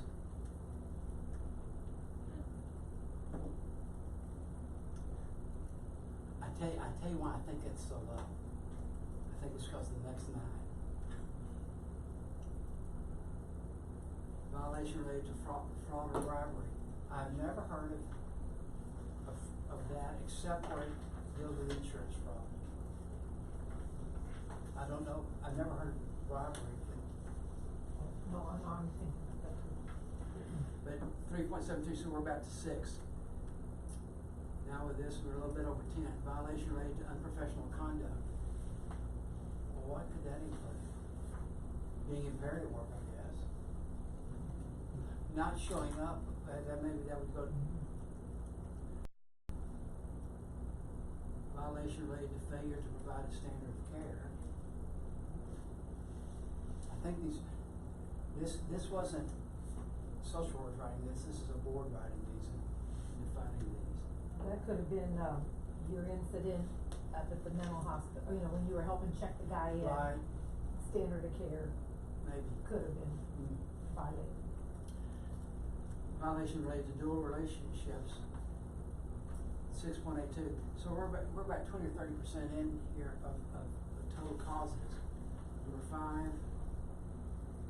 I tell you why I think it's so low. I think it's because of the next 9. Violation related to fraud or bribery. I've never heard of that except where it deals with insurance fraud. I don't know. I've never heard of bribery. No, I'm thinking of that. But 3.72, so we're back to 6. Now with this, we're a little bit over 10. Violation related to unprofessional conduct. Well, what could that include? Being impaired at work, I guess. Not showing up, maybe that would go. Violation related to failure to provide a standard of care. I think this wasn't social work writing this is a board writing these and defining these. That could have been, your incident up at the mental hospital, when you were helping check the guy in. Right. Standard of care Maybe. could have been violated. Violation related to dual relationships. 6.82. So we're about 20 or 30% in here of total causes. Number 5.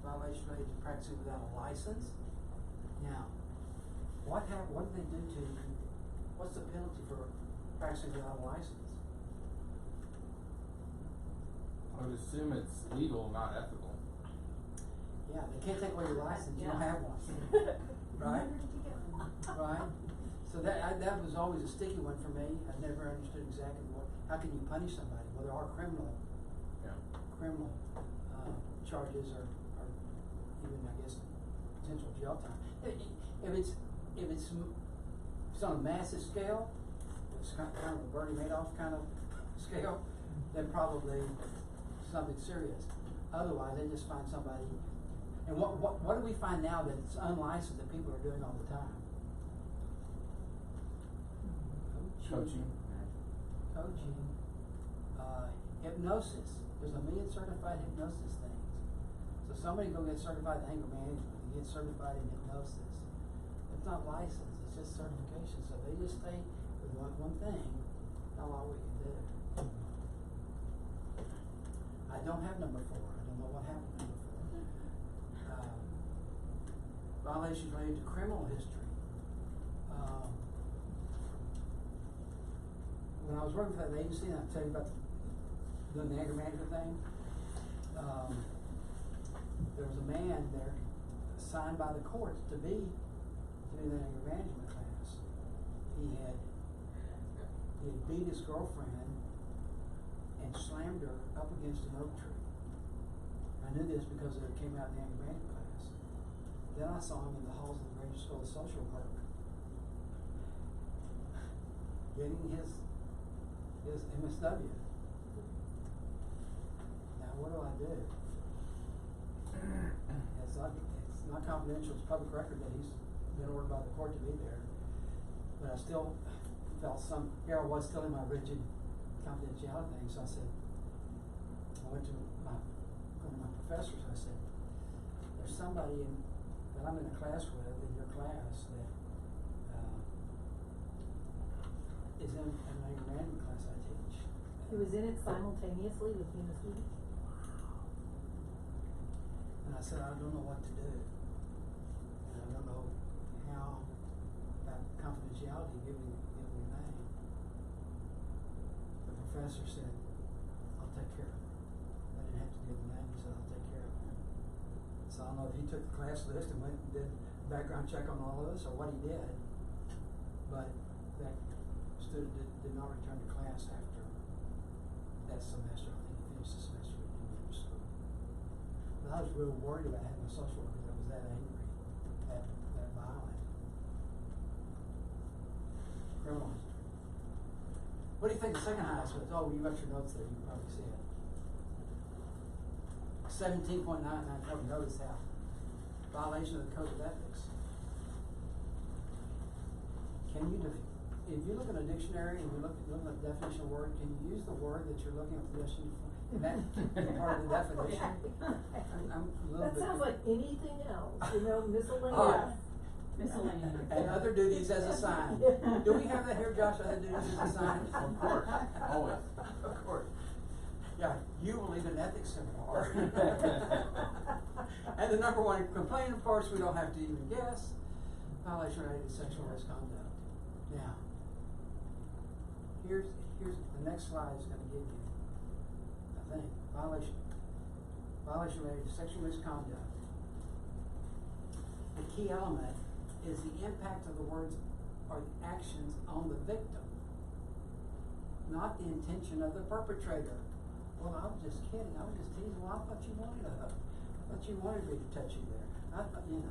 Violation related to practicing without a license. Now, what did they do to? What's the penalty for practicing without a license? I would assume it's legal, not ethical. Yeah, they can't take away your license. You don't have one, right? Right. So that was always a sticky one for me. I never understood exactly how can you punish somebody? Well, there are criminal charges or even, I guess, potential jail time. If it's on a massive scale, it's kind of a Bernie Madoff kind of scale, then probably something serious. Otherwise, they just find somebody. And what do we find now that it's unlicensed that people are doing all the time? Coaching. Hypnosis. There's a million certified hypnosis things. So somebody go get certified in anger management, they get certified in hypnosis. It's not licensed, it's just certification. So they just stay with one thing, not all we can do. I don't have number 4. I don't know what happened to number 4. Violations related to criminal history. When I was working for that agency, and I'll tell you about doing the anger management thing, there was a man there assigned by the courts to be doing the anger management class. He had beat his girlfriend and slammed her up against an oak tree. I knew this because it came out in the anger management class. Then I saw him in the halls of the Graduate School of Social Work, getting his MSW. Now, what do I do? It's not confidential. It's public record that he's been ordered by the court to be there. But I still felt here I was still in my rigid confidentiality thing. So I said, I went to one of my professors. I said, there's somebody that I'm in a class with in your class that is in an anger management class I teach. He was in it simultaneously with you and the students? And I said, I don't know what to do. And I don't know how that confidentiality, give me your name. The professor said, I'll take care of it. I didn't have to do the name, he said, I'll take care of it. So I don't know if he took the class list and went and did a background check on all of us or what he did, but that student did not return to class after that semester. I think he finished the semester at junior school. But I was real worried about having a social worker that was that angry, that violent. Criminal history. What do you think the second highest was? Oh, you got your notes there, you can probably see it. 17.99, probably notice how. Violation of the Code of Ethics. Can you, if you look at a dictionary and you look at the definition of word, can you use the word that you're looking at the definition for? That part of the definition? I'm a little That bit. sounds like anything else, miscellaneous. Oh. Miscellaneous. And other duties as assigned. Do we have that here, Josh, other duties as assigned? Of course, always. Of course. Yeah, you will lead an ethics seminar. And the number one complaint, of course, we don't have to even guess, violation related to sexual misconduct. Now, here's the next slide is going to give you, I think, violation related to sexual misconduct. The key element is the impact of the words or the actions on the victim, not the intention of the perpetrator. Well, I was just kidding. I was just teasing. Well, I thought you wanted a hug. I thought you wanted me to touch you there. I thought, the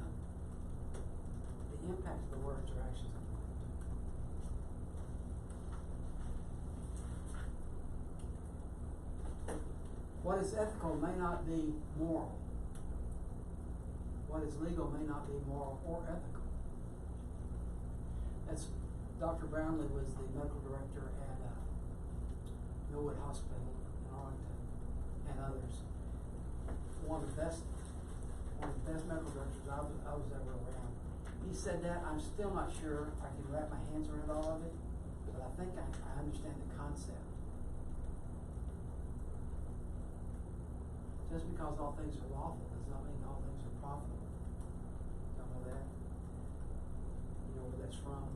impact of the words or actions on the victim. What is ethical may not be moral. What is legal may not be moral or ethical. That's Dr. Brownlee was the medical director at Millwood Hospital in Arlington and others. One of the best medical directors I was ever around. He said that. I'm still not sure I can wrap my hands around all of it, but I think I understand the concept. Just because all things are lawful does not mean all things are profitable. Y'all know that? You know where that's from?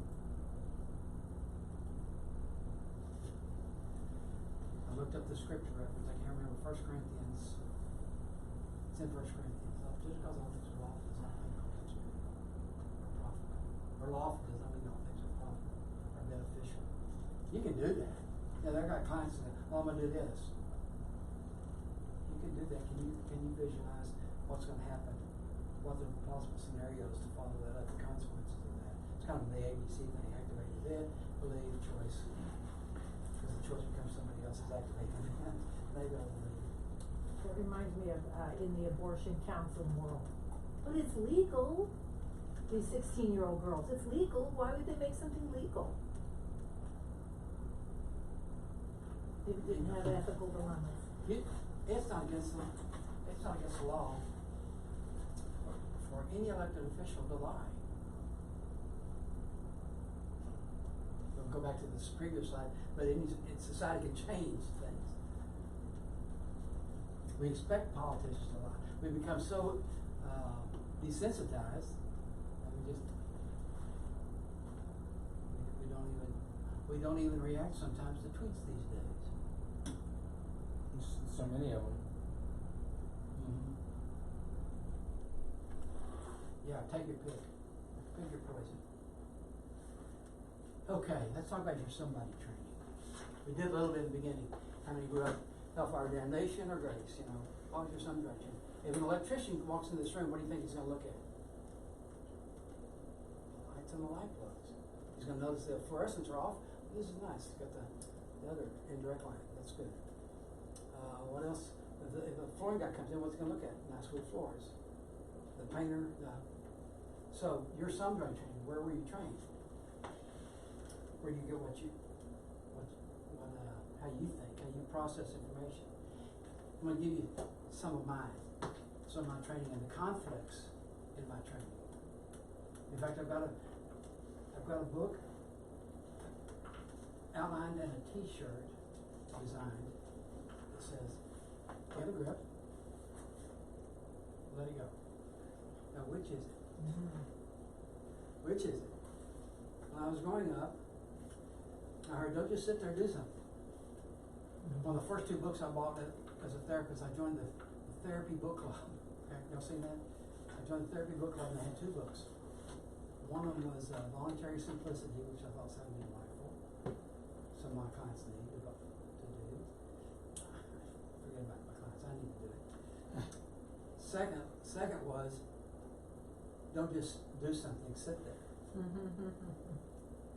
I looked up the scripture reference. I can't remember 1 Corinthians. It's in 1 Corinthians. Just because all things are lawful does not mean all things are profitable. Or lawful does not mean all things are profitable or beneficial. You can do that. Yeah, I got clients that say, well, I'm going to do this. You can do that. Can you visualize what's going to happen? What are the possible scenarios to follow that up, the consequences of that? It's kind of the ABC thing, activated it, believe, choice. Because the choice becomes somebody else's activated it. They don't believe. That reminds me of in the abortion counseling world. But it's legal. These 16-year-old girls, it's legal. Why would they make something legal? If it didn't have ethical dilemmas. It's not against the law for any elected official to lie. We'll go back to this previous slide, but society can change things. We expect politicians to lie. We become so desensitized that we don't even react sometimes to tweets these days. So many of them. Mm-hmm. Yeah, take your pick. Pick your poison. Okay, let's talk about your somebody training. We did a little bit in the beginning. How many grew up hellfire damnation or grace? What was your somebody training? If an electrician walks into this room, what do you think he's going to look at? Lights on the light plugs. He's going to notice the fluorescents are off. This is nice. It's got the other indirect light. That's good. What else? If a flooring guy comes in, what's he going to look at? Nice wood floors. The painter. So your somebody training. Where were you trained? Where do you get how you think, how you process information? I'm going to give you some of my training and the conflicts in my training. In fact, I've got a book outlined and a T-shirt designed that says, "Get a grip, let it go." Now, which is it? Which is it? When I was growing up, I heard, "Don't just sit there, do something." One of the first 2 books I bought as a therapist, I joined the therapy book club. Okay, y'all seen that? I joined the therapy book club and they had 2 books. One of them was Voluntary Simplicity, which I thought sounded delightful. Some of my clients need to do. Forget about my clients, I need to do it. Second was, don't just do something, sit there.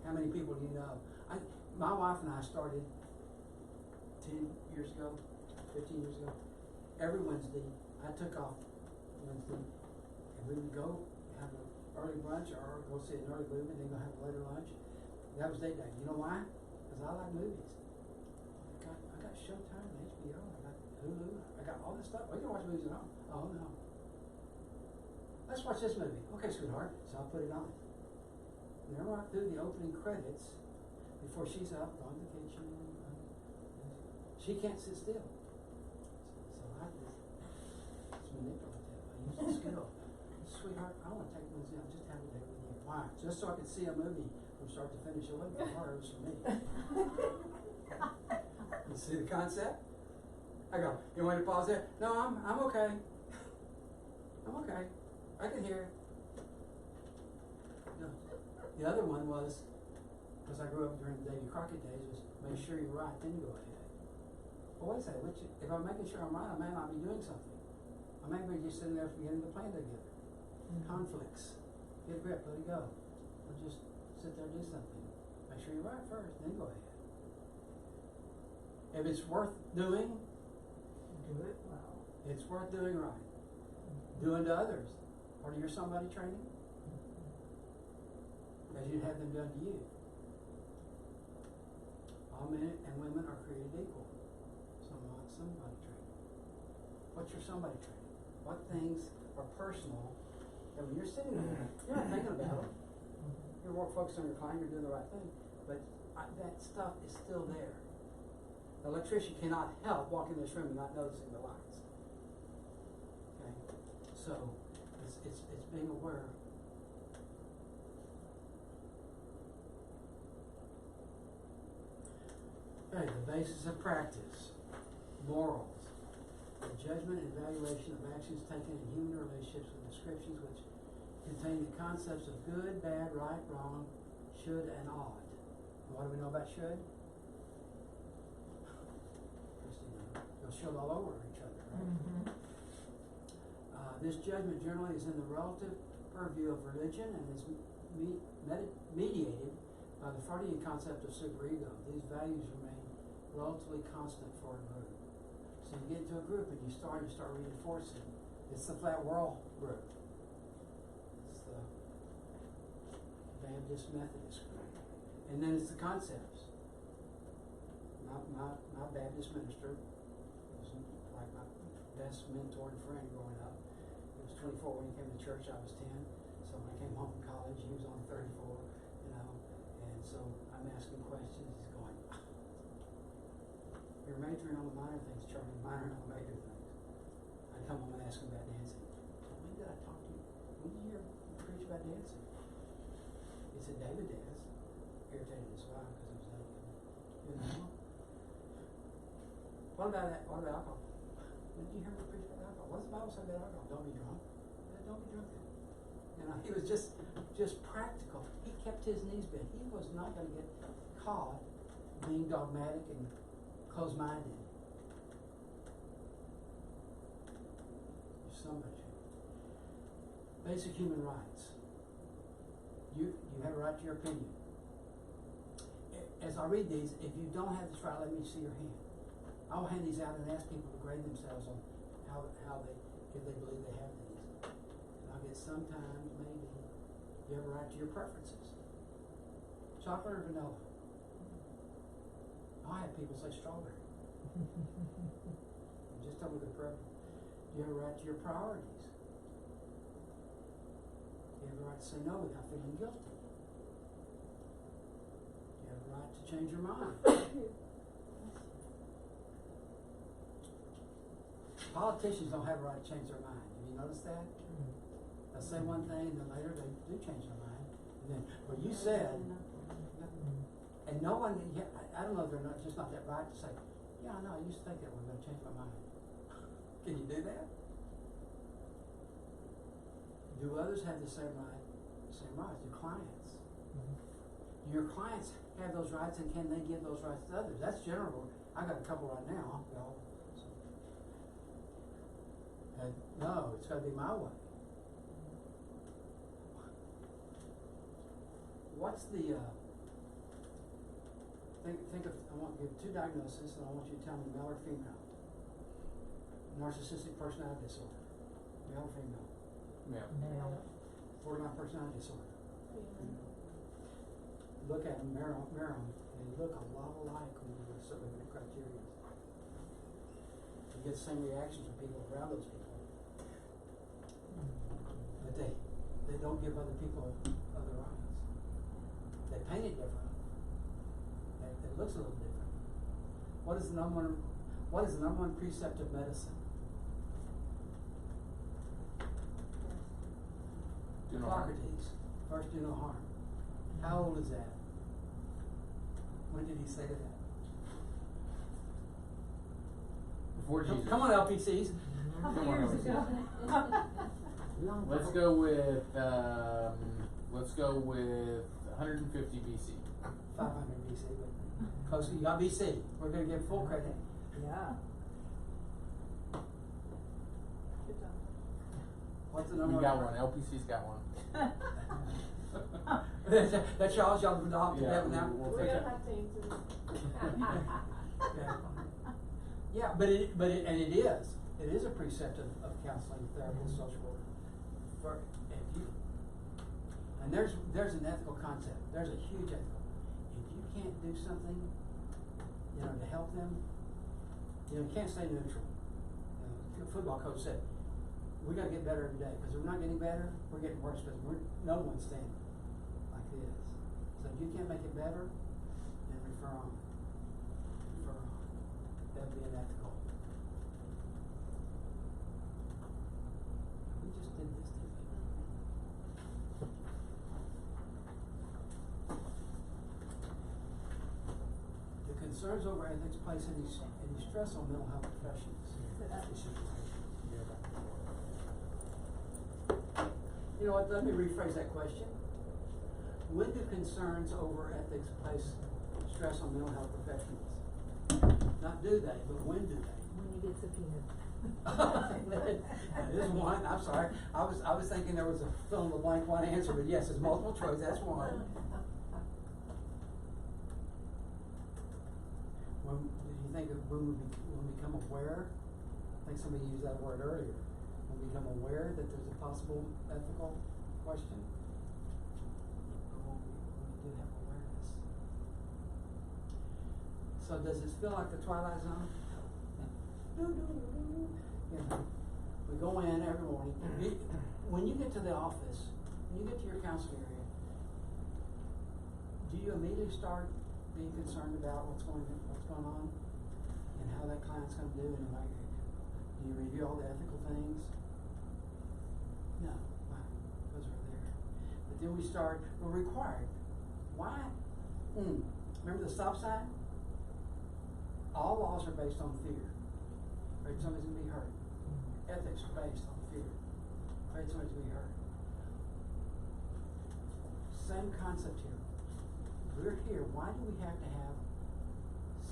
How many people do you know? My wife and I started 10 years ago, 15 years ago. Every Wednesday, I took off Wednesday, and we would go have an early brunch or go see an early movie, then go have a later lunch. That was date night. You know why? Because I like movies. I got Showtime and HBO, I got Hulu, I got all this stuff. We can watch movies at home. Oh no. Let's watch this movie. Okay, sweetheart. So I'll put it on. And then right through the opening credits, before she's up, gone to the kitchen, she can't sit still. So I it's manipulative. I use the skill. Sweetheart, I want to take Wednesday. I'll just have a day with you. Why? Just so I could see a movie from start to finish. It wasn't for her, it was for me. You see the concept? I go, you want me to pause there? No, I'm okay. I'm okay. I can hear it. No. The other one was, because I grew up during the Davy Crockett days, was make sure you're right, then go ahead. Well, wait a second, if I'm making sure I'm right, I may not be doing something. I may be just sitting there forgetting to plan together. Conflicts. Get a grip, let it go. Or just sit there and do something. Make sure you're right first, then go ahead. If it's worth doing, Do it well. it's worth doing right. Doing to others. Part of your somebody training. As you'd have them done to you. All men and women are created equal. Somebody training. What's your somebody training? What things are personal that when you're sitting there, you're not thinking about them. You're more focused on your client, you're doing the right thing. But that stuff is still there. The electrician cannot help walking in this room and not noticing the lights. Okay? So it's being aware. Okay, the basis of practice. Morals. The judgment and evaluation of actions taken in human relationships with descriptions which contain the concepts of good, bad, right, wrong, should, and ought. And what do we know about should? They'll should all over each other, right? This judgment generally is in the relative purview of religion and is mediated by the Freudian concept of superego. These values remain relatively constant for a group. So you get into a group and you start reinforcing. It's the flat world group. It's the Baptist Methodist group. And then it's the concepts. My Baptist minister was like my best mentor and friend growing up. He was 24 when he came to church, I was 10. So when I came home from college, he was only 34, and so I'm asking questions, he's going, you're majoring on the minor things, Charlie, minoring on the major things. I come home and ask him about dancing. When did I talk to you? When did you hear me preach about dancing? He said, David danced. Irritated his wife because he was naked. You know? What about that? What about alcohol? When did you hear me preach about alcohol? What does the Bible say about alcohol? Don't be drunk. Don't be drunk then. You know, he was just practical. He kept his knees bent. He was not going to get caught being dogmatic and close-minded. There's so much. Basic human rights. You have a right to your opinion. As I read these, if you don't have this right, let me see your hand. I'll hand these out and ask people to grade themselves on how they, if they believe they have these. And I'll get sometimes, maybe, you have a right to your preferences. Chocolate or vanilla? I'll have people say strawberry. Just tell me the preference. You have a right to your priorities. You have a right to say no without feeling guilty. You have a right to change your mind. Politicians don't have a right to change their mind. Have you noticed that? They'll say one thing and then later they do change their mind. And then, well, you said, and no one, I don't know if they're not just not that right to say, Yeah, I know, I used to think that we're gonna change my mind. Can you do that? Do others have the same rights? Do clients? Do your clients have those rights, and can they give those rights to others? That's general. I got a couple right now, y'all. So. And no, it's gotta be my way. What's the, think of, I want to give two diagnoses, and I want you to tell me male or female. Narcissistic personality disorder. Male or female? Yeah. Borderline personality disorder. Look at them, mirror 'em. They look a lot alike when you look certain criteria. You get the same reactions from people around those people. But they don't give other people other rights. They paint it different. It looks a little different. What is the number one precept of medicine? Do no harm. Hippocrates. First, do no harm. How old is that? When did he say that? Before Jesus. Come on, LPCs. Come on, Years ago. Let's go with 150 BC. 500 BC, but close. You got BC. We're going to give full credit. Yeah. Good job. What's the number? You got one. LPC's got one. That's y'all adopted that now. We don't have to answer. Yeah, but it is a precept of counseling, therapy, social work. And there's an ethical concept. There's a huge ethical. If you can't do something, to help them, you can't stay neutral. The football coach said, we got to get better every day, because if we're not getting better, we're getting worse, because no one's standing like this. So if you can't make it better, then refer on. That would be unethical. We just did this, didn't we? The concerns over ethics place any stress on mental health professionals. You know what, let me rephrase that question. When do concerns over ethics place stress on mental health professionals? Not do they, but when do they? When you get subpoenaed. That is one, I'm sorry. I was thinking there was a fill in the blank one answer, but yes, it's multiple choice, that's one. When do you think of when we become aware? I think somebody used that word earlier. When we become aware that there's a possible ethical question. Or when we do have awareness. So does this feel like the Twilight Zone? We go in every morning. When you get to the office, when you get to your counseling area, do you immediately start being concerned about what's going on and how that client's going to do, and do you review all the ethical things? No, those are there. But then we're required. Why? Remember the stop sign? All laws are based on fear. Afraid somebody's going to be hurt. Ethics are based on fear. Afraid somebody's going to be hurt. Same concept here. We're here. Why do we have to have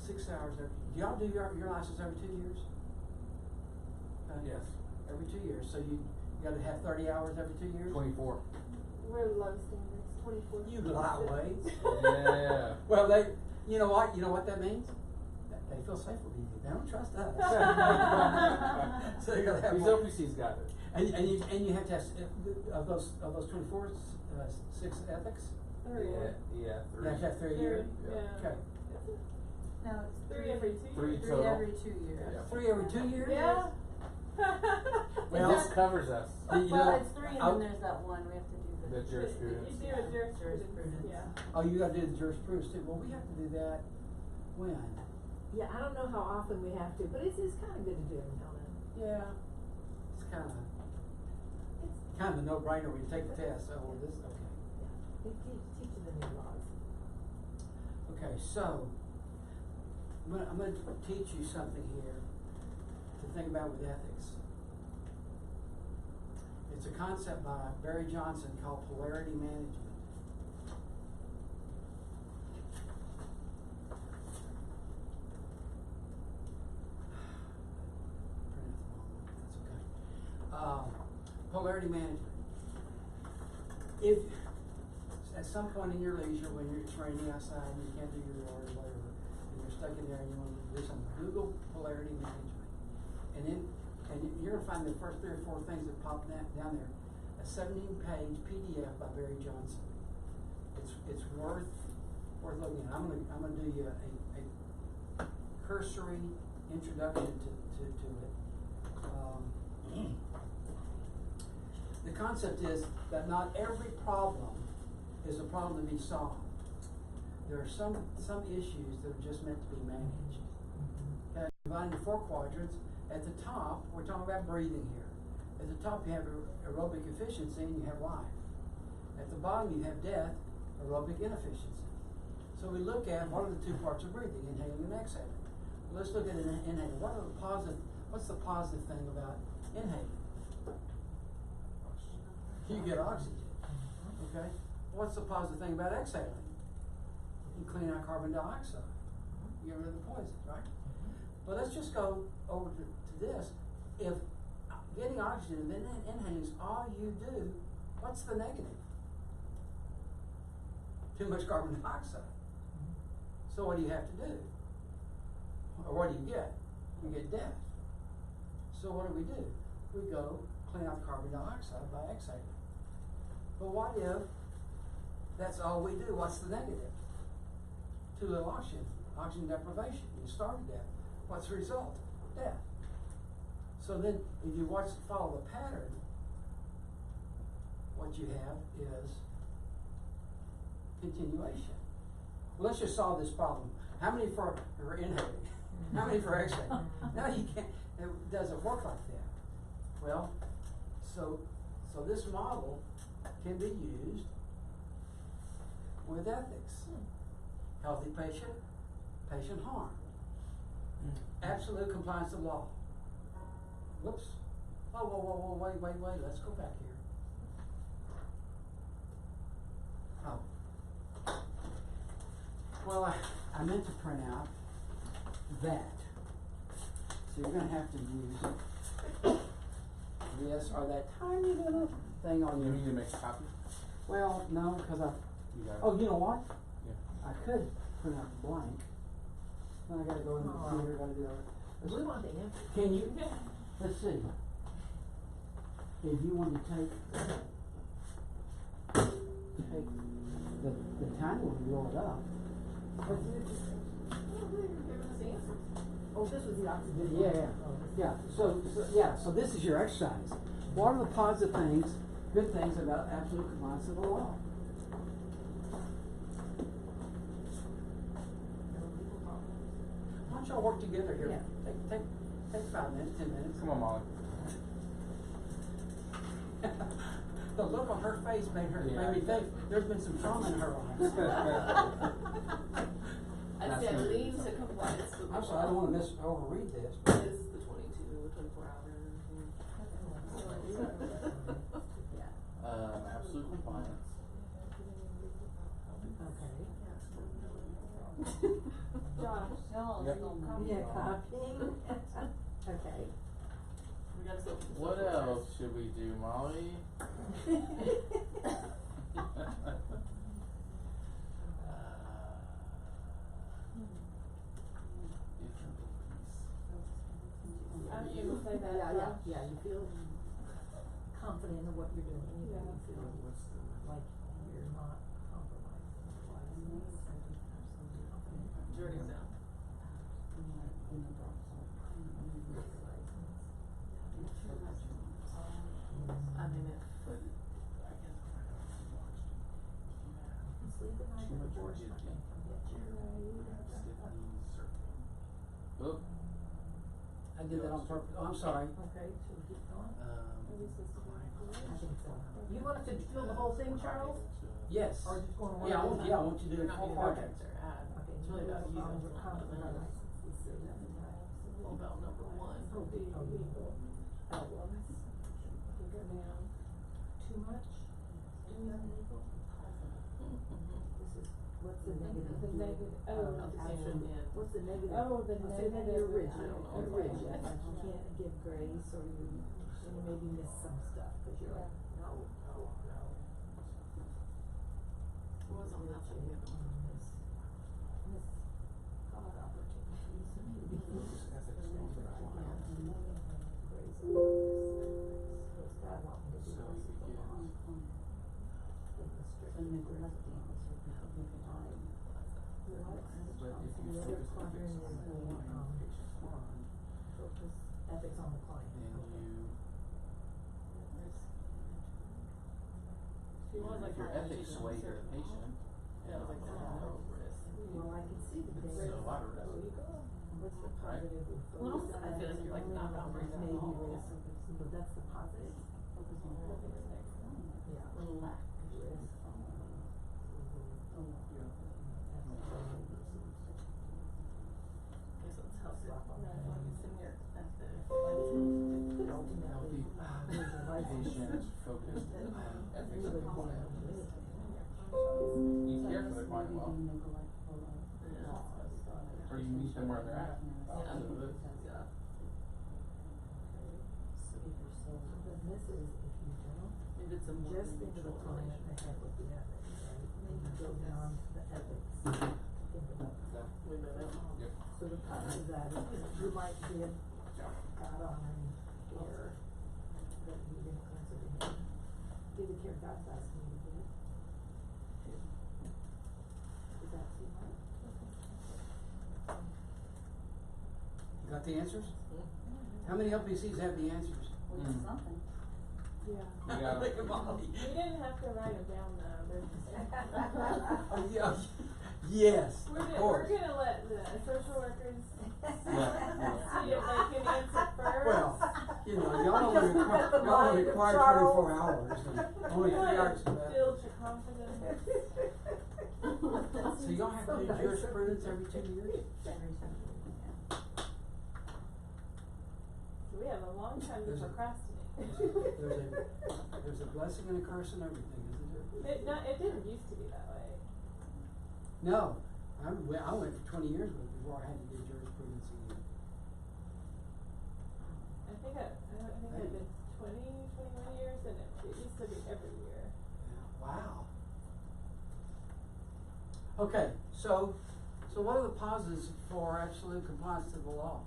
6 hours every? Do y'all do your license every 2 years? Yes. Every 2 years. So you got to have 30 hours every 2 years? 24. We're low standards, 24. You lightweights. Yeah. Well, you know what that means? They feel safer with you. They don't trust us. So you gotta have These more. LPC's got it. And you have to have of those 24, 6 ethics. Three. Yeah. You have to have 3 a year. Yeah. Okay. No, it's Three every 2 Three years. total. every 2 years. Yeah. 3 every 2 years. Yeah. Well, This covers us. Well, it's 3 and then there's that one, we have to do The the. jurisprudence. You do a jurisprudence, yeah. Oh, you got to do the jurisprudence too. Well, we have to do that when? Yeah, I don't know how often we have to, but it's kind of good to do every now and then. Yeah. It's kind of a no-brainer when you take the test. So this okay. Yeah, it teaches the new laws. Okay, so I'm gonna teach you something here to think about with ethics. It's a concept by Barry Johnson called polarity management. Polarity management. If at some point in your leisure, when it's raining outside and you can't do your yard or whatever, and you're stuck in there and you want to do something, Google polarity management, and you're gonna find the first 3 or 4 things that pop down there. A 17-page PDF by Barry Johnson. It's worth looking at. I'm gonna do you a cursory introduction to it. The concept is that not every problem is a problem to be solved. There are some issues that are just meant to be managed. Okay, dividing the 4 quadrants. At the top, we're talking about breathing here. At the top, you have aerobic efficiency and you have life. At the bottom, you have death, aerobic inefficiency. So we look at what are the 2 parts of breathing, inhaling and exhaling. Well, let's look at inhaling. What's the positive thing about inhaling? You get oxygen. Okay? What's the positive thing about exhaling? You clean out carbon dioxide. You get rid of the poison, right? But let's just go over to this. If getting oxygen and then inhaling is all you do, what's the negative? Too much carbon dioxide. So what do you have to do? Or what do you get? You get death. So what do? We go clean out the carbon dioxide by exhaling. But what if that's all we do? What's the negative? Too little oxygen deprivation. You starve to death. What's the result? Death. So then, if you follow the pattern, what you have is continuation. Well, let's just solve this problem. How many for inhaling? How many for exhaling? No, you can't. It doesn't work like that. Well, so this model can be used with ethics. Healthy patient harm. Absolute compliance of law. Whoops. Whoa, wait, let's go back here. Oh. Well, I meant to print out that. So you're gonna have to use this or that tiny little thing on You your. need to make a copy? Well, no, because You got it? oh, you know what? Yeah. I could print out blank. Then I gotta go in the computer, gotta do that. We want the answer. Can you, let's see. If you want to take the tiny one and blow it up. Oh, this was the oxygen. Yeah. So this is your exercise. What are the positive things, good things about absolute compliance of the law? Why don't y'all work together here? Yeah. Take 5 minutes, 10 minutes. Come on, Molly. The look on her face made me think there's been some trauma in her eyes. I said lean to compliance with the I'm sorry, I don't law. want to overread this. This is the 24 hour. Absolute compliance. Josh. Yep. Yeah, copying. Okay. We gotta go. What else should we do, Molly? I was gonna say that. Yeah, you feel confident in what you're doing, you know, you feel like you're not compromising. Jordan's down. I mean, Sleep at night with a George. Oh, I did that on purpose. Oh, I'm sorry. Okay, should we keep going? I Um, think so. You want us to fill the whole thing, Charles? Yes. Or just going one Yeah, at a time? I want you to do You're not four doing projects. projects or add. Okay, It's really about using we're one of confident. those. know about number one. Would be legal problems. Can go down. Too much? Too illegal? This is, what's the negative? The negative, Application in. What's the negative? Oh, the So then negative. you're rigid, I don't know. you're rigid, like you can't give grace, or you maybe miss some stuff, cause you're like, no. It was on that one, yeah. Miss God opportunities. Focus ethics on the client. She was like. Your ethics sway your patient. Yeah, it was like risk. Well, I can see the It's data. a lot of risk. What's the positive? We Well, focus I feel like you're like not boundary at maybe all. risk, but that's the positive. Focus on the yeah. Lack risk. Guess it's how slap on that one is in your ethics. Ultimately, there's a license. Patient focused on ethics of the client. You care for the client well, or you meet them where they're at. Absolutely. Yeah. But this is, if you don't, If it's a more just think of the mutual client relationship. ahead with the ethics, right? Then you go beyond the ethics, think about that. We move it. Yep. So the part of that is, you might give God honoring care that you didn't consider him. Give the care God's asking you to give. Is that too much? You got the answers? How many LPCs have the answers? Yeah. You got it. You didn't have to write them down though, they're just. Yeah. Yes, We're of gonna, course. we're gonna let the social workers Yeah. see if they can answer first. Well, you know, y'all only require 24 hours, and only We 3 wanna hours of that. build your confidence. So y'all have to do jurisprudence every 2 years? So we have a long time to There's a- procrastinate. There's a blessing and a curse in everything, isn't there? It didn't used to be that way. No, I went for 20 years before I had to do jurisprudence again. I think I did 21 years, and it used to be every year. Yeah, wow. Okay, so what are the pauses for absolute compliance to the law?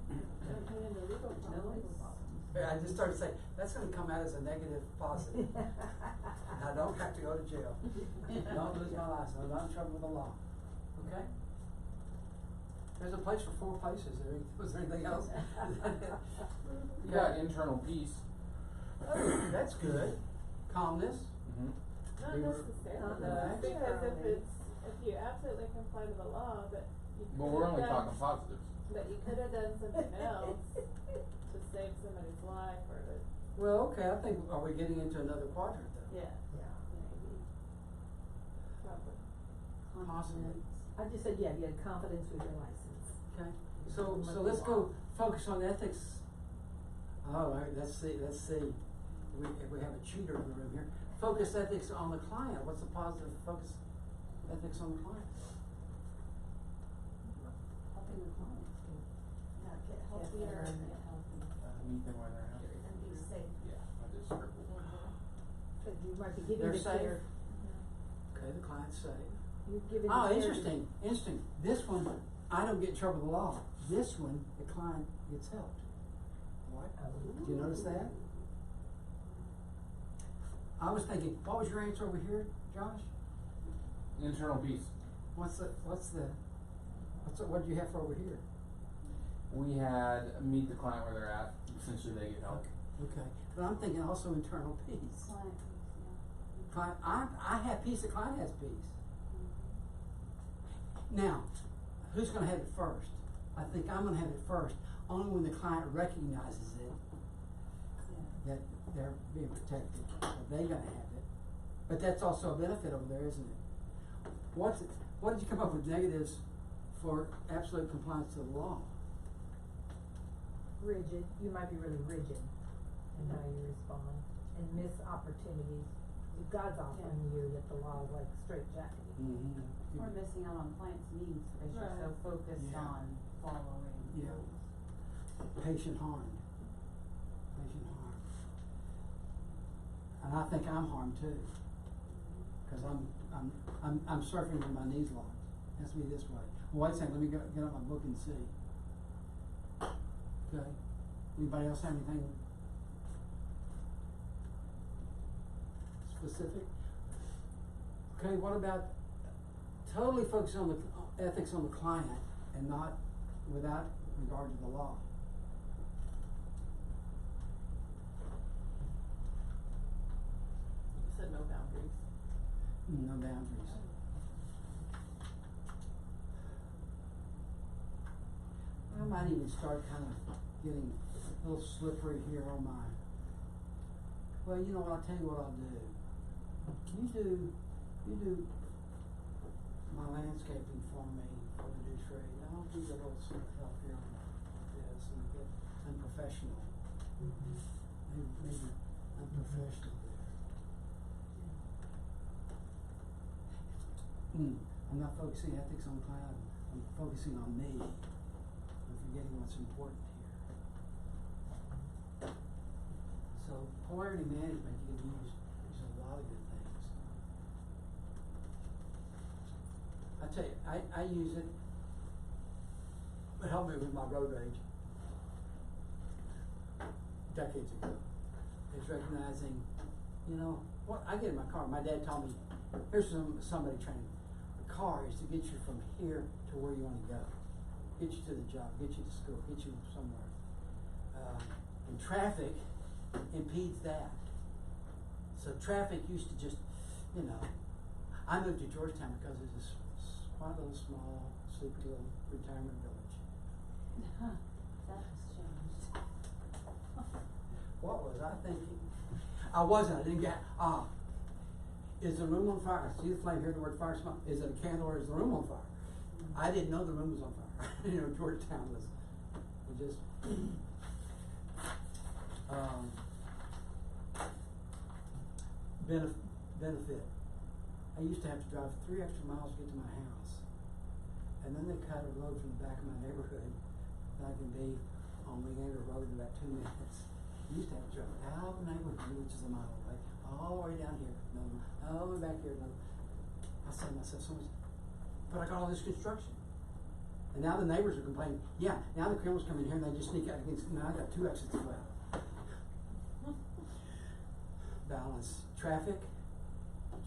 Don't get into legal problems. I just started to say, that's gonna come out as a negative positive. I don't have to go to jail. Don't lose my license, I'm not in trouble with the law. Okay? There's a place for 4 places, was there anything else? You got internal peace. Oh, that's good. Calmness. Mm-hmm. Not They were- necessarily, Not because if you absolutely comply to the law, but you But we're only could've done- talking positives. But you could have done something else to save somebody's life or to, Well, okay, I think, are we getting into another quadrant then? yeah, Yeah. maybe. Probably. Possibly. I just said, yeah, you had confidence with your license. Okay, so let's go focus on ethics. Oh, all right, let's see, if we have a cheater in the room here. Focus ethics on the client, what's the positive focus ethics on the client? Helping the clients to, get healthier and get healthy Meet them where they're at. and be safe. Yeah, I just scribbled. But you might be giving They're the safe. care. Okay, the client's safe. You're giving Oh, the care. interesting. This one, I don't get in trouble with the law. This one, the client gets helped. What? Did you notice that? I was thinking, what was your answer over here, Josh? Internal peace. What do you have for over here? We had meet the client where they're at. Essentially, they get help. Okay, but I'm thinking also internal peace. Client peace, Client, I have peace, the client has peace. Now, who's gonna have it first? I think I'm gonna have it first, only when the client recognizes it, that they're being protected, they're gonna have it. But that's also a benefit over there, isn't it? What did you come up with negatives for absolute compliance to the law. Rigid, you might be really rigid in how you respond and miss opportunities. God's offering you that the law is like straitjacketing. Mm-hmm. Or missing out on clients' needs because you're so focused Yeah. on following Yeah. rules. Patient harm. Patient harm. And I think I'm harmed too. Cause I'm surfing with my knees locked. It has to be this way. Well, wait a second, let me get out my book and see. Okay. Anybody else have anything specific? Okay, what about totally focus on the ethics on the client and not without regard to the law? You said no boundaries. No boundaries. I might even start kind of getting a little slippery here on my, well, you know what, I'll tell you what I'll do. You do my landscaping for me for the new trade. I'll do the little sort of help here on this and get unprofessional. Maybe unprofessional there. I'm not focusing ethics on cloud. I'm focusing on me. I'm forgetting what's important here. So polarity management you can use a lot of good things. I tell you, I use it. It helped me with my road rage decades ago. It's recognizing, you know, what I get in my car. My dad taught me, here's somebody training. The car is to get you from here to where you want to go. Get you to the job, get you to school, get you somewhere. And traffic impedes that. So traffic used to just, you know, I moved to Georgetown because it's this quite a little small, sleepy little retirement village. That has changed. What was I thinking? I didn't get, is the room on fire? I see the flame, hear the word fire smoke. Is it a candle or is the room on fire? I didn't know the room was on fire. You know, Georgetown was just, benefit. I used to have to drive 3 extra miles to get to my house. And then they cut a road from the back of my neighborhood that I can be on Leander Road in about 2 minutes. I used to have to drive out of the neighborhood, which is a mile away, all the way down here, all the way back here. I said to myself, so much, but I got all this construction. And now the neighbors are complaining, yeah, now the criminals come in here and they just sneak out against, now I got 2 exits left. Balance. Traffic.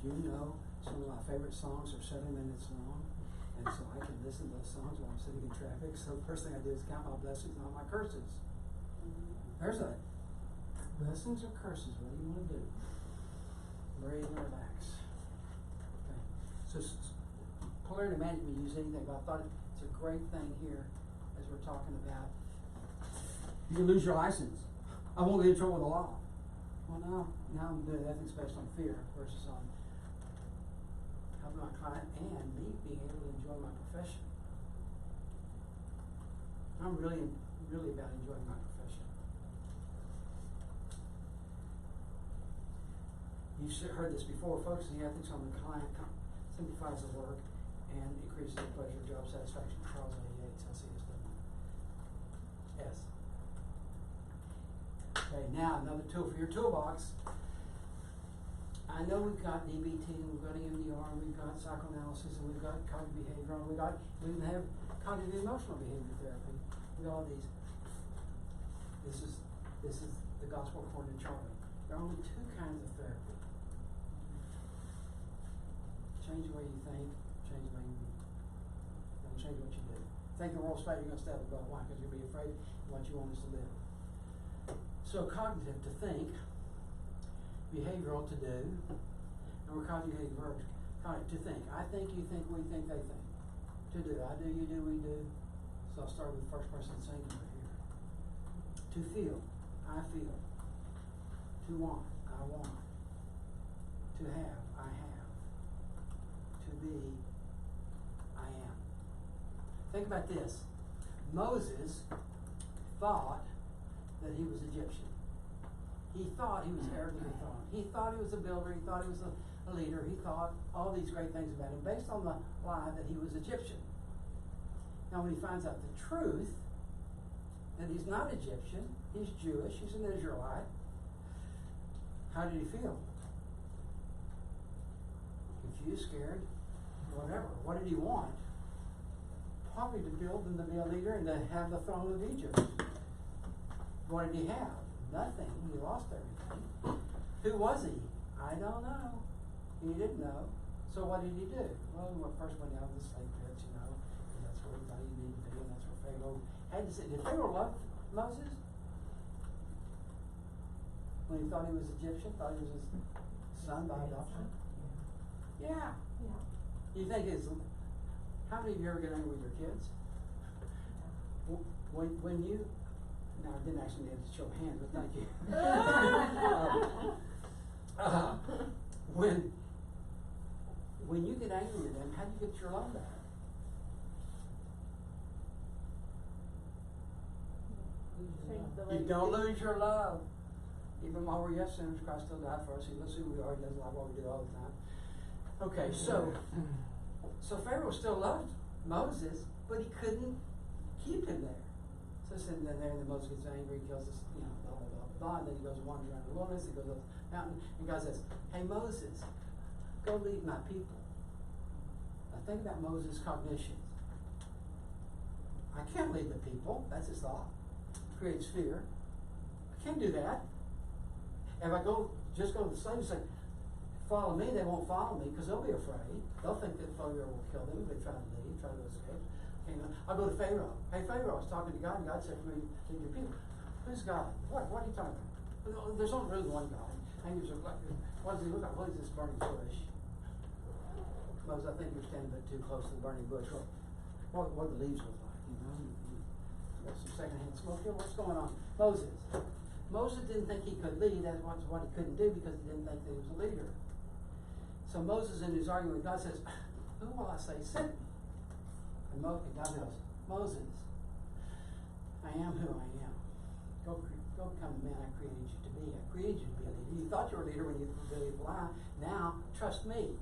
Did you know some of my favorite songs are 7 minutes long? And so I can listen to those songs while I'm sitting in traffic. So the first thing I do is count my blessings, not my curses. There's that. Blessings or curses, what do you want to do? Breathe and relax. Okay. So polarity management, use anything, but I thought it's a great thing here as we're talking about. You can lose your license. I won't get in trouble with the law. Well, now I'm doing ethics based on fear versus on helping my client and me being able to enjoy my profession. I'm really about enjoying my profession. You've heard this before, focusing ethics on the client simplifies the work and increases the pleasure of job satisfaction. Charles A. Yates, LCSW. Yes. Okay, now another tool for your toolbox. I know we've got DBT, and we've got EMDR, and we've got psychoanalysis, and we've got cognitive behavioral, and we even have cognitive emotional behavior therapy. We got all these. This is the gospel according to Charlie. There are only 2 kinds of therapy. Change the way you think, change the way you don't change what you do. Think the world's straight, you're gonna stay up above. Why? Because you're gonna be afraid of what you want us to live. So cognitive, to think, behavioral, to do, and we're conjugating verbs. To think. I think, you think, we think, they think. To do. I do, you do, we do. So I'll start with the first person singular here. To feel. I feel. To want. I want. To have. I have. To be. I am. Think about this. Moses thought that he was Egyptian. He thought he was heir to the throne. He thought he was a builder. He thought he was a leader. He thought all these great things about him based on the lie that he was Egyptian. Now when he finds out the truth, that he's not Egyptian, he's Jewish, he's an Israelite, how did he feel? Confused, scared, whatever. What did he want? Probably to build and to be a leader and to have the throne of Egypt. What did he have? Nothing. He lost everything. Who was he? I don't know. He didn't know. So what did he do? Well, he first went down to the slave pits, and that's where he thought he needed to be, and that's where Pharaoh had to sit. Did Pharaoh love Moses? When he thought he was Egyptian, thought he was his son by adoption? Yeah. You think how many of you ever get angry with your kids? When you, no, I didn't actually need to show hands, but thank you. When you get angry with them, how do you get your love back? You don't lose your love. Even while we're yet sinners, Christ still died for us. He knows who we are. He doesn't like what we do all the time. Okay, so Pharaoh still loved Moses, but he couldn't keep him there. So sitting there, and then Moses gets angry, he kills us, blah, blah, blah, blah. And then he goes wandering around the wilderness, he goes up the mountain, and God says, hey, Moses, go lead my people. Now think about Moses' cognitions. I can't lead the people. That's his thought. Creates fear. I can't do that. If I just go to the slaves and say, follow me, they won't follow me because they'll be afraid. They'll think that Pharaoh will kill them if they try to leave, try to escape. Okay, I'll go to Pharaoh. Hey, Pharaoh, I was talking to God, and God said for me to lead your people. Who's God? What are you talking about? There's only really one God. And you're like, what does he look like? What is this burning bush? Moses, I think you're standing a bit too close to the burning bush. What do the leaves look like? You got some secondhand smoke here. What's going on? Moses didn't think he could lead. That's what he couldn't do because he didn't think that he was a leader. So Moses, in his argument with God, says, who will I say sent me? And God goes, Moses, I am who I am. Go become the man I created you to be. I created you to be a leader. You thought you were a leader when you believed a lie. Now, trust me,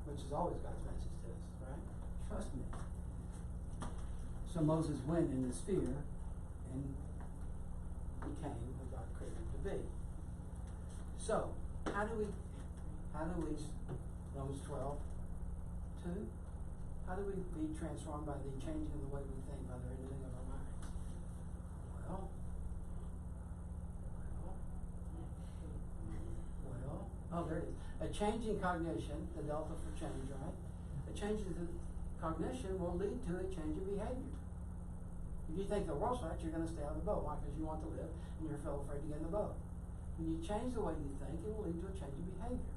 which is always God's message to us, right? Trust me. So Moses went in his fear and became who God created him to be. So, how do we Romans 12:2? How do we be transformed by the changing of the way we think, by the renewing of our minds? Well, there it is. A change in cognition, the delta for change, right? A change in cognition will lead to a change in behavior. If you think the world's right, you're going to stay on the boat. Why? Because you want to live and you're afraid to get in the boat. When you change the way you think, it will lead to a change in behavior.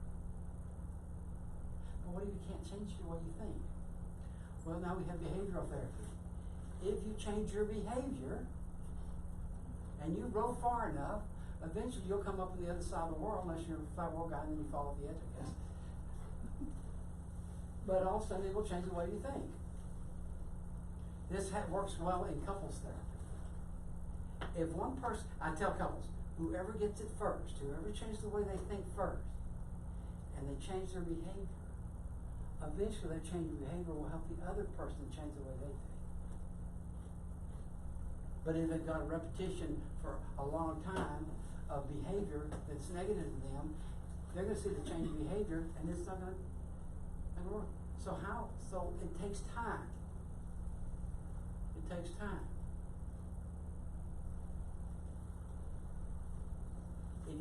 But what if you can't change the way you think? Well, now we have behavioral therapy. If you change your behavior and you row far enough, eventually you'll come up on the other side of the world, unless you're a flat world guy and then you fall off the edge, I guess. But all of a sudden it will change the way you think. This works well in couples therapy. If one person, I tell couples, whoever gets it first, whoever changes the way they think first, and they change their behavior, eventually that change in behavior will help the other person change the way they think. But if they've got a repetition for a long time of behavior that's negative to them, they're going to see the change in behavior and it's not going to work. So it takes time. It takes time. If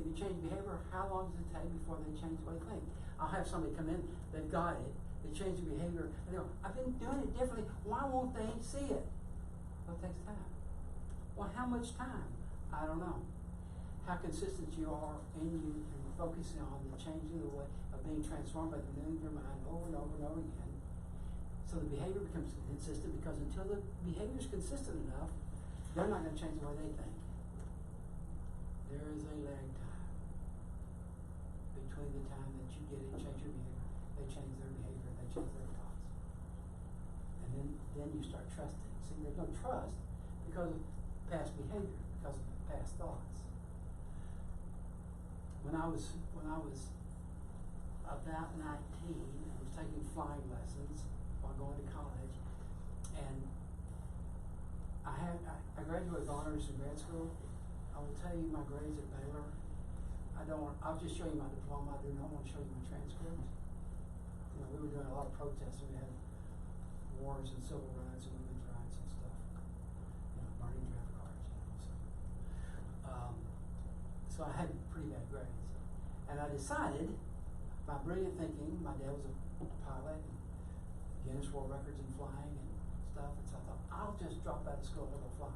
you change behavior, how long does it take before they change the way they think? I'll have somebody come in, they've got it, they change the behavior, and they go, I've been doing it differently, why won't they see it? Well, it takes time. Well, how much time? I don't know. How consistent you are in focusing on the changing the way of being transformed by the renewing of your mind over and over and over again. So the behavior becomes consistent, because until the behavior is consistent enough, they're not going to change the way they think. There is a lag time between the time that you get it, change your behavior, they change their behavior, they change their thoughts. And then you start trusting. See, there's no trust because of past behavior, because of past thoughts. When I was about 19, I was taking flying lessons while going to college, and I graduated with honors in grad school. I will tell you my grades at Baylor. I'll just show you my diploma. I do not want to show you my transcript. You know, we were doing a lot of protests. We had wars and civil rights and women's rights and stuff. You know, burning draft cards. So I had pretty bad grades, and I decided, by brilliant thinking, my dad was a pilot, and Guinness World Records in flying and stuff, and so I thought, I'll just drop out of school and go fly.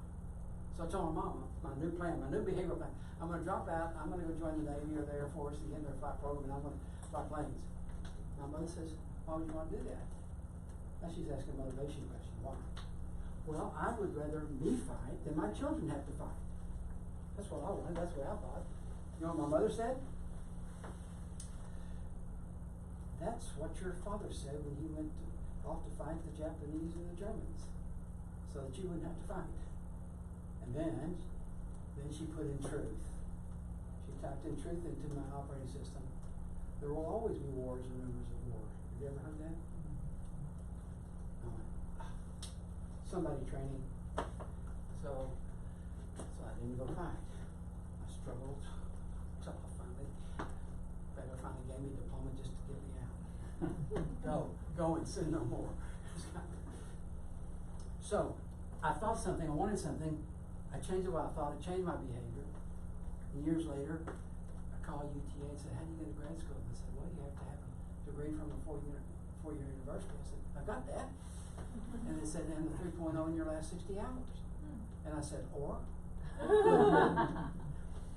So I told my mom, my new plan, my new behavioral plan, I'm going to drop out, I'm going to go join the Navy or the Air Force and get into their flight program, and I'm going to fly planes. My mother says, why would you want to do that? Now she's asking a motivation question. Why? Well, I would rather me fight than my children have to fight. That's what I wanted, that's what I thought. You know what my mother said? That's what your father said when he went off to fight the Japanese and the Germans, so that you wouldn't have to fight. And then she put in truth. She typed in truth into my operating system. There will always be wars and rumors of war. Have you ever heard that? I went, somebody training. So I didn't go fight. I struggled until finally gave me a diploma just to get me out. Go and sin no more. So I thought something, I wanted something. I changed the way I thought, it changed my behavior. And years later, I called UTA and said, how do you get to grad school? And they said, well, you have to have a degree from a four-year university. I said, I got that. And they said, and the 3.0 in your last 60 hours. And I said, or?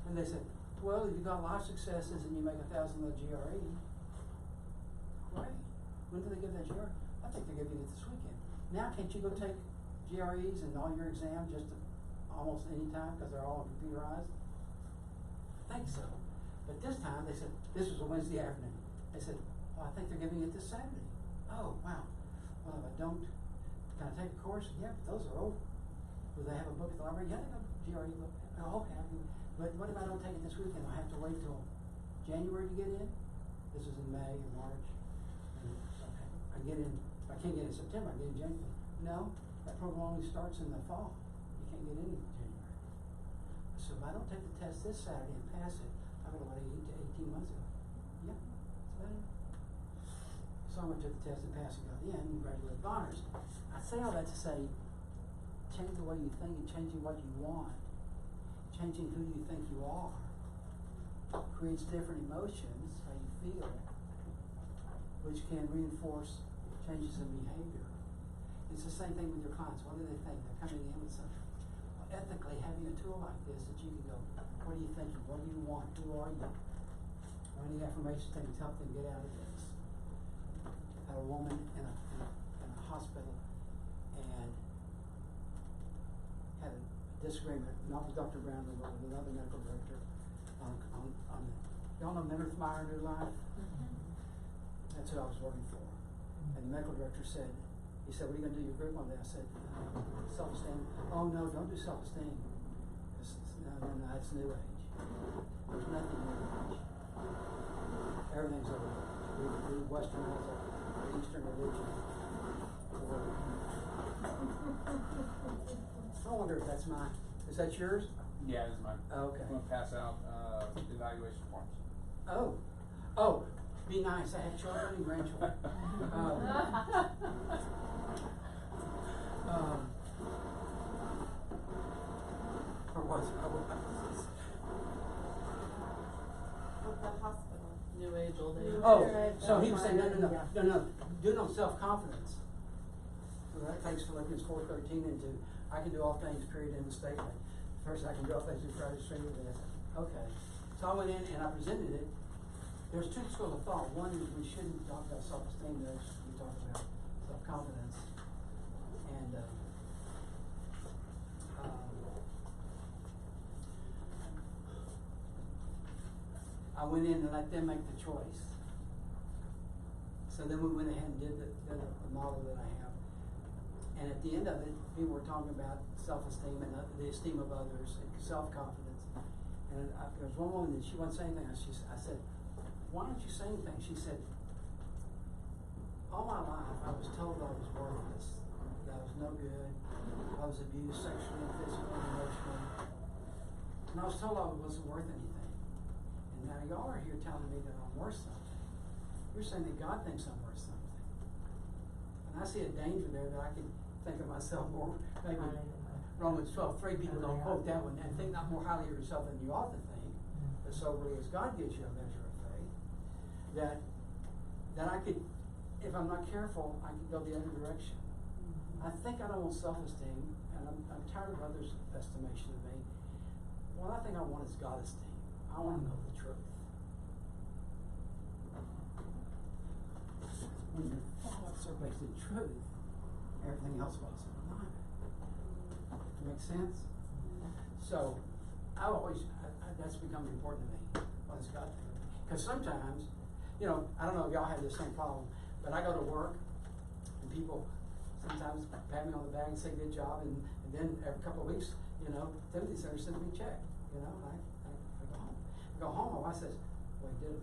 And they said, well, if you got a lot of successes and you make 1,000 on the GRE, great. When do they give that GRE? I think they're giving it this weekend. Now can't you go take GREs and all your exams just almost any time because they're all computerized? I think so. But this time they said, this was a Wednesday afternoon. They said, well, I think they're giving it this Saturday. Oh, wow. Well, if I don't, can I take a course? Yeah, but those are over. Do they have a book at the library? Yeah, they have a GRE book. Oh, okay. But what if I don't take it this weekend? I have to wait till January to get in? This is in May and March. And okay, I get in, if I can't get in September, I get in January. No, that program only starts in the fall. You can't get in January. So if I don't take the test this Saturday and pass it, I'm going to wait 8 to 18 months ago. Yeah, that's about it. So I went to the test and passed and got in and graduated with honors. I say all that to say, change the way you think and changing what you want, changing who you think you are, creates different emotions, how you feel, which can reinforce changes in behavior. It's the same thing with your clients. What do they think? They're coming in with something. Well, ethically, having a tool like this that you can go, what are you thinking? What do you want? Who are you? Or any affirmation things help them get out of this. I had a woman in a hospital and had a disagreement, not with Dr. Brown, but with another medical director on y'all know Meredith Meyer, New Life? Mm-hmm. That's who I was working for. And the medical director said, he said, what are you going to do your group on that? I said, self-esteem. Oh, no, don't do self-esteem. No, that's New Age. There's nothing New Age. Everything's over. We Westernize our Eastern religion. I wonder if that's mine. Is that yours? Yeah, this is mine. Oh, okay. I'm going to pass out evaluation forms. Oh, be nice. I have children and grandchildren. Or was it? With the hospital. New age, old age. Oh, so he was saying, no. Do no self-confidence. So that takes Philippians 4:13 into, I can do all things, period, in the statement. First, I can do all things through Christ who strengthens me. Okay. So I went in and I presented it. There's two schools of thought. One is we shouldn't talk about self-esteem. The other we talk about self-confidence. And I went in and let them make the choice. So then we went ahead and did the model that I have. And at the end of it, people were talking about self-esteem and the esteem of others and self-confidence. And there was one woman that she wasn't saying anything. I said, why don't you say anything? She said, all my life I was told I was worthless, that I was no good, I was abused sexually, physically, emotionally. And I was told I wasn't worth anything. And now y'all are here telling me that I'm worth something. You're saying that God thinks I'm worth something. And I see a danger there that I can think of myself more, maybe Romans 12:3, people don't quote that one, and think not more highly of yourself than you ought to think, but soberly as God gives you a measure of faith, that I could, if I'm not careful, I could go the other direction. I think I don't want self-esteem, and I'm tired of others' estimation of me. What I think I want is God esteem. I want to know the truth. When your thoughts are based in truth, everything else falls into line. Make sense? So, that's become important to me. What does God think of me? Because sometimes, I don't know if y'all have the same problem, but I go to work, and people sometimes pat me on the back and say good job, and then every couple of weeks, Timothy Center sends me a check, and I go home. I go home, my wife says, well, you did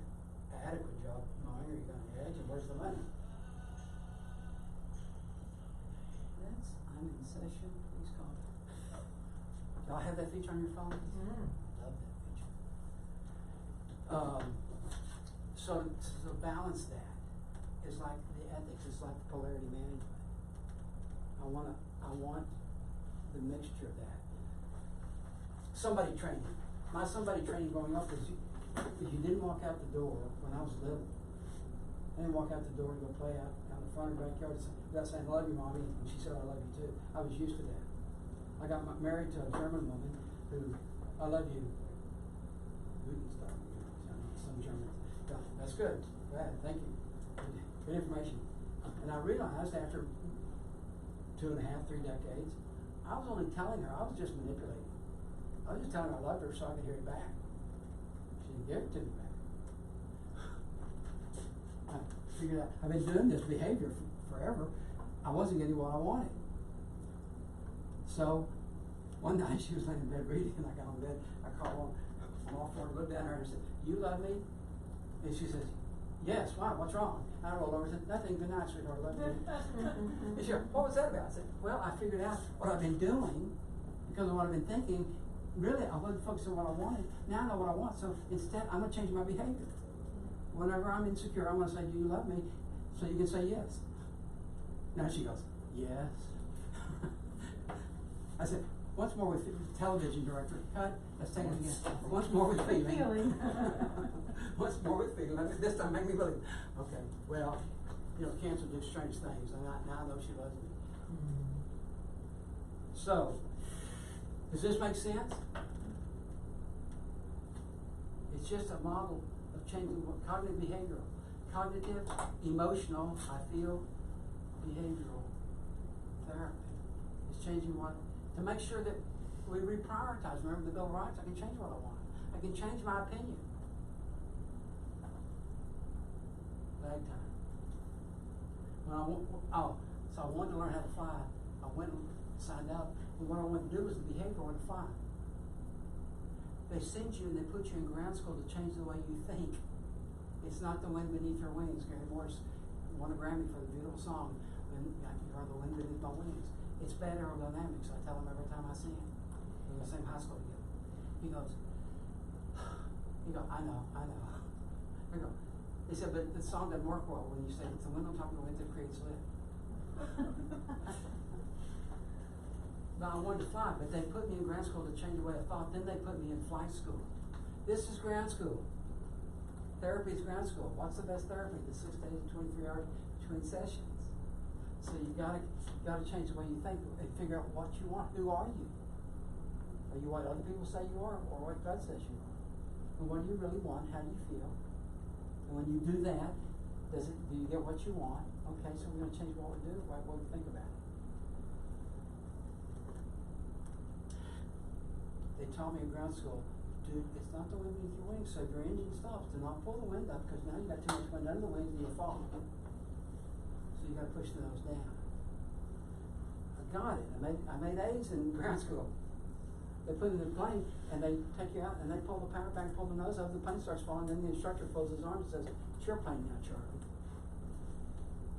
an adequate job mowing, are you going to edge, and where's the money? I'm in session, please call me. Y'all have that feature on your phone? Love that feature. So to balance that is like the ethics, it's like the polarity management. I want the mixture of that. Somebody trained me. My somebody training growing up is if you didn't walk out the door when I was little, I didn't walk out the door to go play out the front of the backyard without saying, I love you, Mommy, and she said, I love you too. I was used to that. I got married to a German woman who, I love you. Some German. Yeah, that's good. Bad. Thank you. Good information. And I realized after 2.5, 3 decades, I was only telling her, I was just manipulating. I was just telling her I loved her so I could hear it back. She didn't give it to me back. I figured out, I've been doing this behavior forever. I wasn't getting what I wanted. So, one night she was laying in bed reading, and I got on bed. I called on all four, looked at her and said, you love me? And she says, yes, why? What's wrong? I rolled over and said, nothing, good night, sweetheart, love you. And she said, what was that about? I said, well, I figured out what I've been doing because of what I've been thinking. Really, I wasn't focused on what I wanted. Now I know what I want, so instead, I'm going to change my behavior. Whenever I'm insecure, I'm going to say, do you love me? So you can say yes. Now she goes, yes. I said, once more with television director, cut, let's take it again. Once more with feeling. Once more with feeling. This time make me believe. Okay, well, cancer do strange things, and now I know she loves me. So, does this make sense? It's just a model of changing cognitive behavioral. Cognitive, emotional, I feel, behavioral therapy. It's changing to make sure that we reprioritize. Remember the Bill of Rights? I can change what I want. I can change my opinion. Bag time. So I wanted to learn how to fly. I went and signed up. And what I wanted to do was the behavior I wanted to fly. They send you and they put you in ground school to change the way you think. It's not the wind beneath your wings. Gary Morris won a Grammy for the beautiful song, "You Are the Wind Beneath My Wings." It's bad aerodynamics. I tell him every time I see him. We're in the same high school together. He goes, I know. I go, he said, but the song doesn't work well when you say it's the wind on top of the wind that creates lift. But I wanted to fly, but they put me in ground school to change the way I thought. Then they put me in flight school. This is ground school. Therapy is ground school. What's the best therapy? The 6 days and 23 hours between sessions. So you gotta change the way you think and figure out what you want. Who are you? Are you what other people say you are, or what God says you are? And what do you really want? How do you feel? And when you do that, do you get what you want? Okay, so we're gonna change what we do, what we think about it. They taught me in ground school, dude, it's not the wind beneath your wings, so if your engine stops, do not pull the wind up, because now you got too much wind under the wings and you'll fall. So you gotta push the nose down. got it. I made A's in grad school. They put it in the plane and they take you out and they pull the power back, pull the nose over, the plane starts falling, then the instructor folds his arms and says, "It's your plane now, Charlie."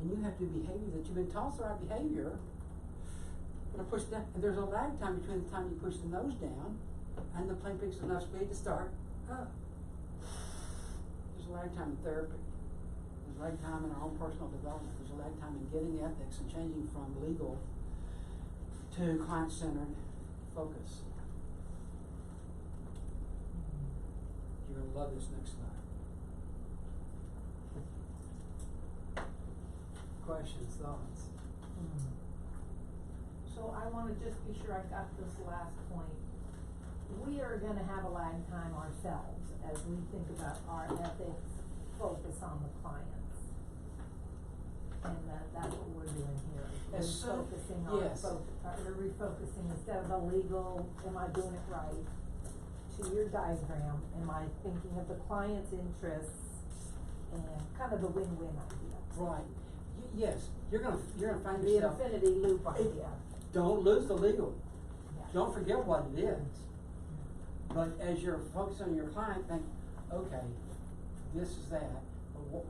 And you have to do behavior that you've been taught the right behavior. And push down, and there's a lag time between the time you push the nose down and the plane picks enough speed to start up. There's a lag time in therapy. There's a lag time in our own personal development. There's a lag time in getting ethics and changing from legal to client-centered focus. You're going to love this next slide. Questions, thoughts? So I wanna just be sure I got this last point. We are gonna have a lag time ourselves as we think about our ethics focus on the clients. And that's what we're doing here. We're As soon- focusing on, yes. we're refocusing instead of the legal, am I doing it right? To your diagram, am I thinking of the client's interests and kind of the win-win idea? Right. Yes, you're gonna find The yourself. infinity loop idea. Don't lose the legal. Yeah. Don't forget what it is. But as you're focused on your client, think, okay, this is that. But